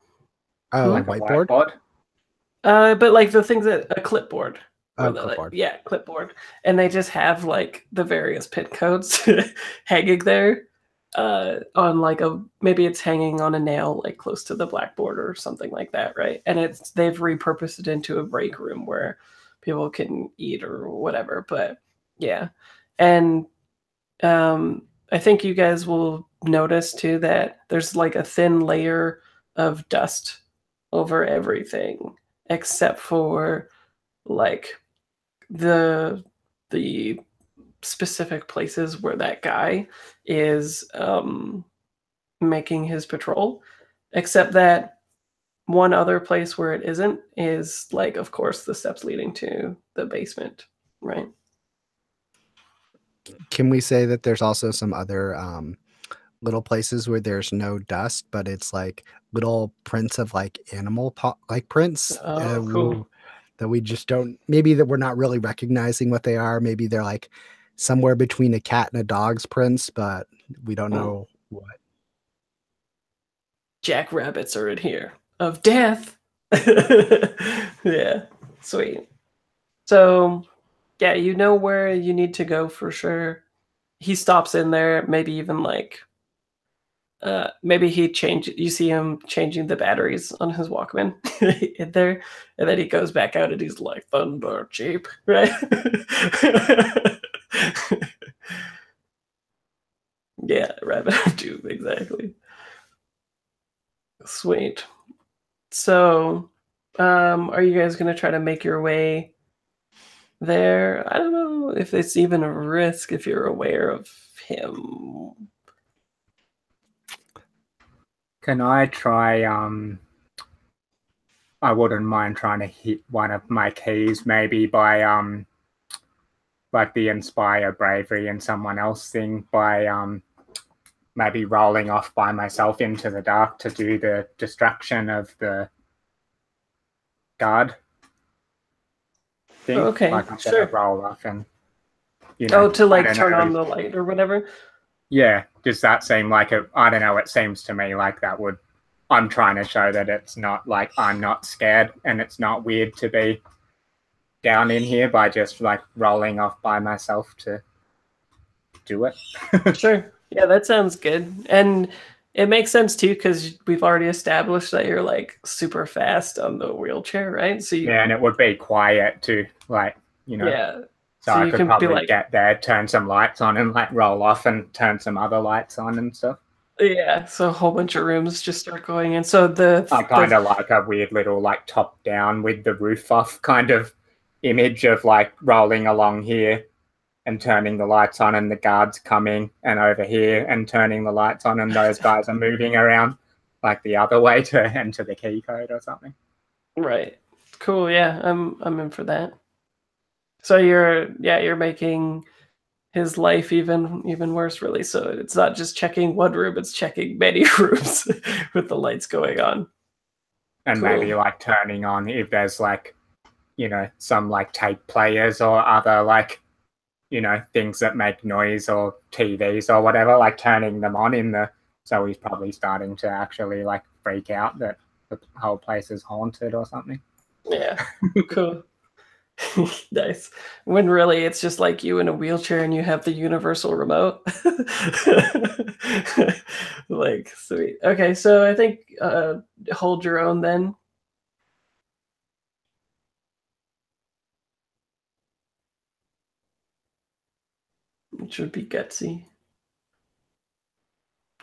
Oh, Like a whiteboard? whiteboard. But like the things that a clipboard. Oh, clipboard. Yeah, clipboard. And they just have like the various pin codes hanging there. On like a, maybe it's hanging on a nail like close to the blackboard or something like that, right? And it's, they've repurposed it into a break room where people can eat or whatever. But yeah. And I think you guys will notice too that there's like a thin layer of dust over everything except for like the specific places where that guy is making his patrol, except that one other place where it isn't is like, of course, the steps leading to the basement, right? Can we say that there's also some other little places where there's no dust, but it's like little prints of like animal like prints Oh, cool. that we just don't, maybe that we're not really recognizing what they are. Maybe they're like somewhere between a cat and a dog's prints, but we don't know what. Jackrabbits are in here of death. Yeah, sweet. So, yeah, you know where you need to go for sure. He stops in there, maybe even like maybe you see him changing the batteries on his Walkman in there, and then he goes back out and he's like, thunder cheap, right? Yeah, Rabbit of Doom, exactly. Sweet. So, are you guys gonna try to make your way there? I don't know if it's even a risk if you're aware of him. Can I try? I wouldn't mind trying to hit one of my keys, maybe by like the inspire bravery in someone else thing, by maybe rolling off by myself into the dark to do the distraction of the guard thing. Okay, Like I'm sure. gonna roll off and to like I don't turn know. on the light or whatever. Yeah, does that seem like I don't know, it seems to me like that would, I'm trying to show that it's not like I'm not scared and it's not weird to be down in here by just like rolling off by myself to do it. Sure. Yeah, that sounds good. And it makes sense too, because we've already established that you're like super fast on the wheelchair, right? So Yeah, and it would be quiet too, like, yeah. So I you could can be probably like, get there, turn some lights on and like roll off and turn some other lights on and stuff. yeah, so a whole bunch of rooms just start going in. So I kind of like a weird little like top down with the roof off kind of image of like rolling along here and turning the lights on and the guards coming, and over here and turning the lights on and those guys are moving around like the other way to enter the key code or something. right. Cool, yeah. I'm in for that. So you're making his life even worse, really. So it's not just checking one room, it's checking many rooms with the lights going on. And Cool. maybe like turning on if there's like, you know, some like tape players or other like, you know, things that make noise or TVs or whatever, like turning them on in the, so he's probably starting to actually like freak out that the whole place is haunted or something. Yeah, cool. Nice. When really it's just like you in a wheelchair and you have the universal remote. Like, sweet. Okay, so I think hold your own then. Which would be gutsy.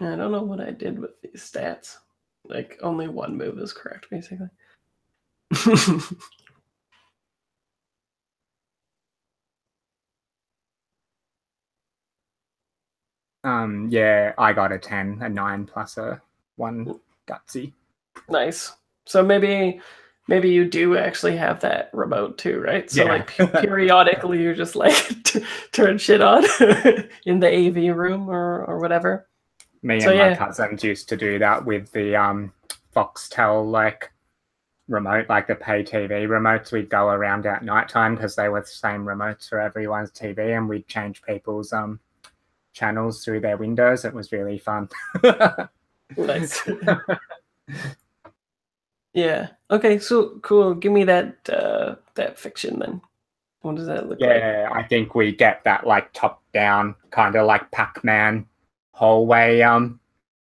I don't know what I did with these stats. Like, only one move is correct, basically. Yeah, I got a 10, a 9 plus a 1 gutsy. Nice. So maybe you do actually have that remote too, right? So Yeah. like periodically you just like turn shit on in the AV room or whatever. Me So, and my yeah. cousins used to do that with the Foxtel like remote, like the pay TV remotes. We'd go around at nighttime because they were the same remotes for everyone's TV, and we'd change people's channels through their windows. It was really fun. Nice. Yeah. Okay, so cool. Give me that that fiction then. What does that look like? Yeah, I think we get that like top down kind of like Pac-Man hallway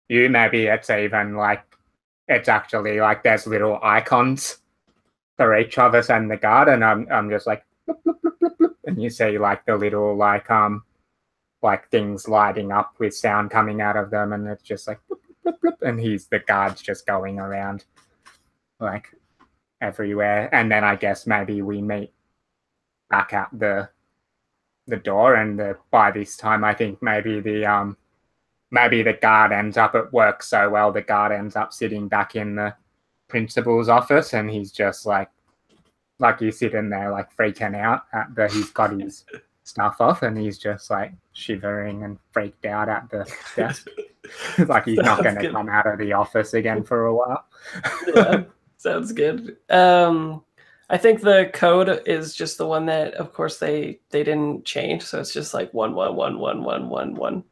view. Maybe it's even like it's actually like there's little icons for each of us and the guard, and I'm just like bloop, bloop, bloop, bloop, bloop, and you see like the little like things lighting up with sound coming out of them, and it's just like bloop, bloop, bloop, and the guard's just going around like everywhere. And then I guess maybe we meet back at the door, and by this time I think maybe the guard ends up, it works so well, the guard ends up sitting back in the principal's office, and he's just like he's sitting there like freaking out at he's got his stuff off, and he's just like shivering and freaked out at the desk. Like he's not going to come out of the office again for a while. Yeah, sounds good. I think the code is just the one that, of course, they didn't change, so it's just like 1111111,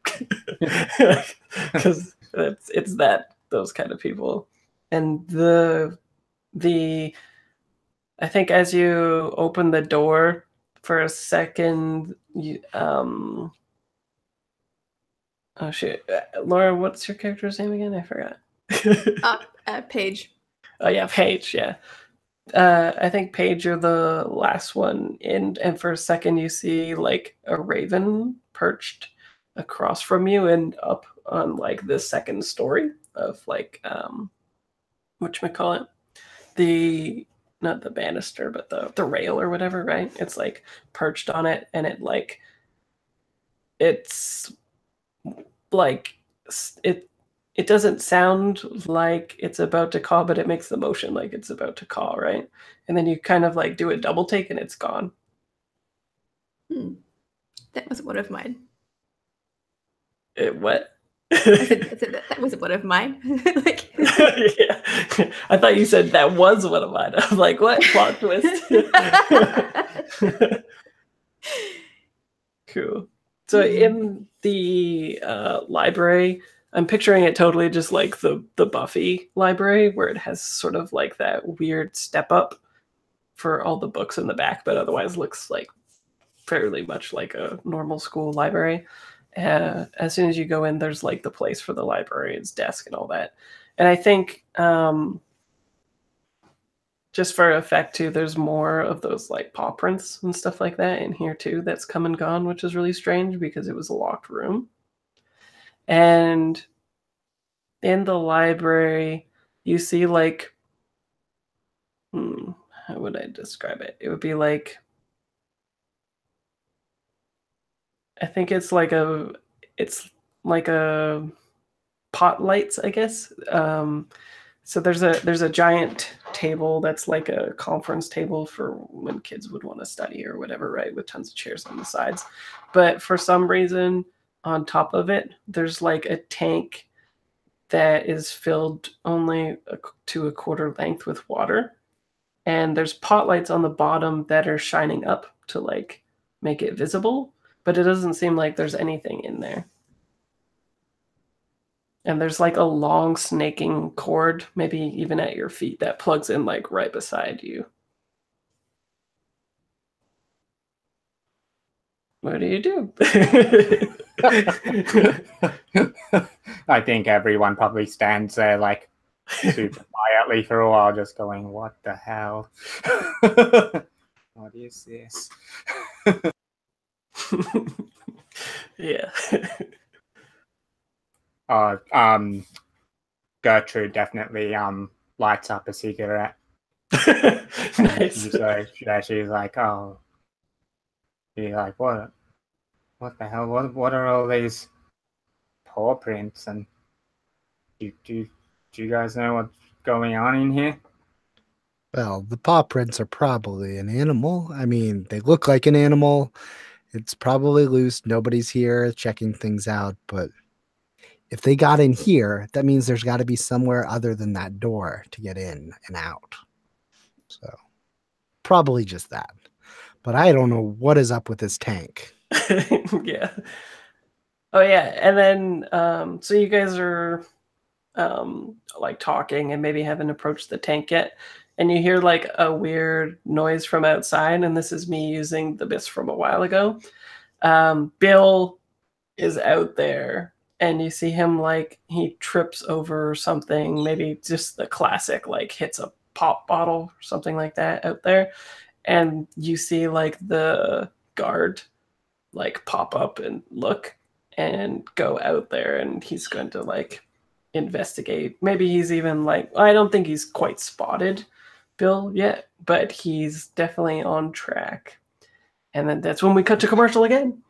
because it's those kind of people. And the I think as you open the door for a second, you oh shit, Laura, what's your character's name again? I forgot. Paige. Oh yeah, Paige. Yeah. I think Paige, you're the last one in, and for a second you see like a raven perched across from you and up on like the second story of like whatchamacallit, the not the banister but the rail or whatever, right? It's like perched on it, and it's like it doesn't sound like it's about to call, but it makes the motion like it's about to call, right? And then you kind of like do a double take and it's gone. That was one of mine. What? I said that was one of mine. Like, yeah. I thought you said that was one of mine. I'm like, what? Plot twist. Cool. So in the library, I'm picturing it totally just like the Buffy library, where it has sort of like that weird step up for all the books in the back, but otherwise looks like fairly much like a normal school library. As soon as you go in, there's like the place for the librarian's desk and all that. And I think just for effect too, there's more of those like paw prints and stuff like that in here too that's come and gone, which is really strange because it was a locked room. And in the library, you see like, how would I describe it? It would be like, I think it's like a pot lights, I guess. So there's a giant table that's like a conference table for when kids would want to study or whatever, right? With tons of chairs on the sides. But for some reason, on top of it, there's like a tank that is filled only to a quarter length with water. And there's pot lights on the bottom that are shining up to like make it visible, but it doesn't seem like there's anything in there. And there's like a long snaking cord, maybe even at your feet, that plugs in like right beside you. What do you do? I think everyone probably stands there like super quietly for a while, just going, "What the hell? What is this?" Yeah. Gertrude definitely lights up a cigarette. Nice. She's like, "Oh," she's like, "What the hell? What are all these paw prints? And do you guys know what's going on in here?" Well, the paw prints are probably an animal. I mean, they look like an animal. It's probably loose. Nobody's here checking things out. But if they got in here, that means there's got to be somewhere other than that door to get in and out. So probably just that. But I don't know what is up with this tank. Yeah. Oh yeah, and then so you guys are like talking and maybe haven't approached the tank yet, and you hear like a weird noise from outside, and this is me using the bits from a while ago. Bill is out there, and you see him like he trips over something, maybe just the classic like hits a pop bottle or something like that out there, and you see like the guard like pop up and look and go out there, and he's going to like investigate. Maybe he's even like, I don't think he's quite spotted Bill yet, but he's definitely on track. And then that's when we cut to commercial again.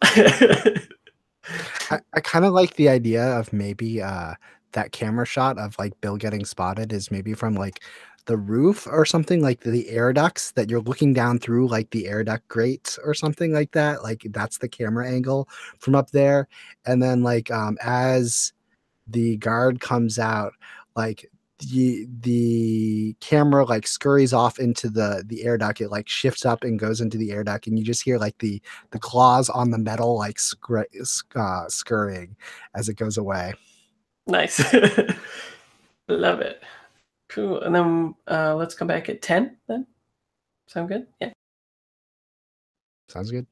I kind of like the idea of maybe that camera shot of like Bill getting spotted is maybe from like the roof or something, like the air ducts that you're looking down through, like the air duct grates or something like that. Like that's the camera angle from up there. And then like as the guard comes out, like the camera like scurries off into the air duct. It like shifts up and goes into the air duct, and you just hear like the claws on the metal like scurrying as it goes away. Nice. Love it. Cool. And then let's come back at 10 then. Sound good? Yeah. Sounds good.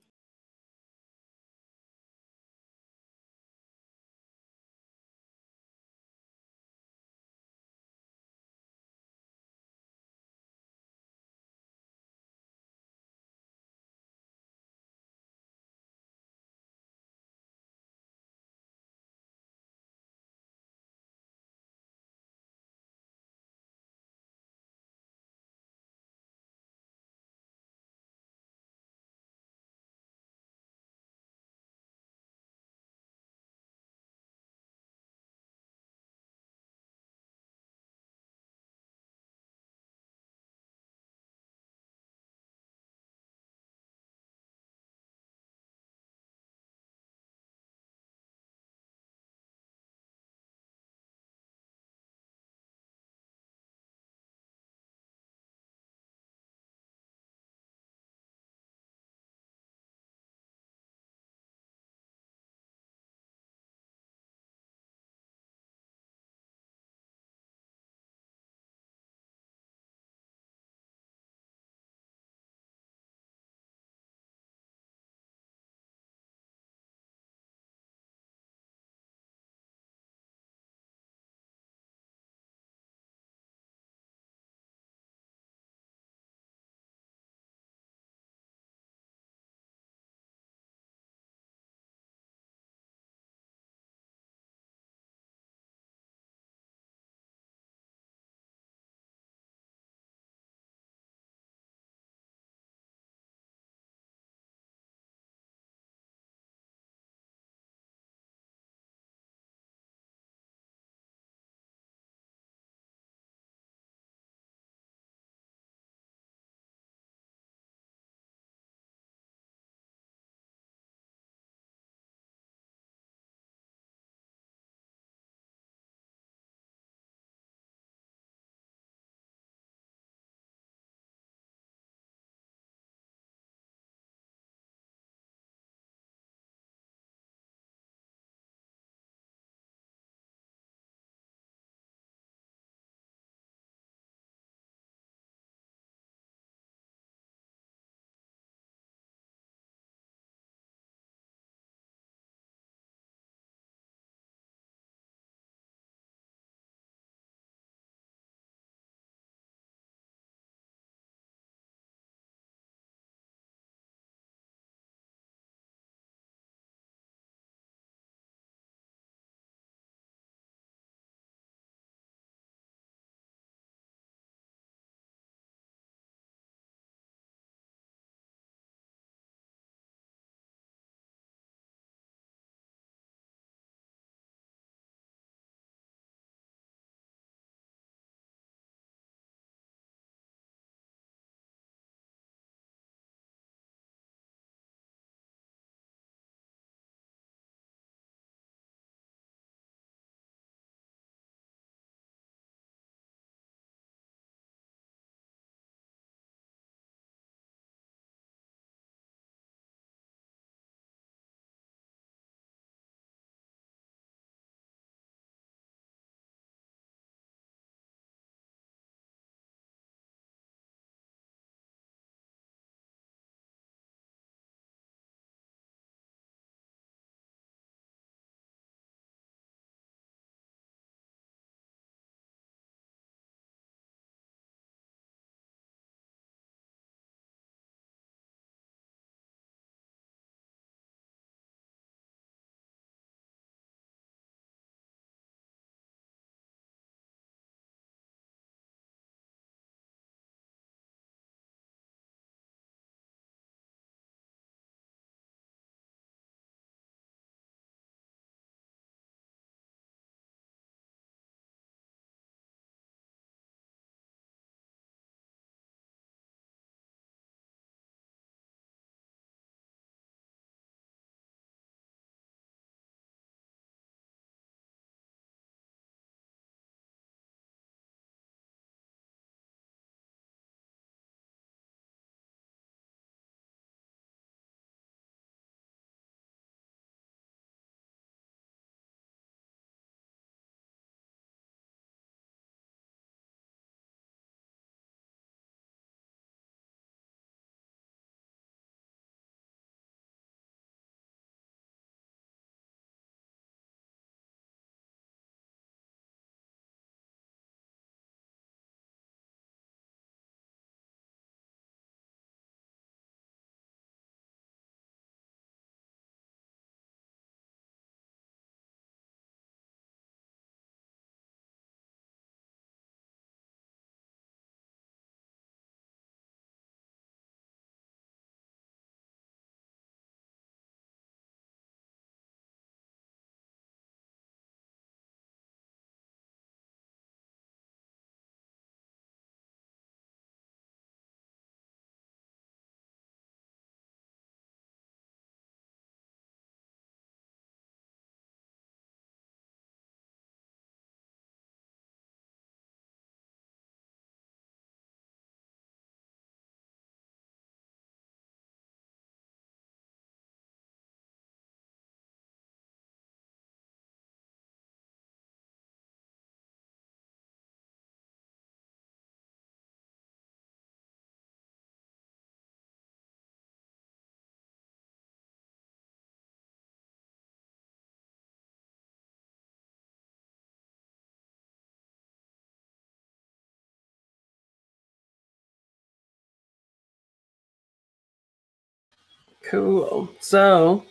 Cool. So,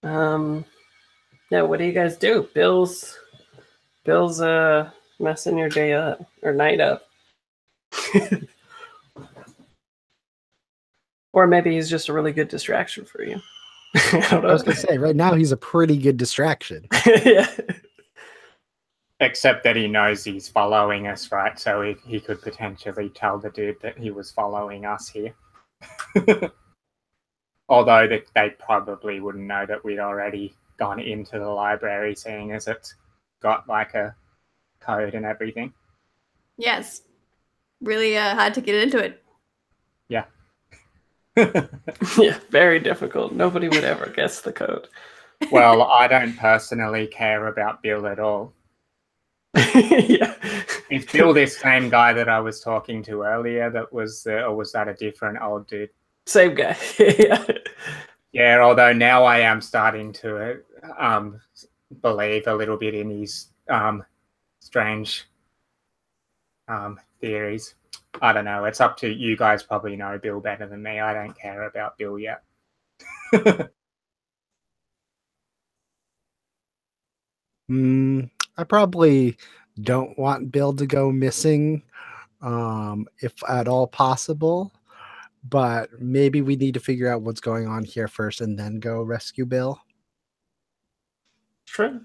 yeah, what do you guys do? Bill's messing your day up or night up. Or maybe he's just a really good distraction for you. I don't know. I was gonna say, right now he's a pretty good distraction. Yeah. Except that he knows he's following us, right? So he could potentially tell the dude that he was following us here. Although they probably wouldn't know that we'd already gone into the library, seeing as it's got like a code and everything. Yes. Really hard to get into it. Yeah. Yeah, very difficult. Nobody would ever guess the code. Well, I don't personally care about Bill at all. Yeah. Is Bill this same guy that I was talking to earlier that was, or was that a different old dude? Same guy. Yeah. Yeah, although now I am starting to believe a little bit in his strange theories. I don't know. It's up to you guys. Probably know Bill better than me. I don't care about Bill yet. I probably don't want Bill to go missing, if at all possible. But maybe we need to figure out what's going on here first and then go rescue Bill. Sure.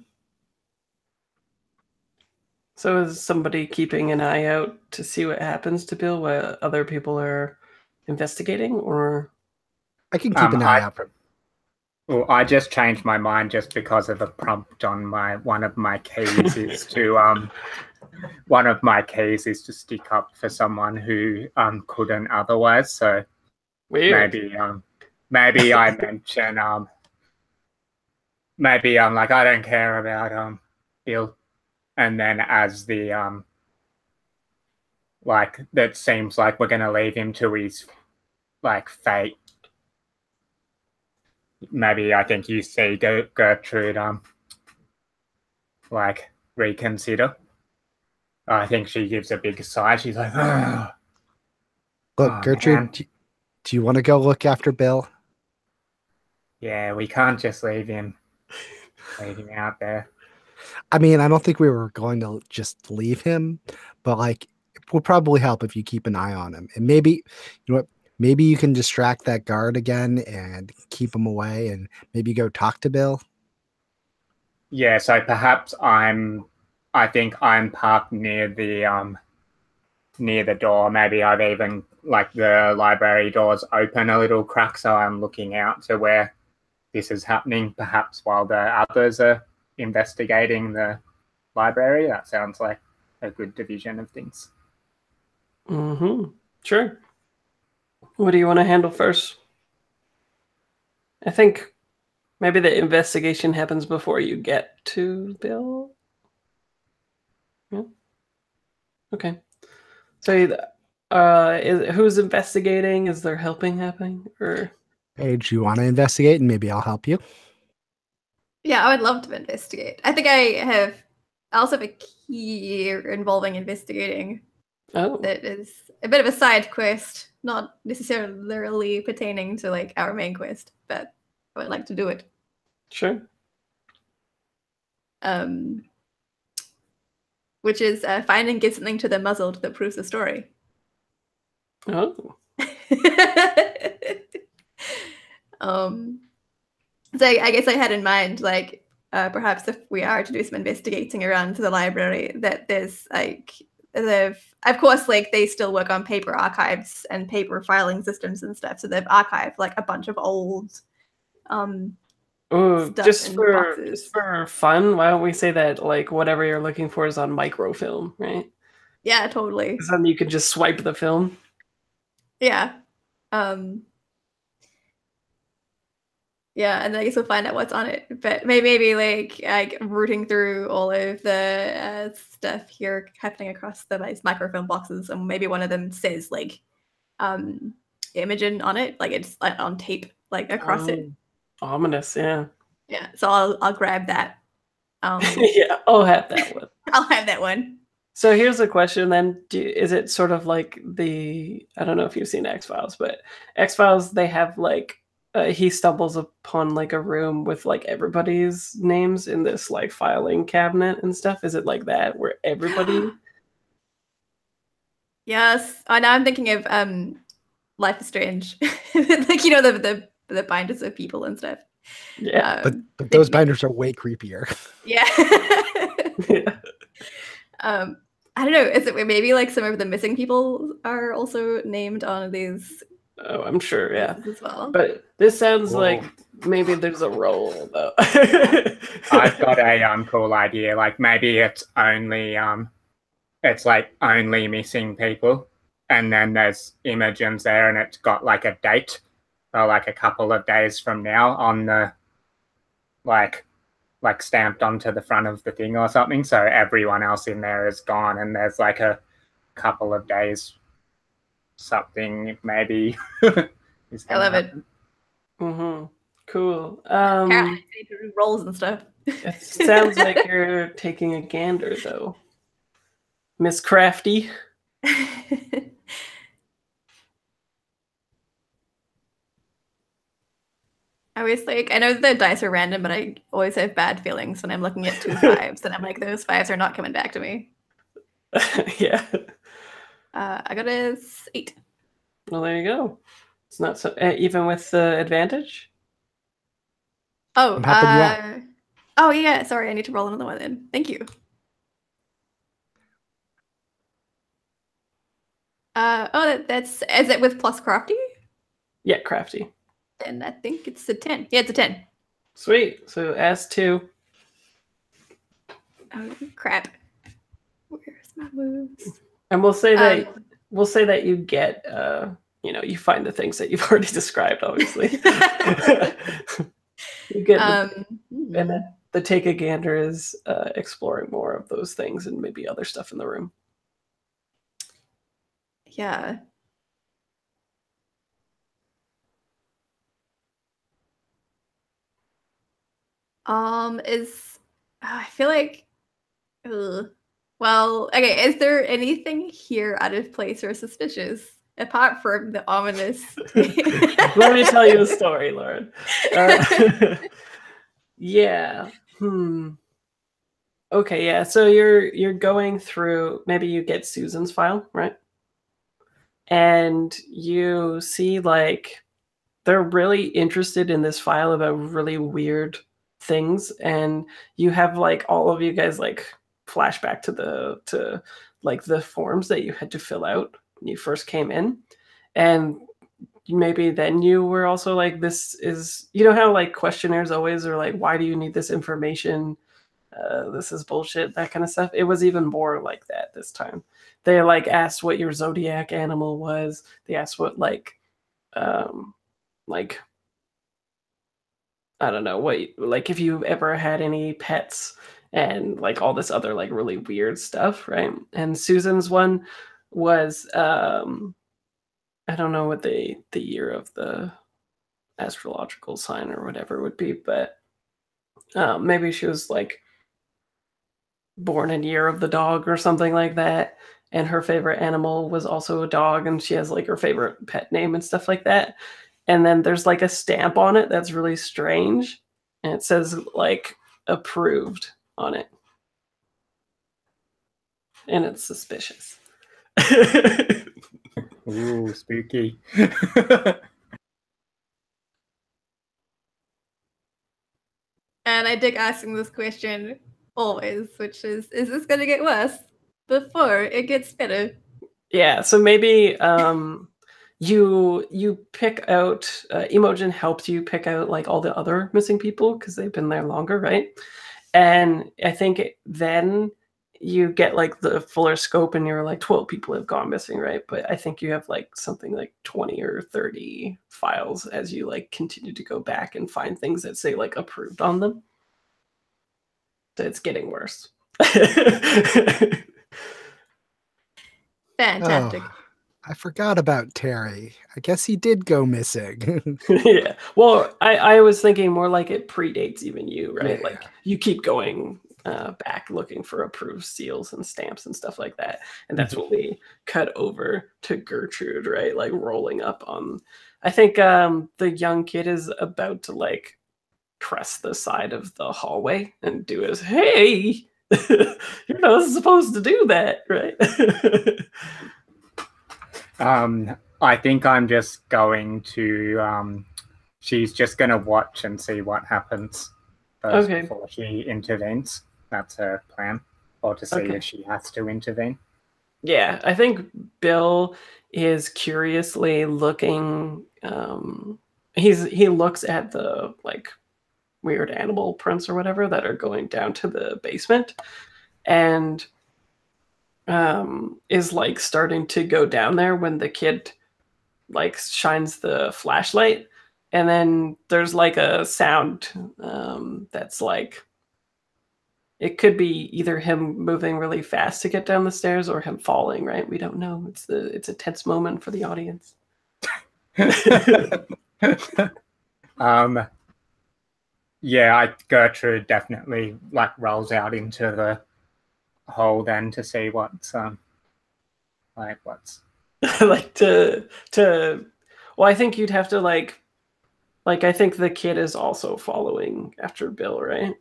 So is somebody keeping an eye out to see what happens to Bill while other people are investigating, or? I can keep an eye out for. Well, I just changed my mind just because of a prompt on one of my keys is to stick up for someone who couldn't otherwise. So Weird. maybe I mention maybe I'm like, I don't care about Bill, and then as the like that seems like we're gonna leave him to his like fate. Maybe I think you see Gertrude like reconsider. I think she gives a big sigh. She's like, "Ugh." Look, Oh, Gertrude, man. do you want to go look after Bill? Yeah, we can't just leave him out there. I mean, I don't think we were going to just leave him, but like it would probably help if you keep an eye on him. And maybe, you know what? Maybe you can distract that guard again and keep him away and maybe go talk to Bill. Yeah, so perhaps I think I'm parked near the door. Maybe I've even like the library doors open a little crack, so I'm looking out to where this is happening, perhaps while the others are investigating the library. That sounds like a good division of things. Mm-hmm. Sure. What do you want to handle first? I think maybe the investigation happens before you get to Bill. Yeah. Okay. So, who's investigating? Is there helping happening, or? Hey, do you want to investigate and maybe I'll help you? Yeah, I would love to investigate. I think I also have a key involving investigating. Oh. That is a bit of a side quest, not necessarily pertaining to like our main quest, but I would like to do it. Sure. Which is find and give something to the muzzled that proves the story. Oh. So I guess I had in mind, like, perhaps if we are to do some investigating around the library, that there's like, of course, like they still work on paper archives and paper filing systems and stuff. So they've archived like a bunch of old stuff just in for boxes. just for fun, why don't we say that like whatever you're looking for is on microfilm, right? Yeah, totally. Because then you can just swipe the film. Yeah. Yeah, and I guess we'll find out what's on it. But maybe like rooting through all of the stuff here happening across these microfilm boxes, and maybe one of them says like Imogen on it, like it's like on tape, like across it. Ominous, yeah. Yeah, so I'll grab that. Yeah, I'll have that one. I'll have that one. So here's a question then. Is it sort of like I don't know if you've seen X-Files, but X-Files, they have like, he stumbles upon like a room with like everybody's names in this like filing cabinet and stuff. Is it like that where everybody? Yes. Oh, now I'm thinking of Life is Strange. Like, you know, the binders of people and stuff. Yeah. But those binders are way creepier. Yeah. Yeah. I don't know. Is it maybe like some of the missing people are also named on these? Oh, I'm sure, yeah. As well. But this sounds like maybe there's a role though. I've got a cool idea. Like maybe it's only it's like only missing people, and then there's Imogen's there, and it's got like a date or like a couple of days from now on the like stamped onto the front of the thing or something. So everyone else in there is gone, and there's like a couple of days something maybe. I love it. Mm-hmm. Cool. Apparently they do roles and stuff. It sounds like you're taking a gander though, Miss Crafty. I always like, I know the dice are random, but I always have bad feelings when I'm looking at 2 5s, and I'm like, those 5s are not coming back to me. Yeah. I got a 8. Well, there you go. It's not so even with the advantage. Oh, oh yeah. Sorry, I need to roll another one then. Thank you. That's, is it with plus crafty? Yeah, crafty. And I think it's a 10. Yeah, it's a 10. Sweet. So S2. Oh crap. Where's my moves? And we'll say that you get you find the things that you've already described, obviously. You get and then the take a gander is exploring more of those things and maybe other stuff in the room. Yeah. I feel like, well, okay, is there anything here out of place or suspicious apart from the ominous? Let me tell you a story, Lauren. Yeah. Okay, yeah. So you're going through, maybe you get Susan's file, right? And you see like they're really interested in this file about really weird things, and you have like all of you guys like flashback to the forms that you had to fill out when you first came in, and maybe then you were also like, this is, you know how like questionnaires always are like, why do you need this information, this is bullshit, that kind of stuff. It was even more like that this time. They like asked what your zodiac animal was. They asked what like I don't know what, like if you've ever had any pets, and like all this other like really weird stuff, right? And Susan's one was I don't know what the year of the astrological sign or whatever would be, but maybe she was like born in year of the dog or something like that, and her favorite animal was also a dog, and she has like her favorite pet name and stuff like that. And then there's like a stamp on it that's really strange, and it says like approved on it, and it's suspicious. Ooh, spooky. And I dig asking this question always, which is this going to get worse before it gets better? Yeah, so maybe you pick out, Imogen helped you pick out like all the other missing people because they've been there longer, right? And I think then you get like the fuller scope, and you're like 12 people have gone missing, right? But I think you have like something like 20 or 30 files as you like continue to go back and find things that say like approved on them. So it's getting worse. Fantastic. Oh, I forgot about Terry. I guess he did go missing. Yeah. Well, I was thinking more like it predates even you, right? Yeah. Like you keep going back looking for approved seals and stamps and stuff like that. And that's when we cut over to Gertrude, right? Like rolling up on, I think the young kid is about to like press the side of the hallway and do his, hey, you're not supposed to do that, right? I think I'm just going to, she's just going to watch and see what happens first before she intervenes. That's her plan, or to see if she has to intervene. Yeah, I think Bill is curiously looking. He looks at the like weird animal prints or whatever that are going down to the basement, and is like starting to go down there when the kid like shines the flashlight, and then there's like a sound that's like, it could be either him moving really fast to get down the stairs or him falling, right? We don't know. It's a tense moment for the audience. Yeah, Gertrude definitely like rolls out into the hole then to see what's like to well, I think you'd have to like I think the kid is also following after Bill, right?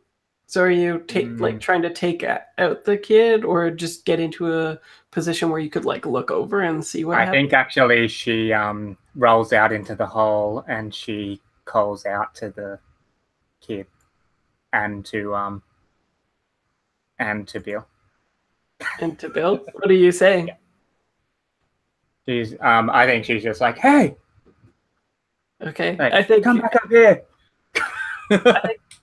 So are you like trying to take out the kid, or just get into a position where you could like look over and see what happens? I think actually she rolls out into the hole and she calls out to the kid and to Bill. And to Bill? What are you saying? Yeah. She's I think she's just like, hey. Okay. Like, I think come back up here.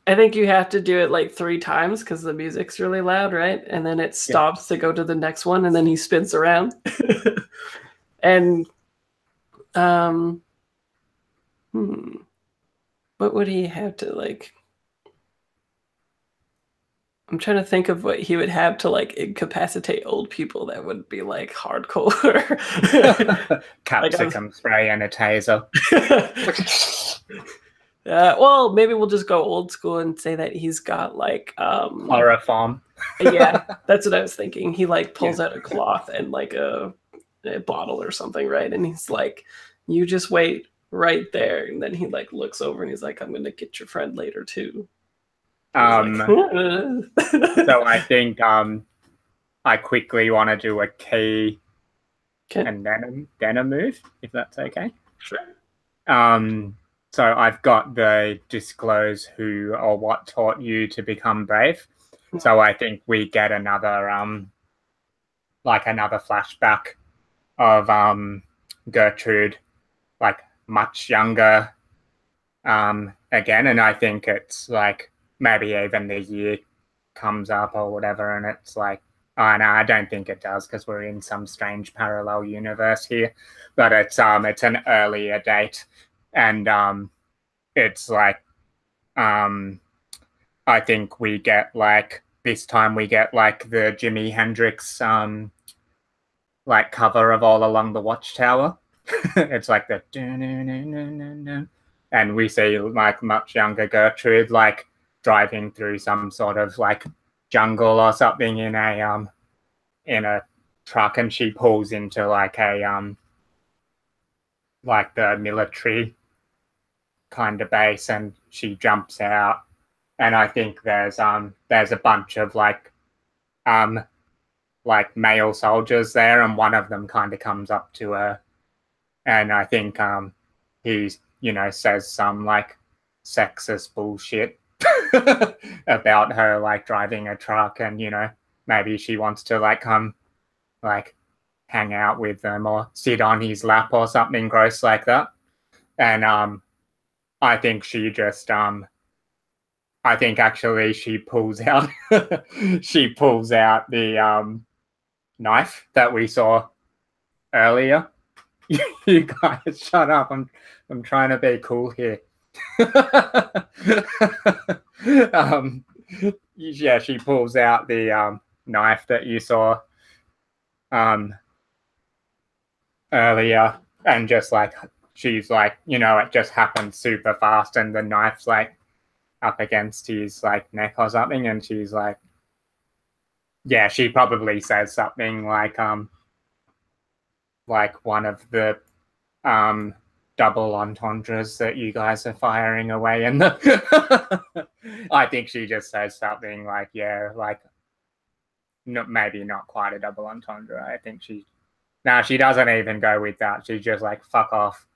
I think you have to do it like 3 times because the music's really loud, right? And then it stops to go to the next one, and then he spins around. And what would he have to like? I'm trying to think of what he would have to like incapacitate old people that would be like hardcore. Capsicum spray and a taser. Well, maybe we'll just go old school and say that he's got like chloroform. Yeah, that's what I was thinking. He like pulls out a cloth and like a bottle or something, right? And he's like, "You just wait right there." And then he like looks over and he's like, "I'm gonna get your friend later too." So I think I quickly want to do a key and then a move, if that's okay. Sure. So I've got the disclose who or what taught you to become brave. So I think we get another another flashback of Gertrude, like much younger again, and I think it's like maybe even the year comes up or whatever, and it's like, oh no, I don't think it does because we're in some strange parallel universe here. But it's an earlier date, and it's like I think we get like this time we get like the Jimi Hendrix like cover of All Along the Watchtower. It's like the and we see like much younger Gertrude like driving through some sort of like jungle or something in a truck, and she pulls into like a like the military kind of base, and she jumps out, and I think there's a bunch of like male soldiers there, and one of them kind of comes up to her, and I think he says some like sexist bullshit about her like driving a truck, and maybe she wants to like come like hang out with them or sit on his lap or something gross like that. And I think she just I think actually she pulls out the knife that we saw earlier. You guys shut up. I'm trying to be cool here. Yeah, she pulls out the knife that you saw earlier, and just like she's like, it just happened super fast, and the knife's like up against his like neck or something, and she's like, yeah, she probably says something like one of the double entendres that you guys are firing away in the I think she just says something like, yeah, like maybe not quite a double entendre. I think she doesn't even go with that. She's just like, fuck off.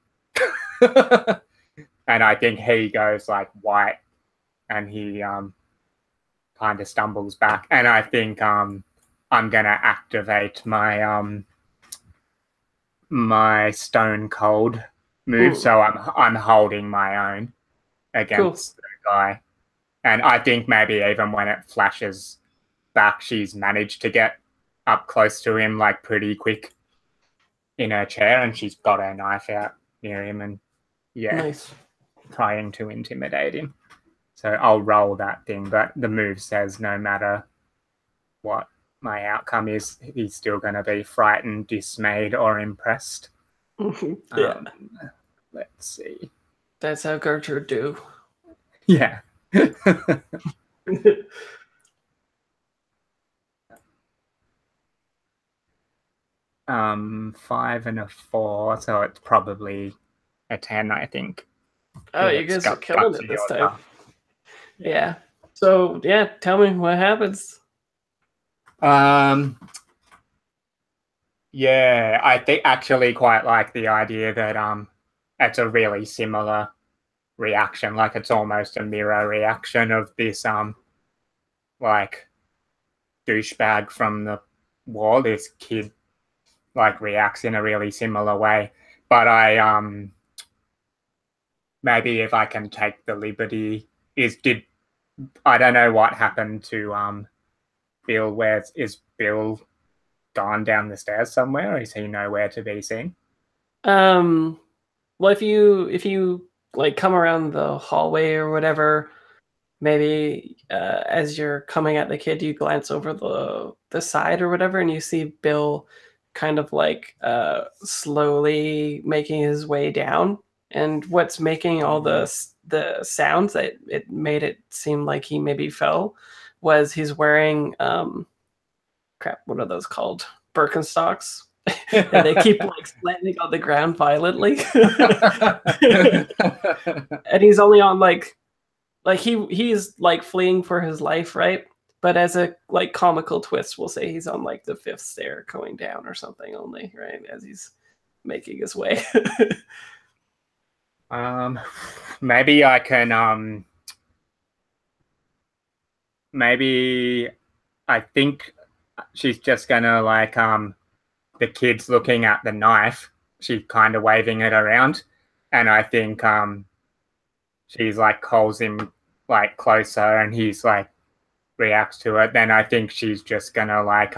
And I think he goes like white, and he kind of stumbles back, and I think I'm gonna activate my my stone cold move. Ooh. So I'm holding my own against the guy, and I think maybe even when it flashes back, she's managed to get up close to him like pretty quick in her chair, and she's got her knife out near him, and Nice. trying to intimidate him. So I'll roll that thing, but the move says no matter what my outcome is, he's still going to be frightened, dismayed, or impressed. Yeah. Let's see. That's how Gertrude do. Yeah. 5 and a 4, so it's probably a 10, I think. Oh, you guys are killing it this time. Yeah. So yeah, tell me what happens. Yeah, I think actually quite like the idea that it's a really similar reaction, like it's almost a mirror reaction of this like douchebag from the war. This kid like reacts in a really similar way, but I maybe if I can take the liberty, I don't know what happened to Bill. Where is Bill gone down the stairs somewhere? Or is he nowhere to be seen? Well, if you like come around the hallway or whatever, maybe as you're coming at the kid, you glance over the side or whatever, and you see Bill kind of like slowly making his way down. And what's making all the sounds that it made it seem like he maybe fell was he's wearing crap, what are those called? Birkenstocks. And they keep like slamming on the ground violently. And he's only on like he's like fleeing for his life, right? But as a like comical twist, we'll say he's on like the 5th stair going down or something only, right? As he's making his way. Maybe I can maybe I think she's just gonna like the kid's looking at the knife, she's kind of waving it around, and I think she's like calls him like closer, and he's like reacts to it. Then I think she's just gonna like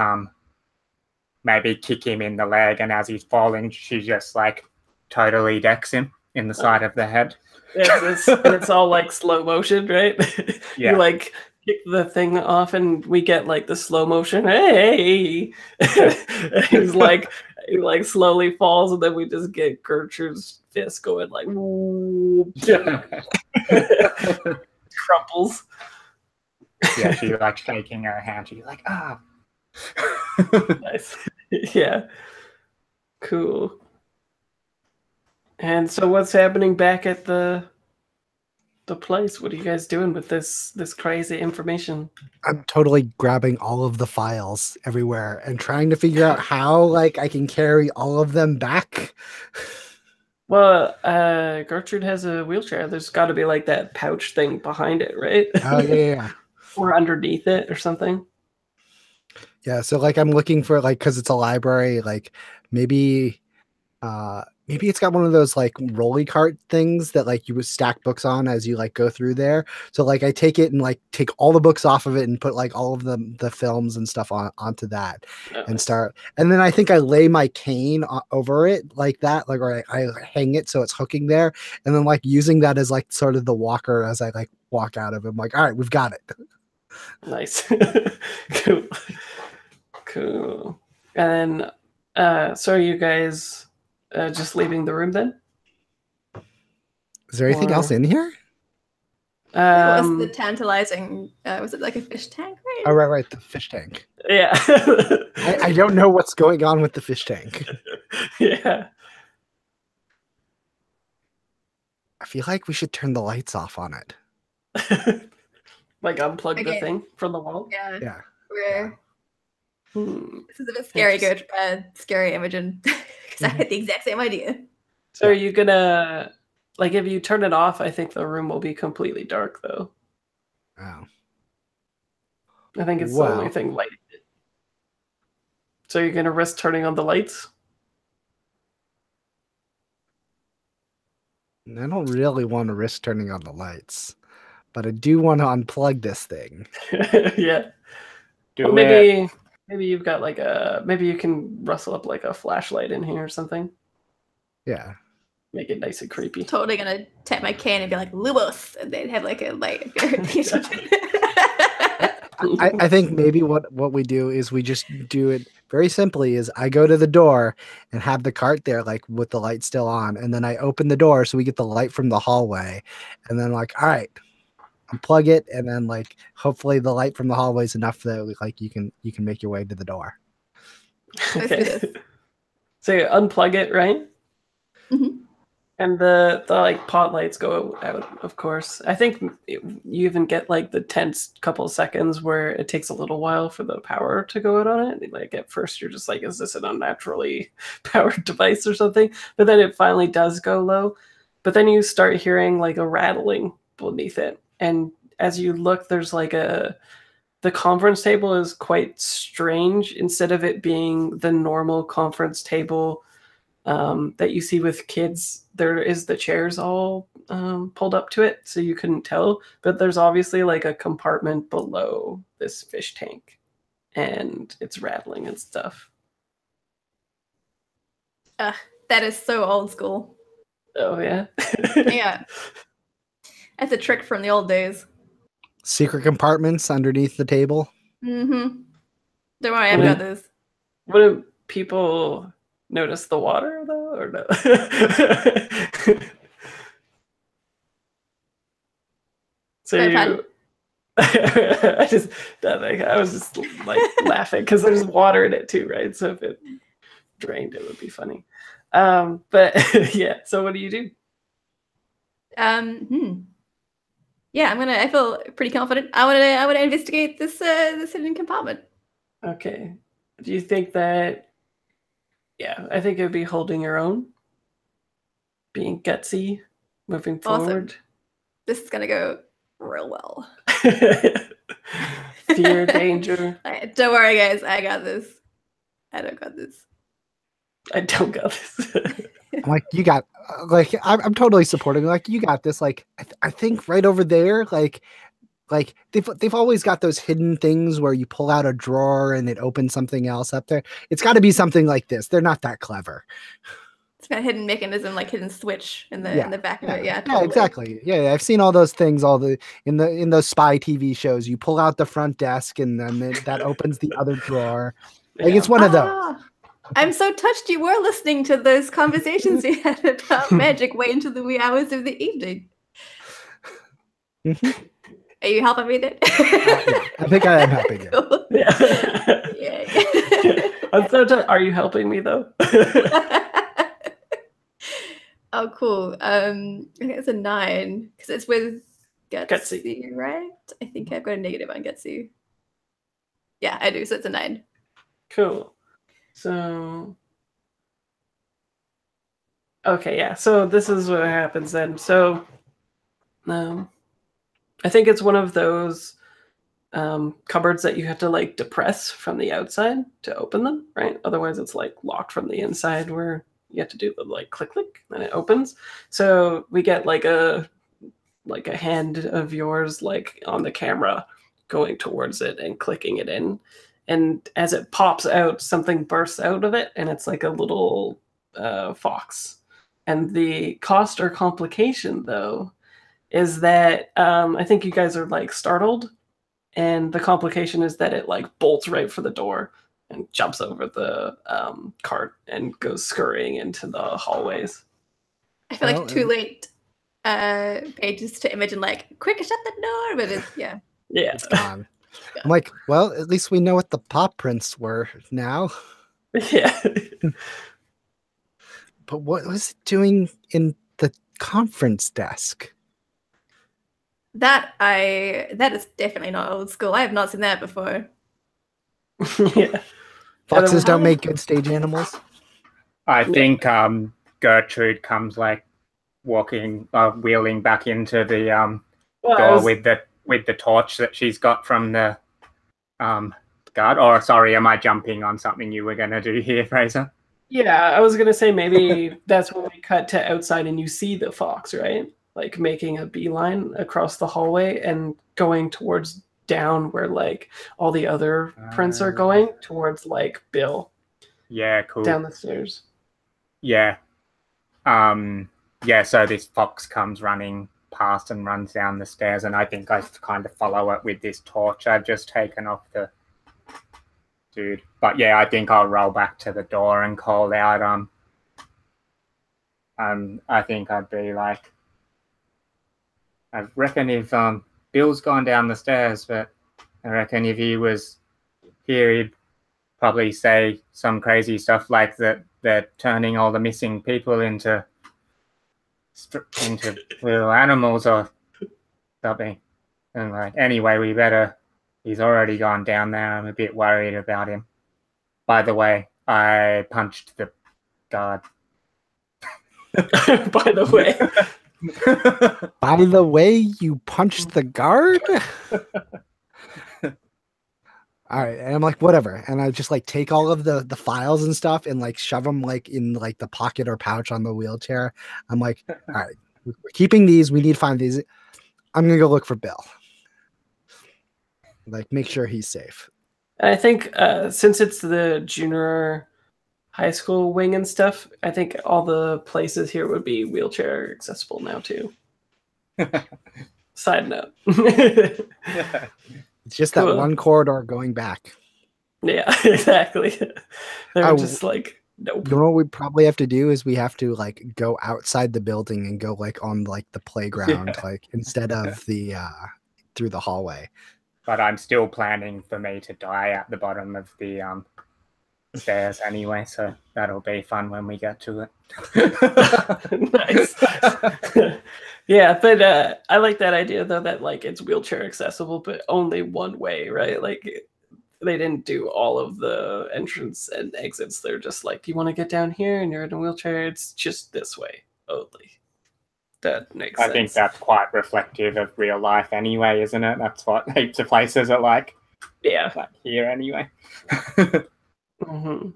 maybe kick him in the leg, and as he's falling, she just like totally decks him in the side of the head. It's all like slow motion, right? Yeah. You like kick the thing off, and we get like the slow motion. Hey, he's like he like slowly falls, and then we just get Gertrude's fist going like crumples. Yeah, she's like shaking her hand. She's like, ah. Nice. Yeah. Cool. And so what's happening back at the place? What are you guys doing with this crazy information? I'm totally grabbing all of the files everywhere and trying to figure out how like I can carry all of them back. Well, Gertrude has a wheelchair. There's got to be like that pouch thing behind it, right? Oh yeah. Or underneath it or something. Yeah, so like I'm looking for like, because it's a library, like maybe maybe it's got one of those like rolly cart things that like you would stack books on as you like go through there. So like I take it and like take all the books off of it and put like all of the films and stuff onto that and start. And then I think I lay my cane over it like that, like, or I hang it so it's hooking there, and then like using that as like sort of the walker as I like walk out of it. I'm like, all right, we've got it. Nice. Cool. And then so are you guys just leaving the room then? Is there anything else in here? That was the tantalizing. Was it like a fish tank? Right? Oh, right, the fish tank. Yeah. I don't know what's going on with the fish tank. Yeah. I feel like we should turn the lights off on it. Like unplug the Okay. thing from the wall. Yeah. Yeah. We're This is a bit scary. Good, scary Imogen. Because I had the exact same idea. So are you gonna, like, if you turn it off, I think the room will be completely dark, though. Oh. I think it's the only thing lighting it. So you're gonna risk turning on the lights? I don't really want to risk turning on the lights, but I do want to unplug this thing. Yeah. Do Well, it. maybe you've got like maybe you can rustle up like a flashlight in here or something. Yeah. Make it nice and creepy. Totally gonna tap my can and be like Lumos, and they'd have like a light. I think maybe what we do is we just do it very simply is I go to the door and have the cart there like with the light still on, and then I open the door so we get the light from the hallway, and then like, all right, unplug it, and then like hopefully the light from the hallway is enough that like you can make your way to the door. Let's do this. So you unplug it, right? Mhm. And the like pot lights go out, of course. I think you even get like the tense couple of seconds where it takes a little while for the power to go out on it. Like at first you're just like, is this an unnaturally powered device or something? But then it finally does go low. But then you start hearing like a rattling beneath it. And as you look, there's like the conference table is quite strange. Instead of it being the normal conference table that you see with kids, there is the chairs all pulled up to it, so you couldn't tell. But there's obviously like a compartment below this fish tank, and it's rattling and stuff. That is so old school. Oh yeah. Yeah, that's a trick from the old days. Secret compartments underneath the table. Mm-hmm. Don't worry, I've got this. Wouldn't people notice the water though, or no? So you, I just nothing. I was just like laughing because there's water in it too, right? So if it drained, it would be funny. But yeah. So what do you do? Yeah, I feel pretty confident. I wanna investigate this hidden compartment. Okay. Do you think that? Yeah, I think it would be holding your own, being gutsy, moving Awesome. forward. This is gonna go real well. Fear, danger. Don't worry, guys. I got this. I don't got this. I don't got this. I'm like, you got like I'm totally supporting. Like, you got this. Like, I think right over there, like they've always got those hidden things where you pull out a drawer and it opens something else up there. It's got to be something like this. They're not that clever. It's got a hidden mechanism, like hidden switch in the back of it. Yeah, totally. Yeah, exactly. Yeah, I've seen all those things. In those spy TV shows, you pull out the front desk and then that opens the other drawer. Like, it's one of those. I'm so touched you were listening to those conversations we had about magic way into the wee hours of the evening. Mm-hmm. Are you helping me then? Yeah, I think I am helping you. Cool. Yeah. Yeah. I'm so are you helping me though? Oh, cool. I think it's a 9 because it's with Gutsy, right? I think I've got a negative on Gutsy. Yeah, I do. So it's a 9. Cool. So, okay, yeah. So this is what happens then. So, I think it's one of those cupboards that you have to like depress from the outside to open them, right? Otherwise, it's like locked from the inside where you have to do the like click click and it opens. So we get like a hand of yours like on the camera going towards it and clicking it in. And as it pops out, something bursts out of it, and it's like a little fox. And the cost or complication, though, is that I think you guys are like startled, and the complication is that it like bolts right for the door and jumps over the cart and goes scurrying into the hallways. I feel like too late. Pages to Imogen like, quick, shut the door. But it's, yeah. It's gone. I'm like, well, at least we know what the paw prints were now. Yeah. But what was it doing in the conference desk? That is definitely not old school. I have not seen that before. Yeah. Foxes don't how- make good stage animals. I think Gertrude comes like walking, wheeling back into the Well, I door was- with the torch that she's got from the guard. Or sorry, am I jumping on something you were gonna do here, Fraser? Yeah, I was gonna say maybe that's when we cut to outside and you see the fox, right? Like making a beeline across the hallway and going towards down where like all the other prints are going towards like Bill Yeah, cool. down the stairs. Yeah. Yeah, so this fox comes running past and runs down the stairs, and I think I kind of follow it with this torch I've just taken off the dude. But yeah, I think I'll roll back to the door and call out I think I'd be like, I reckon if Bill's gone down the stairs, but I reckon if he was here he'd probably say some crazy stuff like that they're turning all the missing people into little animals or something. And like, anyway, we better. He's already gone down there. I'm a bit worried about him. By the way, I punched the guard. By the way. By the way, you punched the guard? All right, and I'm like, whatever, and I just like take all of the files and stuff and like shove them like in like the pocket or pouch on the wheelchair. I'm like, all right, we're keeping these. We need to find these. I'm gonna go look for Bill. Like, make sure he's safe. I think since it's the junior high school wing and stuff, I think all the places here would be wheelchair accessible now too. Side note. It's just that one corridor going back. Yeah, exactly. They're just like, nope. You know what we probably have to do is we have to like go outside the building and go like on like the playground, like instead of the through the hallway. But I'm still planning for me to die at the bottom of the stairs anyway, so that'll be fun when we get to it. Nice. Yeah, but I like that idea though that like it's wheelchair accessible, but only one way, right? Like they didn't do all of the entrance and exits. They're just like, do you want to get down here and you're in a wheelchair? It's just this way only. That makes sense. I think that's quite reflective of real life anyway, isn't it? That's what heaps of places are like. Yeah. Like here anyway. Mm-hmm.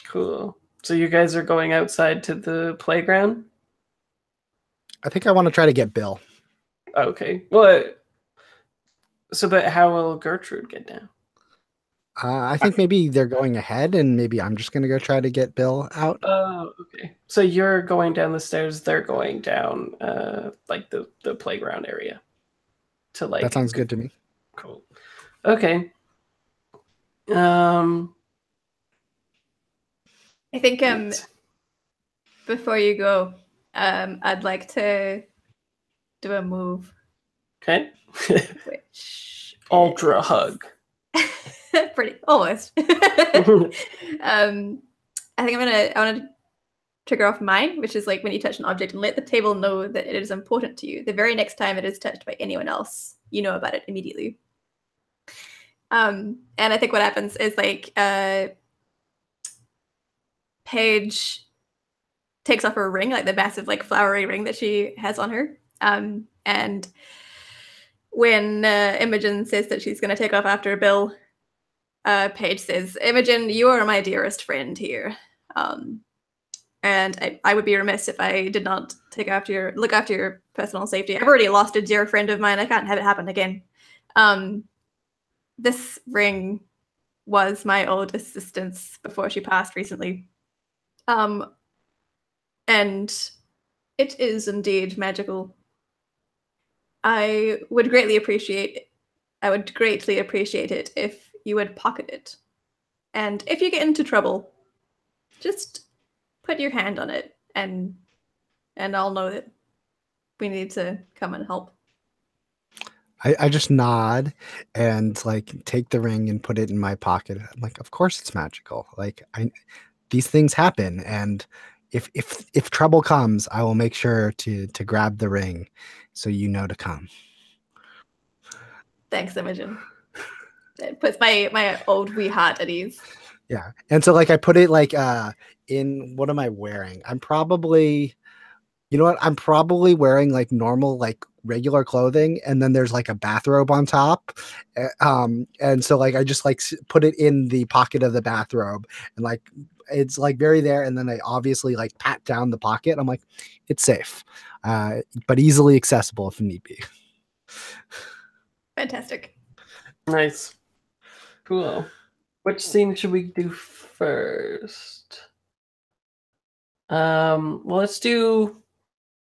Cool. So you guys are going outside to the playground? I think I want to try to get Bill. Okay. Well, so but how will Gertrude get down? I think maybe they're going ahead, and maybe I'm just gonna go try to get Bill out. Oh, okay. So you're going down the stairs. They're going down, like the playground area. To like. That sounds good to me. Cool. Okay. I think before you go, I'd like to do a move. Okay. Which Ultra hug. pretty almost. I think I want to trigger off mine, which is like when you touch an object and let the table know that it is important to you. The very next time it is touched by anyone else, you know about it immediately. And I think what happens is like Paige takes off her ring, like the massive like flowery ring that she has on her. And when Imogen says that she's going to take off after Bill, Paige says, Imogen, you are my dearest friend here. And I would be remiss if I did not look after your personal safety. I've already lost a dear friend of mine. I can't have it happen again. This ring was my old assistant's before she passed recently. And it is indeed magical. I would greatly appreciate it if you would pocket it. And if you get into trouble, just put your hand on it and I'll know that we need to come and help. I just nod and like take the ring and put it in my pocket. I'm like, of course it's magical. Like these things happen, and if trouble comes, I will make sure to grab the ring, so you know to come. Thanks, Imogen. It puts my old wee heart at ease. Yeah, and so like I put it like in, what am I wearing? I'm probably, you know what? I'm probably wearing like normal, like regular clothing, and then there's like a bathrobe on top. And so like I just like put it in the pocket of the bathrobe, and like it's like very there. And then I obviously like pat down the pocket. I'm like, it's safe, but easily accessible if need be. Fantastic. Nice. Cool. Which scene should we do first? Well, let's do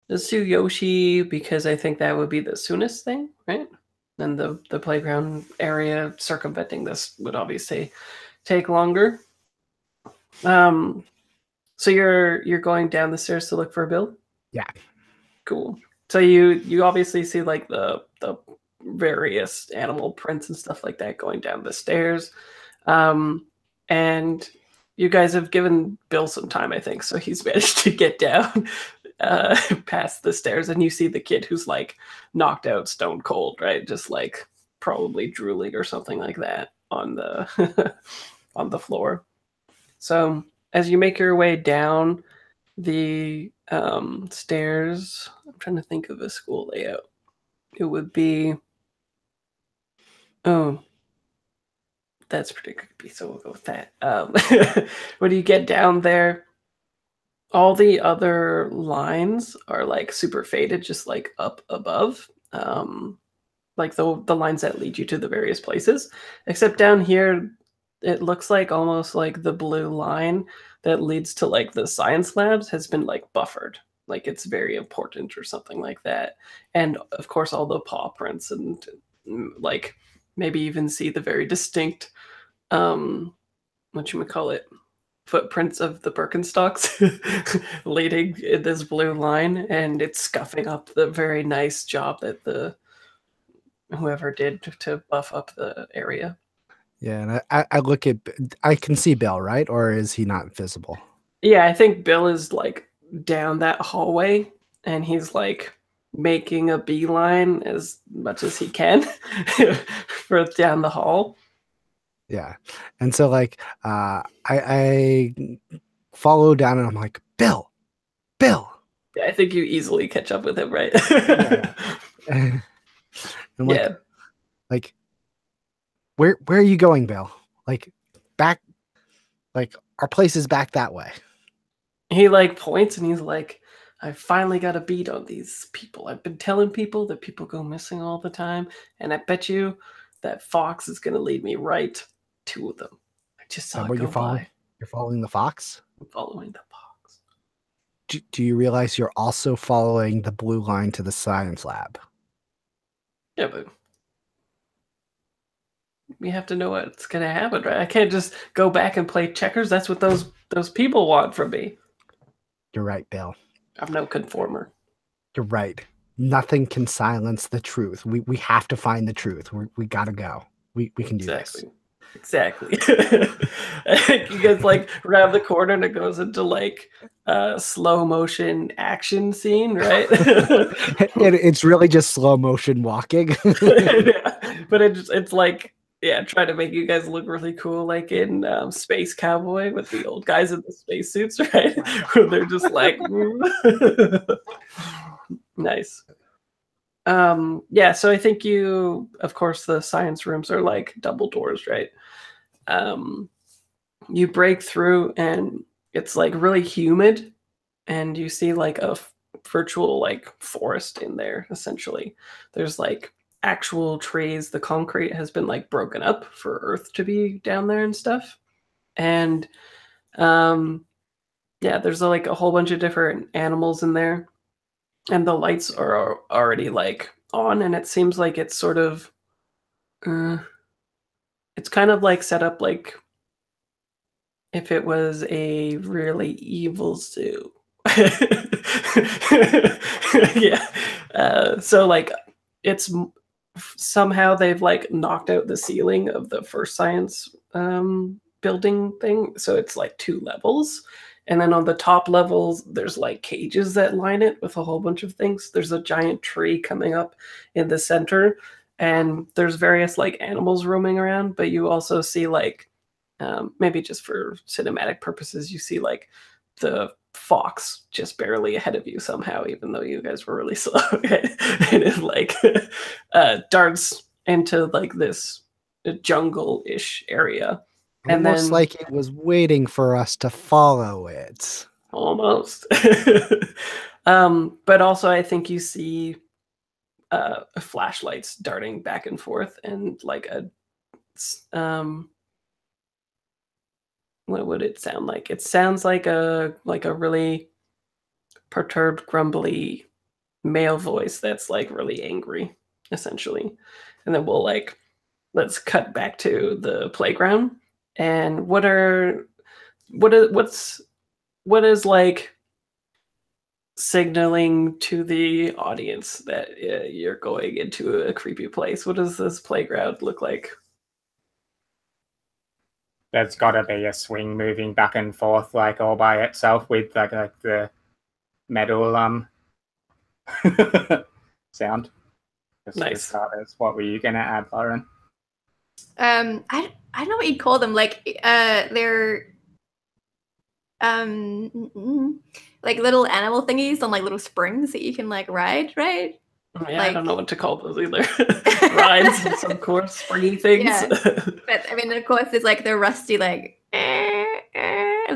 Yoshi, because I think that would be the soonest thing, right? And the playground area circumventing this would obviously take longer. So you're going down the stairs to look for Bill? Yeah. Cool. So you obviously see like the various animal prints and stuff like that going down the stairs. And you guys have given Bill some time, I think, so he's managed to get down past the stairs, and you see the kid who's like knocked out stone cold, right? Just like probably drooling or something like that on the on the floor. So as you make your way down the stairs, I'm trying to think of a school layout. It would be, oh, that's pretty creepy, so we'll go with that. When you get down there, all the other lines are like super faded, just like up above. Like the lines that lead you to the various places. Except down here, it looks like almost like the blue line that leads to like the science labs has been like buffered. Like it's very important or something like that. And of course, all the paw prints and like maybe even see the very distinct, whatchamacallit, footprints of the Birkenstocks leading in this blue line, and it's scuffing up the very nice job that the whoever did to buff up the area. Yeah, and I look at, I can see Bill, right? Or is he not visible? Yeah, I think Bill is like down that hallway, and he's like making a beeline as much as he can for down the hall. Yeah, and so like I follow down, and I'm like, Bill. Yeah, I think you easily catch up with him, right? Yeah. And I'm like, Yeah. like, where are you going, Bill? Like, back, like our place is back that way. He like points and he's like, I finally got a beat on these people. I've been telling people that people go missing all the time, and I bet you that fox is going to lead me right to them. I just saw it go by. You're following the fox? I'm following the fox. Do you realize you're also following the blue line to the science lab? Yeah, but we have to know what's going to happen, right? I can't just go back and play checkers. That's what those people want from me. You're right, Bill. I'm no conformer. You're right. Nothing can silence the truth. We have to find the truth. We gotta go. We can do this. Exactly. You guys like around the corner and it goes into like a slow motion action scene, right? It's really just slow motion walking. Yeah. But it's like, yeah, trying to make you guys look really cool, like in Space Cowboy with the old guys in the spacesuits, right? Where they're just like, nice. Yeah, so I think you, of course, the science rooms are like double doors, right? You break through and it's like really humid, and you see like a virtual like forest in there. Essentially, there's like actual trees. The concrete has been like broken up for earth to be down there and stuff. And yeah, there's like a whole bunch of different animals in there, and the lights are already like on, and it seems like it's sort of it's kind of like set up like if it was a really evil zoo. Yeah. So like it's somehow they've like knocked out the ceiling of the first science building thing, so it's like 2 levels, and then on the top levels there's like cages that line it with a whole bunch of things. There's a giant tree coming up in the center, and there's various like animals roaming around, but you also see like maybe just for cinematic purposes, you see like the fox just barely ahead of you somehow, even though you guys were really slow. And it like darts into like this jungle-ish area. And Almost then like it was waiting for us to follow it. almost. But also I think you see flashlights darting back and forth, and like a what would it sound like? It sounds like a really perturbed, grumbly male voice that's like really angry, essentially. And then we'll like let's cut back to the playground. And what is like signaling to the audience that you're going into a creepy place? What does this playground look like? There's got to be a swing moving back and forth like all by itself with like the metal sound. Just for Nice. starters. What were you gonna add, Lauren? I don't know what you'd call them. Like they're like little animal thingies on like little springs that you can like ride, right? Yeah, like, I don't know what to call those either. Rides, of course, springy things. Yeah. But I mean, of course, there's like the rusty like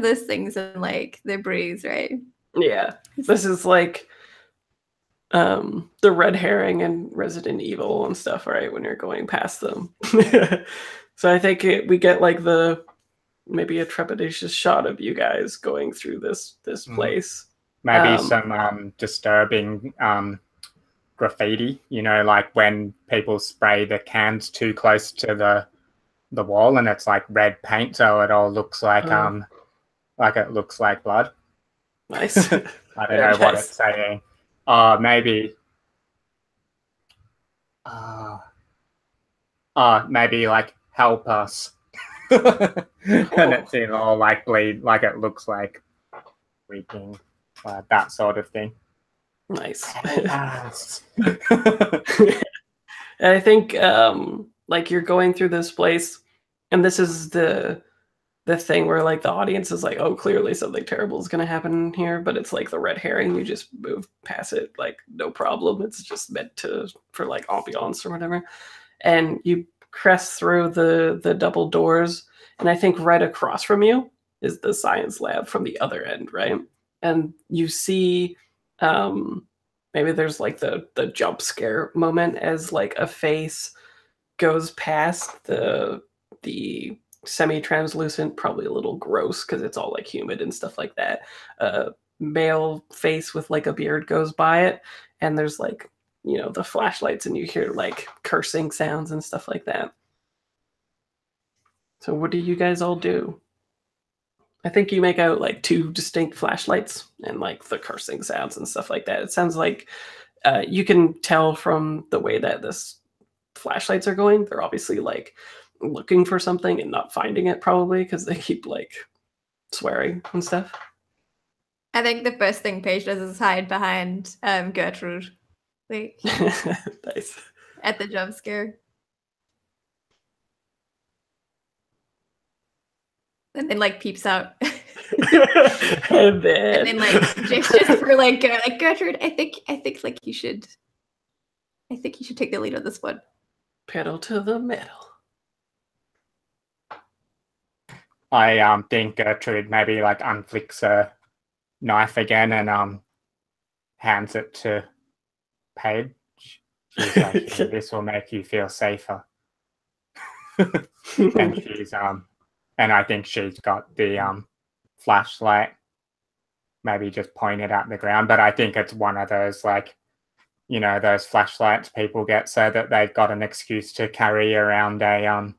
those things and like the breeze, right? Yeah, this is like the red herring and Resident Evil and stuff, right? When you're going past them. So I think we get like maybe a trepidatious shot of you guys going through this place. Maybe some disturbing graffiti, you know, like when people spray the cans too close to the wall and it's like red paint, so it all looks like it looks like blood. Nice. I don't know what it's saying. Maybe like help us. And it's in all like bleed, like it looks like weeping, that sort of thing. Nice. Yes. And I think like you're going through this place, and this is the thing where like the audience is like, oh, clearly something terrible is going to happen here, but it's like the red herring, you just move past it like no problem. It's just meant for like ambiance or whatever. And you crest through the double doors, and I think right across from you is the science lab from the other end, right? And you see maybe there's like the jump scare moment as like a face goes past the semi-translucent, probably a little gross because it's all like humid and stuff like that, male face with like a beard goes by it, and there's like, you know, the flashlights, and you hear like cursing sounds and stuff like that. So what do you guys all do? I think you make out like 2 distinct flashlights and like the cursing sounds and stuff like that. It sounds like you can tell from the way that this flashlights are going, they're obviously like looking for something and not finding it, probably because they keep like swearing and stuff. I think the first thing Paige does is hide behind Gertrude, like Nice. at the jump scare, and then like peeps out. and then like just for like Gertrude, I think like you should take the lead on this one. Pedal to the metal. I think Gertrude maybe like unflicks a knife again and hands it to Paige. She's like, this will make you feel safer. And she's and I think she's got the flashlight maybe just pointed at the ground, but I think it's one of those, like, you know, those flashlights people get so that they've got an excuse to carry around a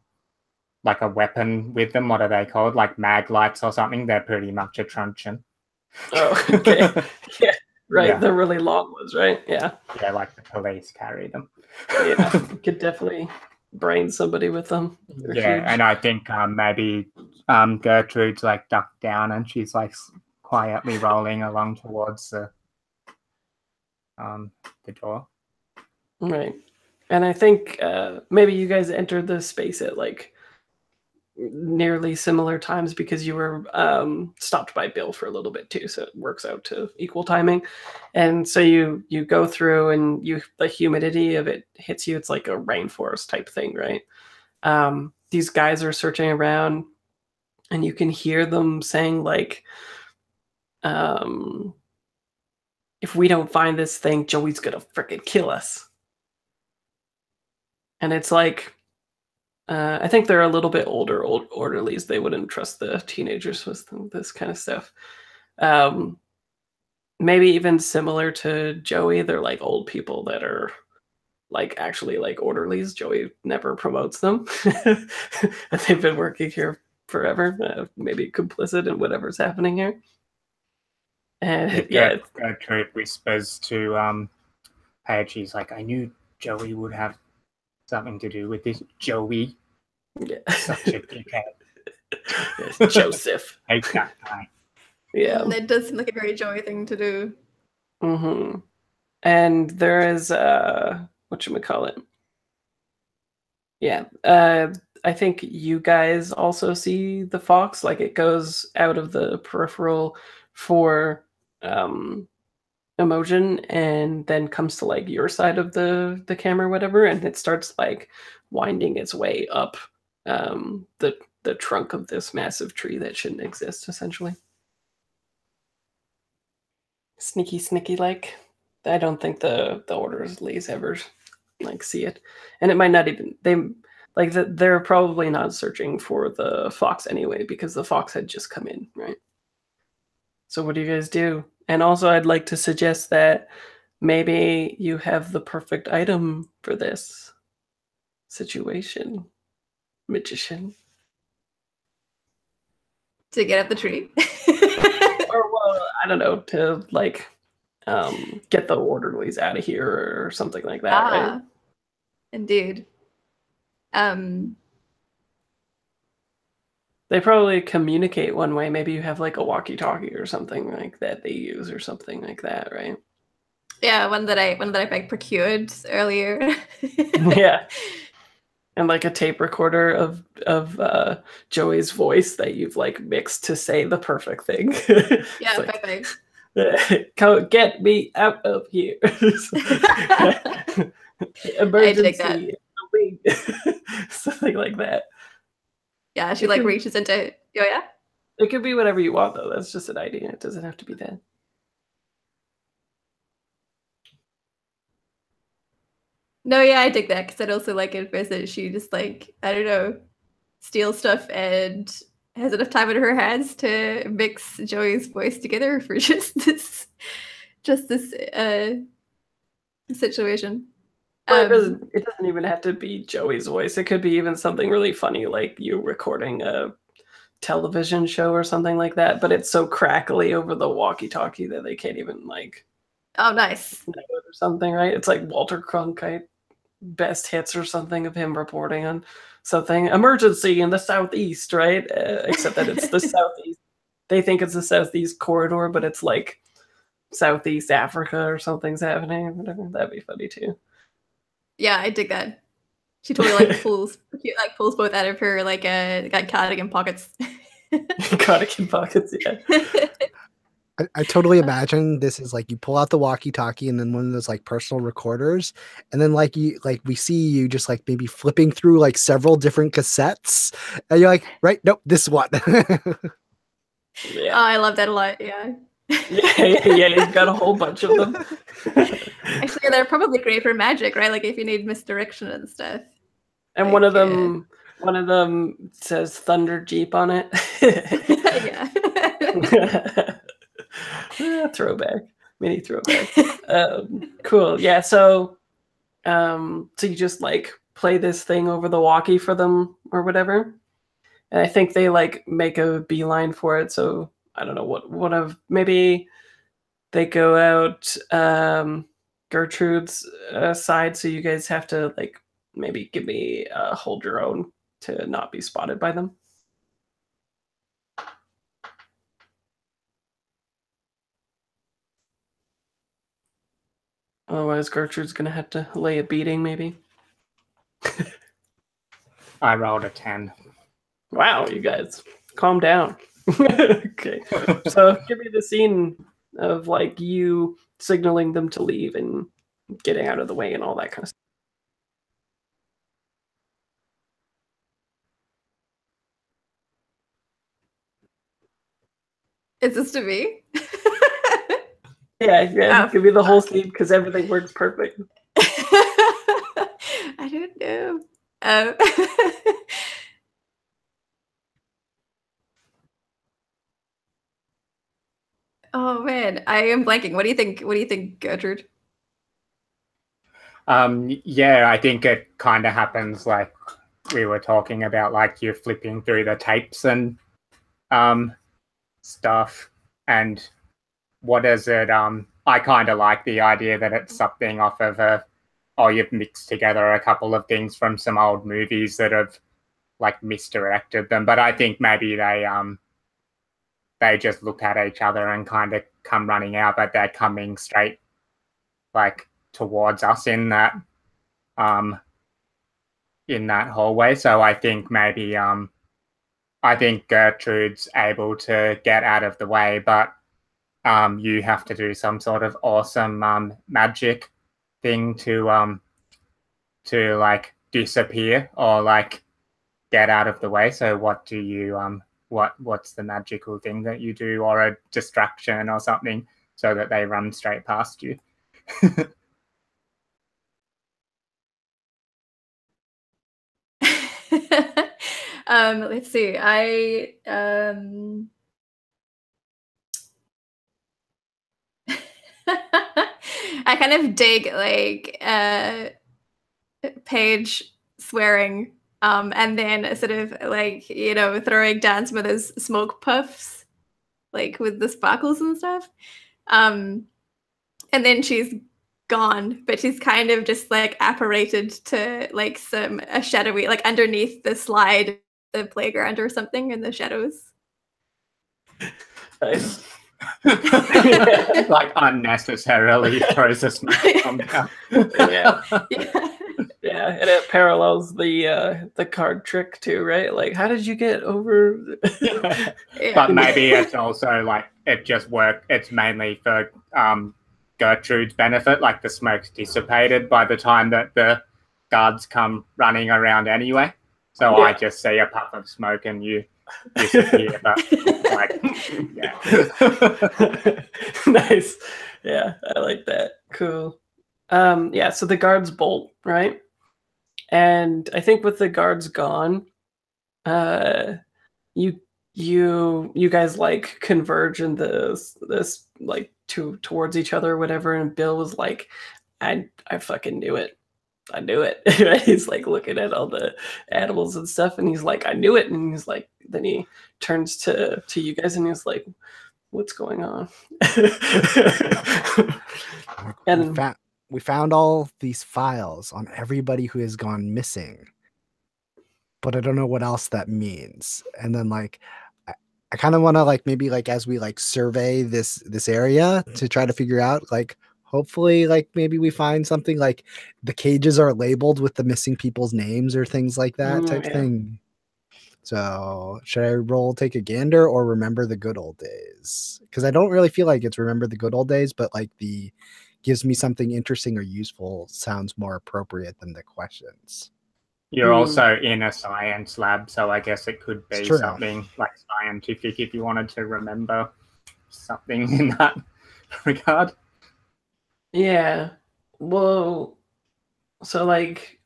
like a weapon with them. What are they called? Like mag lights or something. They're pretty much a truncheon. Oh, okay. Yeah. right? Yeah. The really long ones, right? Yeah. Yeah, like the police carry them. Yeah. You could definitely brain somebody with them. They're Yeah, huge. and I think maybe Gertrude's like ducked down and she's like quietly rolling along towards the door. Right. And I think maybe you guys entered the space at like nearly similar times because you were stopped by Bill for a little bit too, so it works out to equal timing. And so you go through and the humidity of it hits you. It's like a rainforest type thing, right? These guys are searching around, and you can hear them saying like, "If we don't find this thing, Joey's gonna freaking kill us." And it's like, I think they're a little bit older orderlies. They wouldn't trust the teenagers with this kind of stuff. Um, Maybe even similar to Joey, they're like old people that are like actually like orderlies. Joey never promotes them. And they've been working here forever, maybe complicit in whatever's happening here. And yeah, Gertrude whispers to Paige, she's like, I knew Joey would have something to do with this. Joey. Yeah. Such a dickhead. Yes, Joseph. Hate that guy. Yeah. That does seem like a very Joey thing to do. Mm-hmm. And there is whatchamacallit. Yeah. I think you guys also see the fox, like it goes out of the peripheral for Emotion and then comes to like your side of the camera or whatever, and it starts like winding its way up the trunk of this massive tree that shouldn't exist, essentially. Sneaky like. I don't think the orderlies ever like see it, and it might not even they're probably not searching for the fox anyway because the fox had just come in, right? So what do you guys do? And also, I'd like to suggest that maybe you have the perfect item for this situation, magician. To get up the tree. Or well, I don't know, to like get the orderlies out of here or something like that, right? Indeed. They probably communicate one way. Maybe you have like a walkie-talkie or something like that they use or something like that, right? Yeah, one that I like procured earlier. Yeah. And like a tape recorder of Joey's voice that you've like mixed to say the perfect thing. Yeah, like, perfect. Come get me out of here. Emergency. Something like that. Yeah, she like reaches into. Oh yeah. It could be whatever you want though. That's just an idea. It doesn't have to be that. No, yeah, I dig that because I'd also like it that she just like, I don't know, steals stuff and has enough time in her hands to mix Joey's voice together for just this situation. But it doesn't even have to be Joey's voice. It could be even something really funny, like you recording a television show or something like that. But it's so crackly over the walkie-talkie that they can't even like. Oh, nice. Know it or something, right? It's like Walter Cronkite best hits or something of him reporting on something emergency in the southeast, right? Except that it's the southeast. They think it's the southeast corridor, but it's like Southeast Africa or something's happening. Whatever. That'd be funny too. Yeah, I dig that. She totally like pulls both out of her like cardigan pockets. Cardigan pockets, yeah. I totally imagine this is like you pull out the walkie-talkie and then one of those like personal recorders, and then we see you just like maybe flipping through like several different cassettes, and you're like, right, nope, this one. Yeah. Oh, I love that a lot. Yeah. Yeah, you've got a whole bunch of them. Actually, they're probably great for magic, right? Like if you need misdirection and stuff. And like, one of them says Thunder Jeep on it. Yeah. Throwback, mini throwback. Cool. Yeah. So you just like play this thing over the walkie for them or whatever, and I think they like make a beeline for it. So I don't know maybe they go out Gertrude's side, so you guys have to like maybe give me hold your own to not be spotted by them. Otherwise, Gertrude's gonna have to lay a beating, maybe. I rolled a 10. Wow, you guys, calm down. Okay, so give me the scene of like you signaling them to leave and getting out of the way and all that kind of stuff. Is this to me? Yeah, Oh, give me the whole scene because everything works perfect. I don't know. Oh man, I am blanking. What do you think? What do you think, Gertrude? Yeah, I think it kind of happens like we were talking about, like you're flipping through the tapes and stuff. And what is it? I kind of like the idea that it's something off of you've mixed together a couple of things from some old movies that have like misdirected them. But I think maybe they just look at each other and kind of come running out, but they're coming straight like towards us in that hallway. So I think maybe I think Gertrude's able to get out of the way, but you have to do some sort of awesome magic thing to like disappear or like get out of the way. So what do you what's the magical thing that you do, or a distraction or something, so that they run straight past you? Let's see. I kind of dig like Paige swearing, and then sort of like throwing down some of those smoke puffs, like with the sparkles and stuff. And then she's gone, but she's kind of just like apparated to like a shadowy, like underneath the slide, the playground or something in the shadows. Nice. Like unnecessarily throws a smoke bomb down. Yeah. Yeah, and it parallels the card trick too, right? Like, how did you get over? Yeah. But maybe it's also like it just worked. It's mainly for Gertrude's benefit. Like the smoke's dissipated by the time that the guards come running around anyway. So I just see a puff of smoke and you disappear. But like, yeah, Nice. Yeah, I like that. Cool. Yeah, so the guards bolt, right? And I think with the guards gone, you guys like converge in this like towards each other or whatever, and Bill was like, I fucking knew it. I knew it. Right? He's like looking at all the animals and stuff, and he's like, I knew it. And he's like, then he turns to you guys and he's like, what's going on? And we found all these files on everybody who has gone missing, but I don't know what else that means. And then like I kind of want to like maybe like as we like survey this area to try to figure out like hopefully like maybe we find something like the cages are labeled with the missing people's names or things like that type thing. So should I roll take a gander or remember the good old days? Because I don't really feel like it's remember the good old days, but like the gives me something interesting or useful sounds more appropriate than the questions. You're also in a science lab, so I guess it could be something like scientific if you wanted to remember something in that regard. Yeah. Well, so like,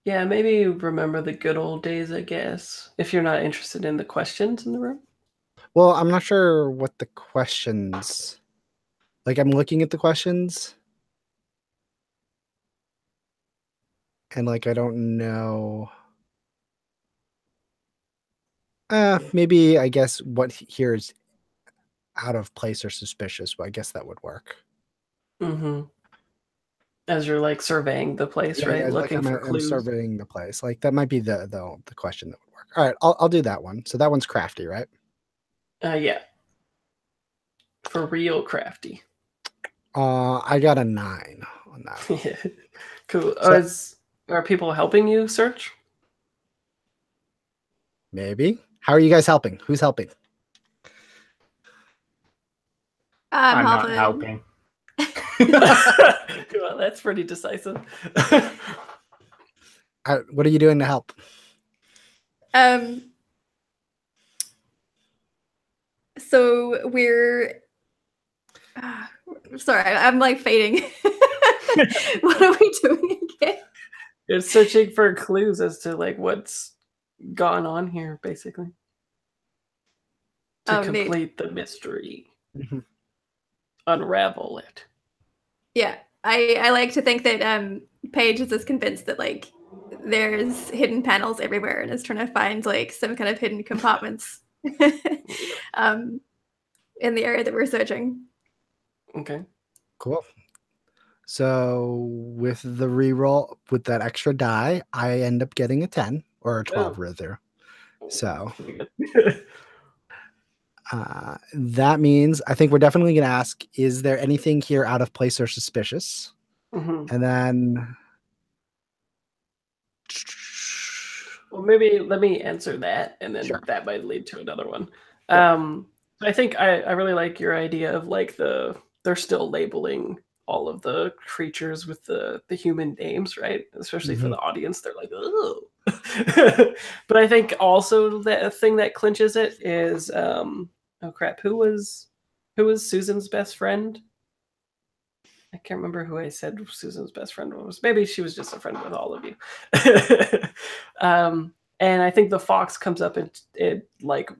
yeah, maybe remember the good old days, I guess, if you're not interested in the questions in the room. Well, I'm not sure what the questions... Like, I'm looking at the questions. and like I don't know. Maybe I guess what here is out of place or suspicious, but I guess that would work. Mm-hmm. As you're like surveying the place, right? Yeah, like Looking for I'm clues. surveying the place. Like that might be the question that would work. All right, I'll do that one. So that one's crafty, right? Yeah. For real crafty. I got a 9 on that. Cool. So- Are people helping you search? Maybe. How are you guys helping? Who's helping? I'm not helping. helping. Well, that's pretty decisive. What are you doing to help? So we're sorry, I'm like fading. What are we doing again? You're searching for clues as to like what's gone on here, basically. To complete the mystery. Mm-hmm. Unravel it. Yeah. I like to think that Paige is just convinced that like there's hidden panels everywhere and is trying to find like some kind of hidden compartments in the area that we're searching. Okay. Cool. So with the reroll with that extra die, I end up getting a 10 or a 12 rather. So that means I think we're definitely going to ask, is there anything here out of place or suspicious? Mm-hmm. And then Well, maybe let me answer that, and then that might lead to another one. I think I really like your idea of like they're still labeling all of the creatures with the human names, right? Especially for the audience, they're like, oh. But I think also the thing that clinches it is, oh crap, who was Susan's best friend? I can't remember who I said Susan's best friend was. Maybe she was just a friend with all of you. And I think the fox comes up and it like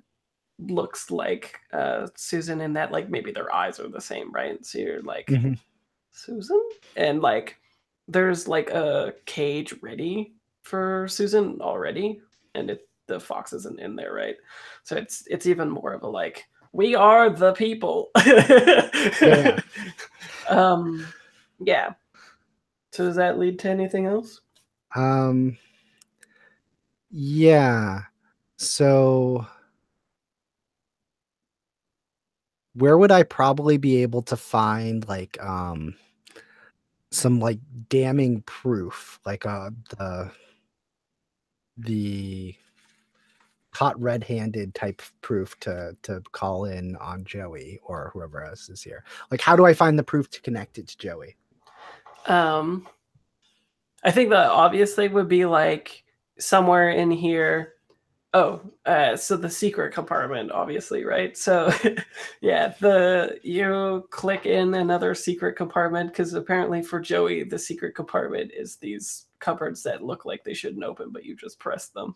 looks like Susan in that like maybe their eyes are the same, right? So you're like, Susan? And like there's like a cage ready for Susan already, and the fox isn't in there, right? So it's even more of a like, we are the people. Yeah. Yeah. So does that lead to anything else? Yeah. So where would I probably be able to find like some like damning proof, like the caught red-handed type proof to call in on Joey or whoever else is here? Like, how do I find the proof to connect it to Joey? I think the obvious thing would be like somewhere in here. Oh, so the secret compartment, obviously, right? So, yeah, you click in another secret compartment because apparently for Joey, the secret compartment is these cupboards that look like they shouldn't open, but you just press them,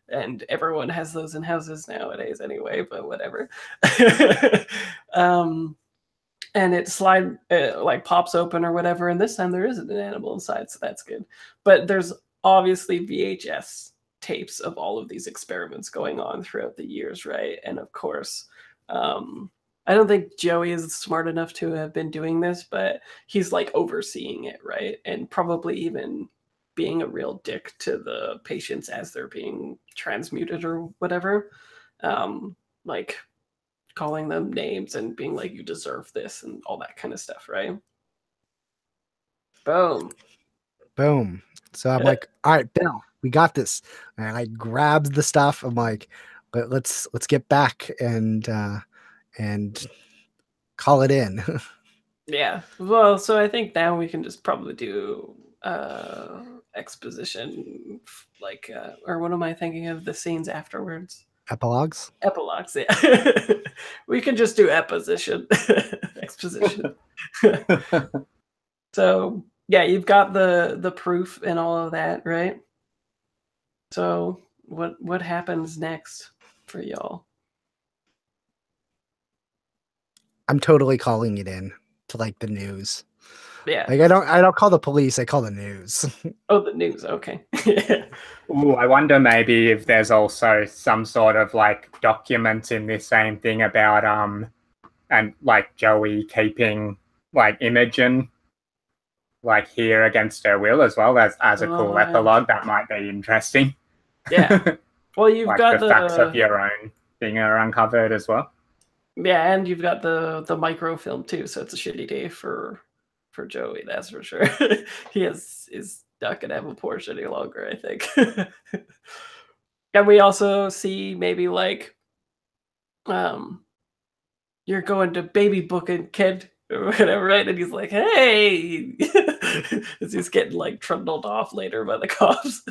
and everyone has those in houses nowadays, anyway. But whatever. And it like pops open or whatever, and this time there isn't an animal inside, so that's good. But there's obviously VHS tapes of all of these experiments going on throughout the years, right? And of course, I don't think Joey is smart enough to have been doing this, but he's like overseeing it, right? And probably even being a real dick to the patients as they're being transmuted or whatever. Like calling them names and being like, you deserve this and all that kind of stuff, right? Boom. So I'm like, all right, Bill, we got this. And I grabs the stuff. I'm like, let's get back and call it in. Yeah. Well, so I think now we can just probably do exposition, like, or what am I thinking of? The scenes afterwards. Epilogues. Yeah. We can just do exposition. So yeah, you've got the proof and all of that, right? So what happens next for y'all? I'm totally calling it in to like the news. Yeah. Like I don't call the police, I call the news. Oh, the news. Okay. Ooh, I wonder maybe if there's also some sort of like document in this same thing about and like Joey keeping like Imogen like here against her will as well as a cool epilogue. That might be interesting. Yeah. Well, you've like got the facts of your own thing are uncovered as well. Yeah, and you've got the microfilm too, so it's a shitty day for Joey, that's for sure. is not gonna have a Porsche any longer, I think. And we also see maybe like you're going to baby booking, kid, or whatever, right? And he's like, hey, as he's getting like trundled off later by the cops.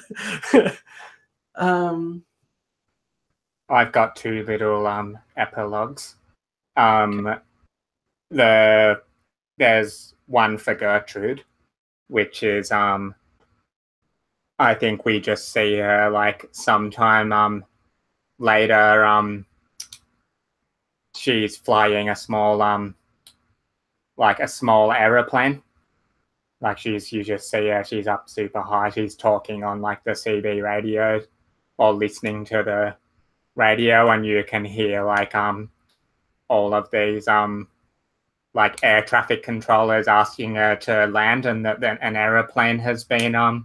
I've got two little epilogues. Okay. There's one for Gertrude, which is I think we just see her like sometime later she's flying a small like a small aeroplane. Like you just see her, she's up super high, she's talking on like the CB radio or listening to the radio, and you can hear like all of these like air traffic controllers asking her to land, and that an aeroplane has been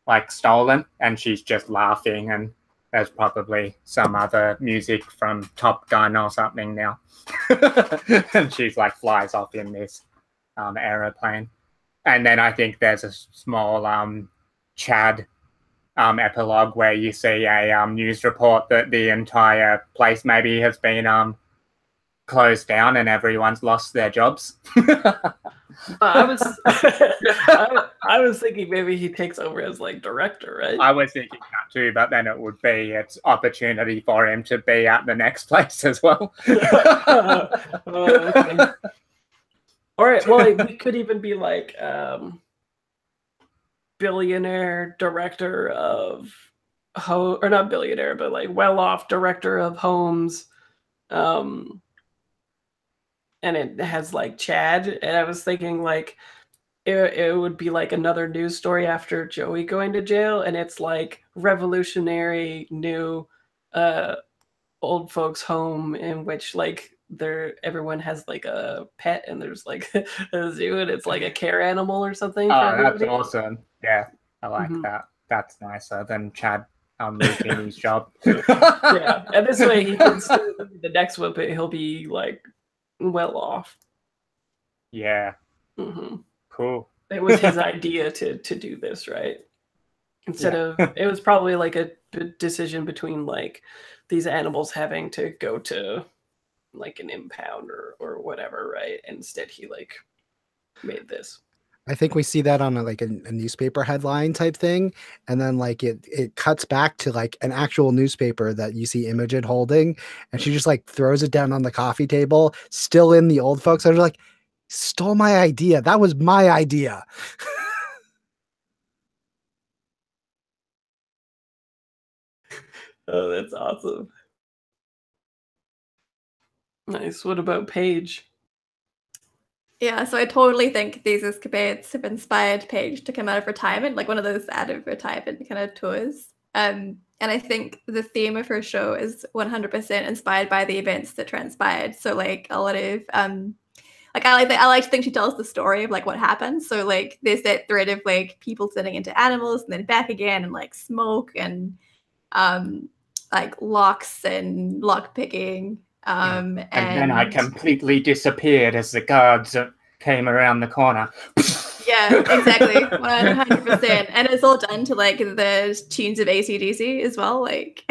like stolen, and she's just laughing, and there's probably some other music from Top Gun or something now. And she's like flies off in this aeroplane. And then I think there's a small Chad epilogue where you see a news report that the entire place maybe has been closed down and everyone's lost their jobs. I was I was thinking maybe he takes over as like director, right? I was thinking that too, but then it would be its opportunity for him to be at the next place as well. Okay. All right. Well, we could even be like billionaire director of or not billionaire, but like well-off director of homes. And it has like Chad, and I was thinking like it would be like another news story after Joey going to jail, and it's like revolutionary new old folks home in which like everyone has like a pet, and there's like a zoo, and it's like a care animal or something. Oh, that's awesome. Yeah, I like Mhm. that. That's nicer than Chad losing his job. Yeah, and this way he can still do the next one, but he'll be like well off. Yeah. Mm-hmm. Cool. It was his idea to do this, right? Instead of it was probably like a decision between like these animals having to go to like an impound or whatever, right? Instead he like made this. I think we see that on a newspaper headline type thing, and then like it cuts back to like an actual newspaper that you see Imogen holding, and she just like throws it down on the coffee table, still in the old folks. I was like, stole my idea. That was my idea. Oh, that's awesome. Nice. What about Paige? Yeah, so I totally think these escapades have inspired Paige to come out of retirement, like one of those out of retirement kind of tours. And I think the theme of her show is 100% inspired by the events that transpired. So like a lot of like I like to think she tells the story of like what happened. So like there's that thread of like people turning into animals and then back again, and like smoke and like locks and lock picking. And then I completely disappeared as the guards came around the corner. Yeah, exactly. 100%. And it's all done to like the tunes of AC/DC as well. Like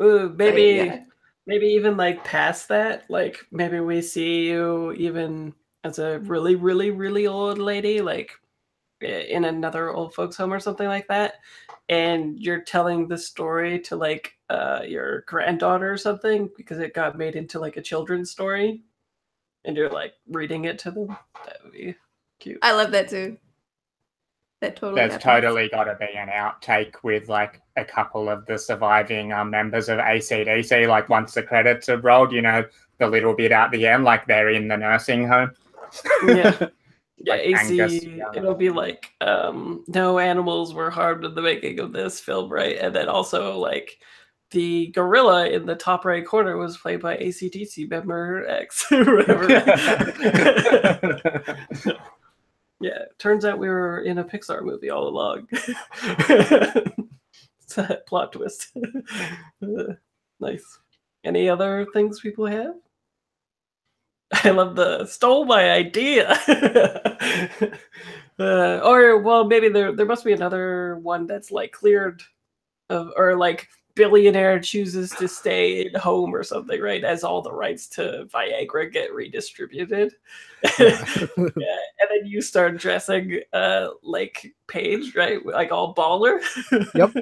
Ooh, maybe yeah. maybe even like past that. Like maybe we see you even as a really, really, really old lady, like in another old folks home or something like that, and you're telling the story to like your granddaughter or something because it got made into like a children's story, and you're like reading it to them. That would be cute. I love that too. that totally there's happens. totally got to be an outtake with like a couple of the surviving members of AC/DC. Like once the credits have rolled, you know, the little bit at the end, like they're in the nursing home. Yeah. Yeah, Like AC, Angus, yeah. it'll be like, no animals were harmed in the making of this film, right? And then also, like, the gorilla in the top right corner was played by AC/DC member X, or whatever. Yeah, turns out we were in a Pixar movie all along. It's a plot twist. Nice. Any other things people have? I love the stole my idea. Or well, maybe there must be another one that's like cleared of, or like billionaire chooses to stay at home or something, right? As all the rights to Viagra get redistributed. Yeah. Yeah, and then you start dressing like Paige, right? Like all baller. Yep.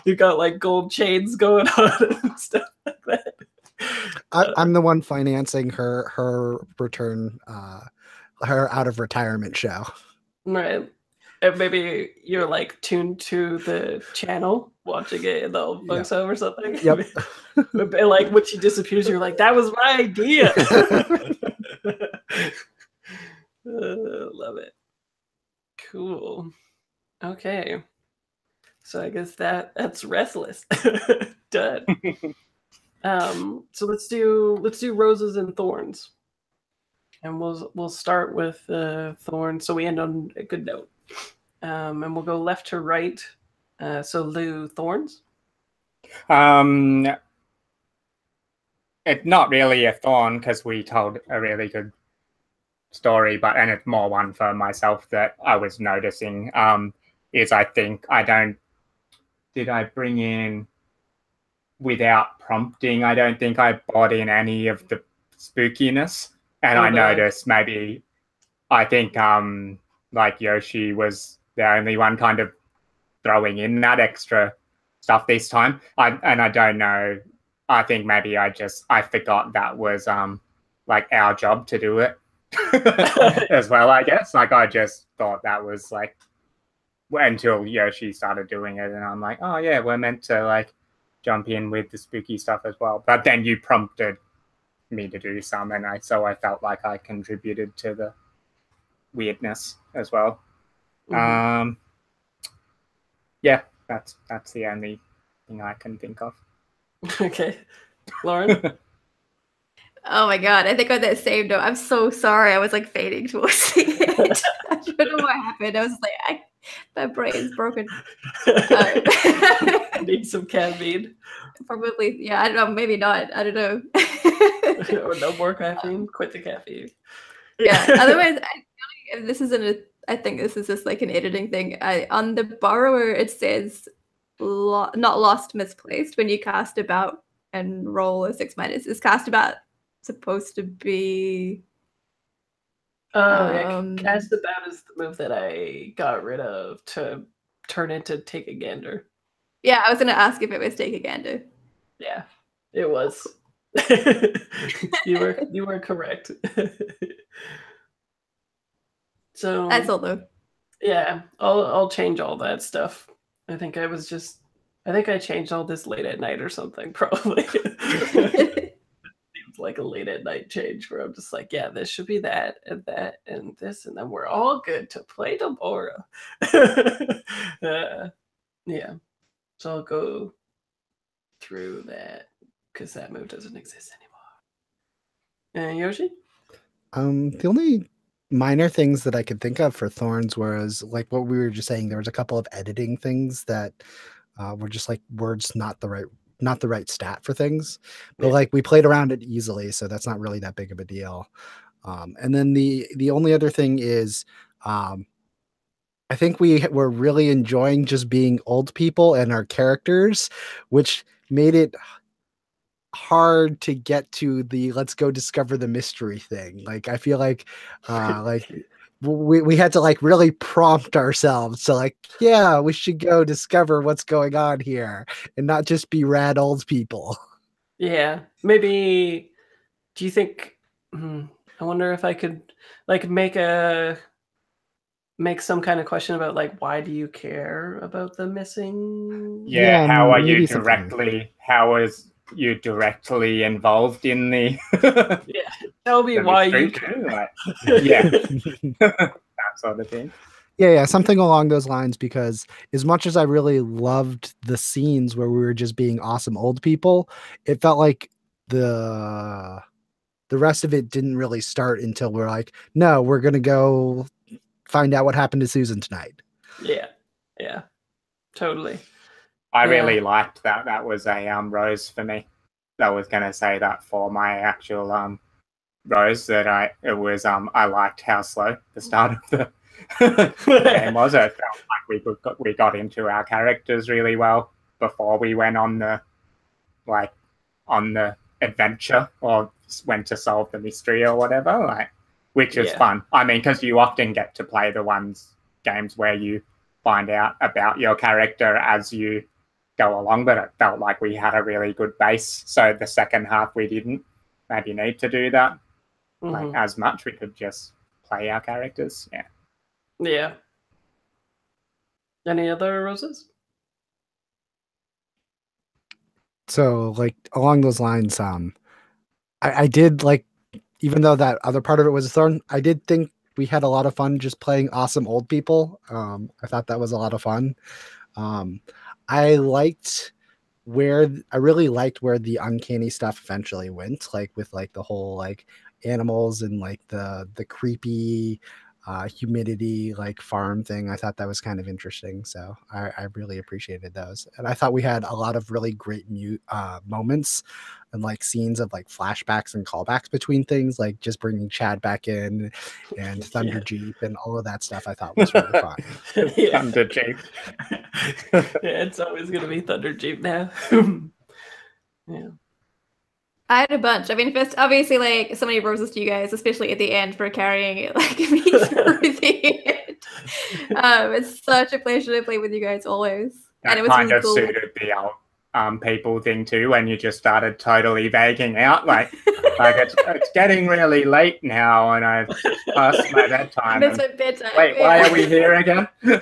You got like gold chains going on and stuff like that. I'm the one financing her return, her out of retirement show. Right. And maybe you're like tuned to the channel watching it in the old folks home or something. Yep. And like when she disappears, you're like, that was my idea. Love it. Cool. Okay. So I guess that's Restless. Done. So let's do roses and thorns. And we'll start with thorns, so we end on a good note. And we'll go left to right. So Lou, thorns. It's not really a thorn because we told a really good story, and it's more one for myself that I was noticing. Is I think did I bring in without prompting? I don't think I brought in any of the spookiness, and I noticed maybe I think like Yoshi was the only one kind of throwing in that extra stuff this time. I don't know. I think maybe I forgot that was like our job to do it as well. I guess like I just thought that was like until Yoshi started doing it, and I'm like, oh yeah, we're meant to like jump in with the spooky stuff as well. But then you prompted me to do some, and so I felt like I contributed to the weirdness as well. Mm-hmm. Yeah, that's the only thing I can think of. Okay, Lauren. Oh my god, I think on that same note, I'm so sorry. I was like fading towards it. I don't know what happened. I was like, my brain's broken. Need some caffeine. Probably, yeah. I don't know. Maybe not. I don't know. Or no more caffeine. Quit the caffeine. Yeah. Otherwise, this isn't I think this is just like an editing thing. On the borrower, it says not lost, misplaced. When you cast about and roll a 6-, is cast about supposed to be. Cast about is the move that I got rid of to turn into take a gander. Yeah, I was gonna ask if it was take a gander. Yeah, it was. You were correct. So that's all though. Yeah, I'll change all that stuff. I think I changed all this late at night or something, probably. Seems like a late at night change where I'm just like, yeah, this should be that and this, and then we're all good to play tomorrow. Yeah. So I'll go through that because that move doesn't exist anymore. Yoshi? The only minor things that I could think of for thorns was like what we were just saying. There was a couple of editing things that were just like words not the right stat for things, but like we played around it easily, so that's not really that big of a deal. And then the only other thing is I think we were really enjoying just being old people and our characters, which made it hard to get to the let's go discover the mystery thing. Like I feel like we had to like really prompt ourselves to like, yeah, we should go discover what's going on here and not just be rad old people. Yeah, maybe. Do you think I wonder if I could like make a make some kind of question about like why do you care about the missing? Yeah, how are you something. how is you directly involved in the Yeah, tell me the why mystery you care. too? Like, yeah, that sort of thing. Yeah, something along those lines, because as much as I really loved the scenes where we were just being awesome old people, it felt like the rest of it didn't really start until we're like, no, we're gonna go find out what happened to Susan tonight. Yeah, totally. I Yeah. really liked that. That was a rose for me. I was gonna say that for my actual rose that I liked how slow the start of the game was. It felt like we got into our characters really well before we went on the adventure or went to solve the mystery or whatever. Which is fun. I mean, because you often get to play the games where you find out about your character as you go along, but it felt like we had a really good base. So the second half we didn't maybe need to do that as much. We could just play our characters. Yeah. Any other roses? So like along those lines, I did like, even though that other part of it was thrown, I did think we had a lot of fun just playing awesome old people. I thought that was a lot of fun. I really liked where the uncanny stuff eventually went, like with like the whole like animals and like the creepy humidity like farm thing. I thought that was kind of interesting, so I really appreciated those, and I thought we had a lot of really great moments and like scenes of like flashbacks and callbacks between things, like just bringing Chad back in and Thunder Jeep and all of that stuff. I thought was really fun. Thunder Jeep. Yeah, it's always gonna be Thunder Jeep now. Yeah. I had a bunch. I mean, first, obviously, like, so many roses to you guys, especially at the end for carrying it, like, me through the end. It's such a pleasure to play with you guys always. That and it was kind really of cool. suited the people thing too, when you just started totally vaguing out, like it's getting really late now, and I've passed my bedtime. That's my bedtime. Wait, why are we here again? Yeah,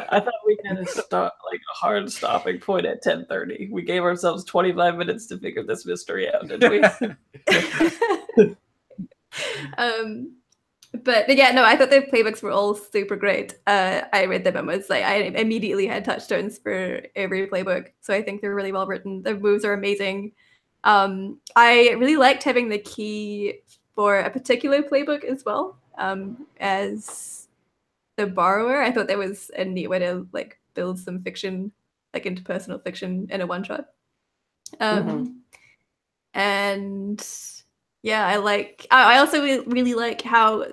I thought we kind of start like a hard stopping point at 10:30. We gave ourselves 25 minutes to figure this mystery out, didn't we? But yeah, no, I thought the playbooks were all super great. I read them and was like, I immediately had touchstones for every playbook. So I think they're really well written. The moves are amazing. I really liked having the key for a particular playbook as well, as the borrower. I thought that was a neat way to like build some fiction, like interpersonal fiction in a one shot. And yeah, I also really like how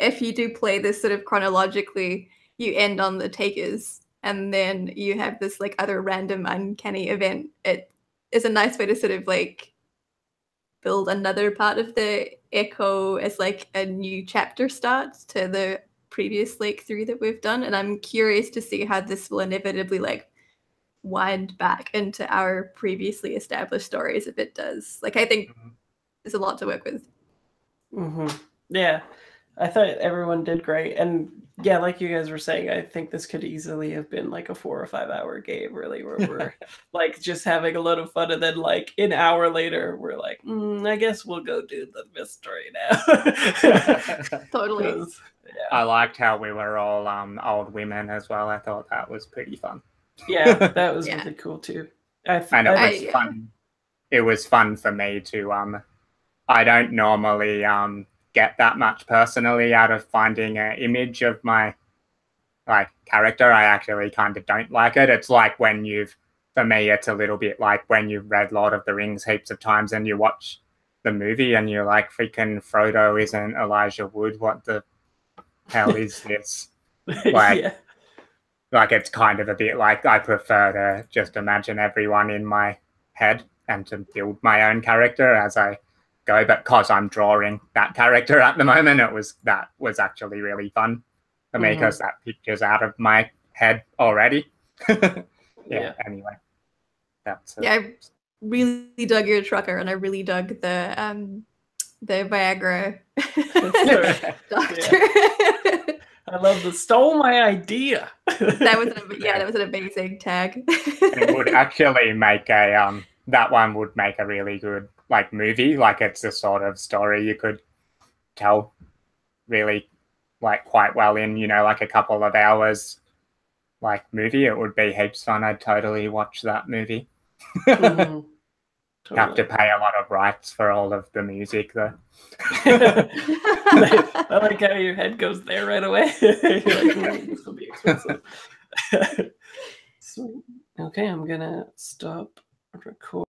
if you do play this sort of chronologically, you end on the takers and then you have this like other random uncanny event. It is a nice way to sort of like build another part of the echo as like a new chapter starts to the previous like 3 that we've done. And I'm curious to see how this will inevitably like wind back into our previously established stories if it does. Like, I think there's a lot to work with. Yeah, I thought everyone did great. And yeah, like you guys were saying, I think this could easily have been like a 4 or 5 hour game, really, where we're like just having a lot of fun. And then like an hour later, we're like, I guess we'll go do the mystery now. Totally. Yeah. I liked how we were all old women as well. I thought that was pretty fun. Yeah, that was really cool too. And it was fun. It was fun for me to I don't normally get that much personally out of finding an image of my like character. I actually kind of don't like it. It's like when for me, it's a little bit like when you've read Lord of the Rings heaps of times and you watch the movie and you're like, freaking Frodo isn't Elijah Wood. What the hell is this? Like, like it's kind of a bit like I prefer to just imagine everyone in my head and to build my own character as I go, but because I'm drawing that character at the moment, that was actually really fun for me because that picture's out of my head already. Anyway, that's I really dug your trucker, and I really dug the The Viagra Right. doctor. I love the stole my idea. That was an amazing tag. It would actually make a that one would make a really good like movie. Like it's the sort of story you could tell really like quite well in, you know, like a couple of hours like movie. It would be heaps fun. I'd totally watch that movie. Mhm. Have to Totally. pay a lot of rights for all of the music though. I like how your head goes there right away. You're like, this will be expensive. Sweet. Okay, I'm gonna stop recording.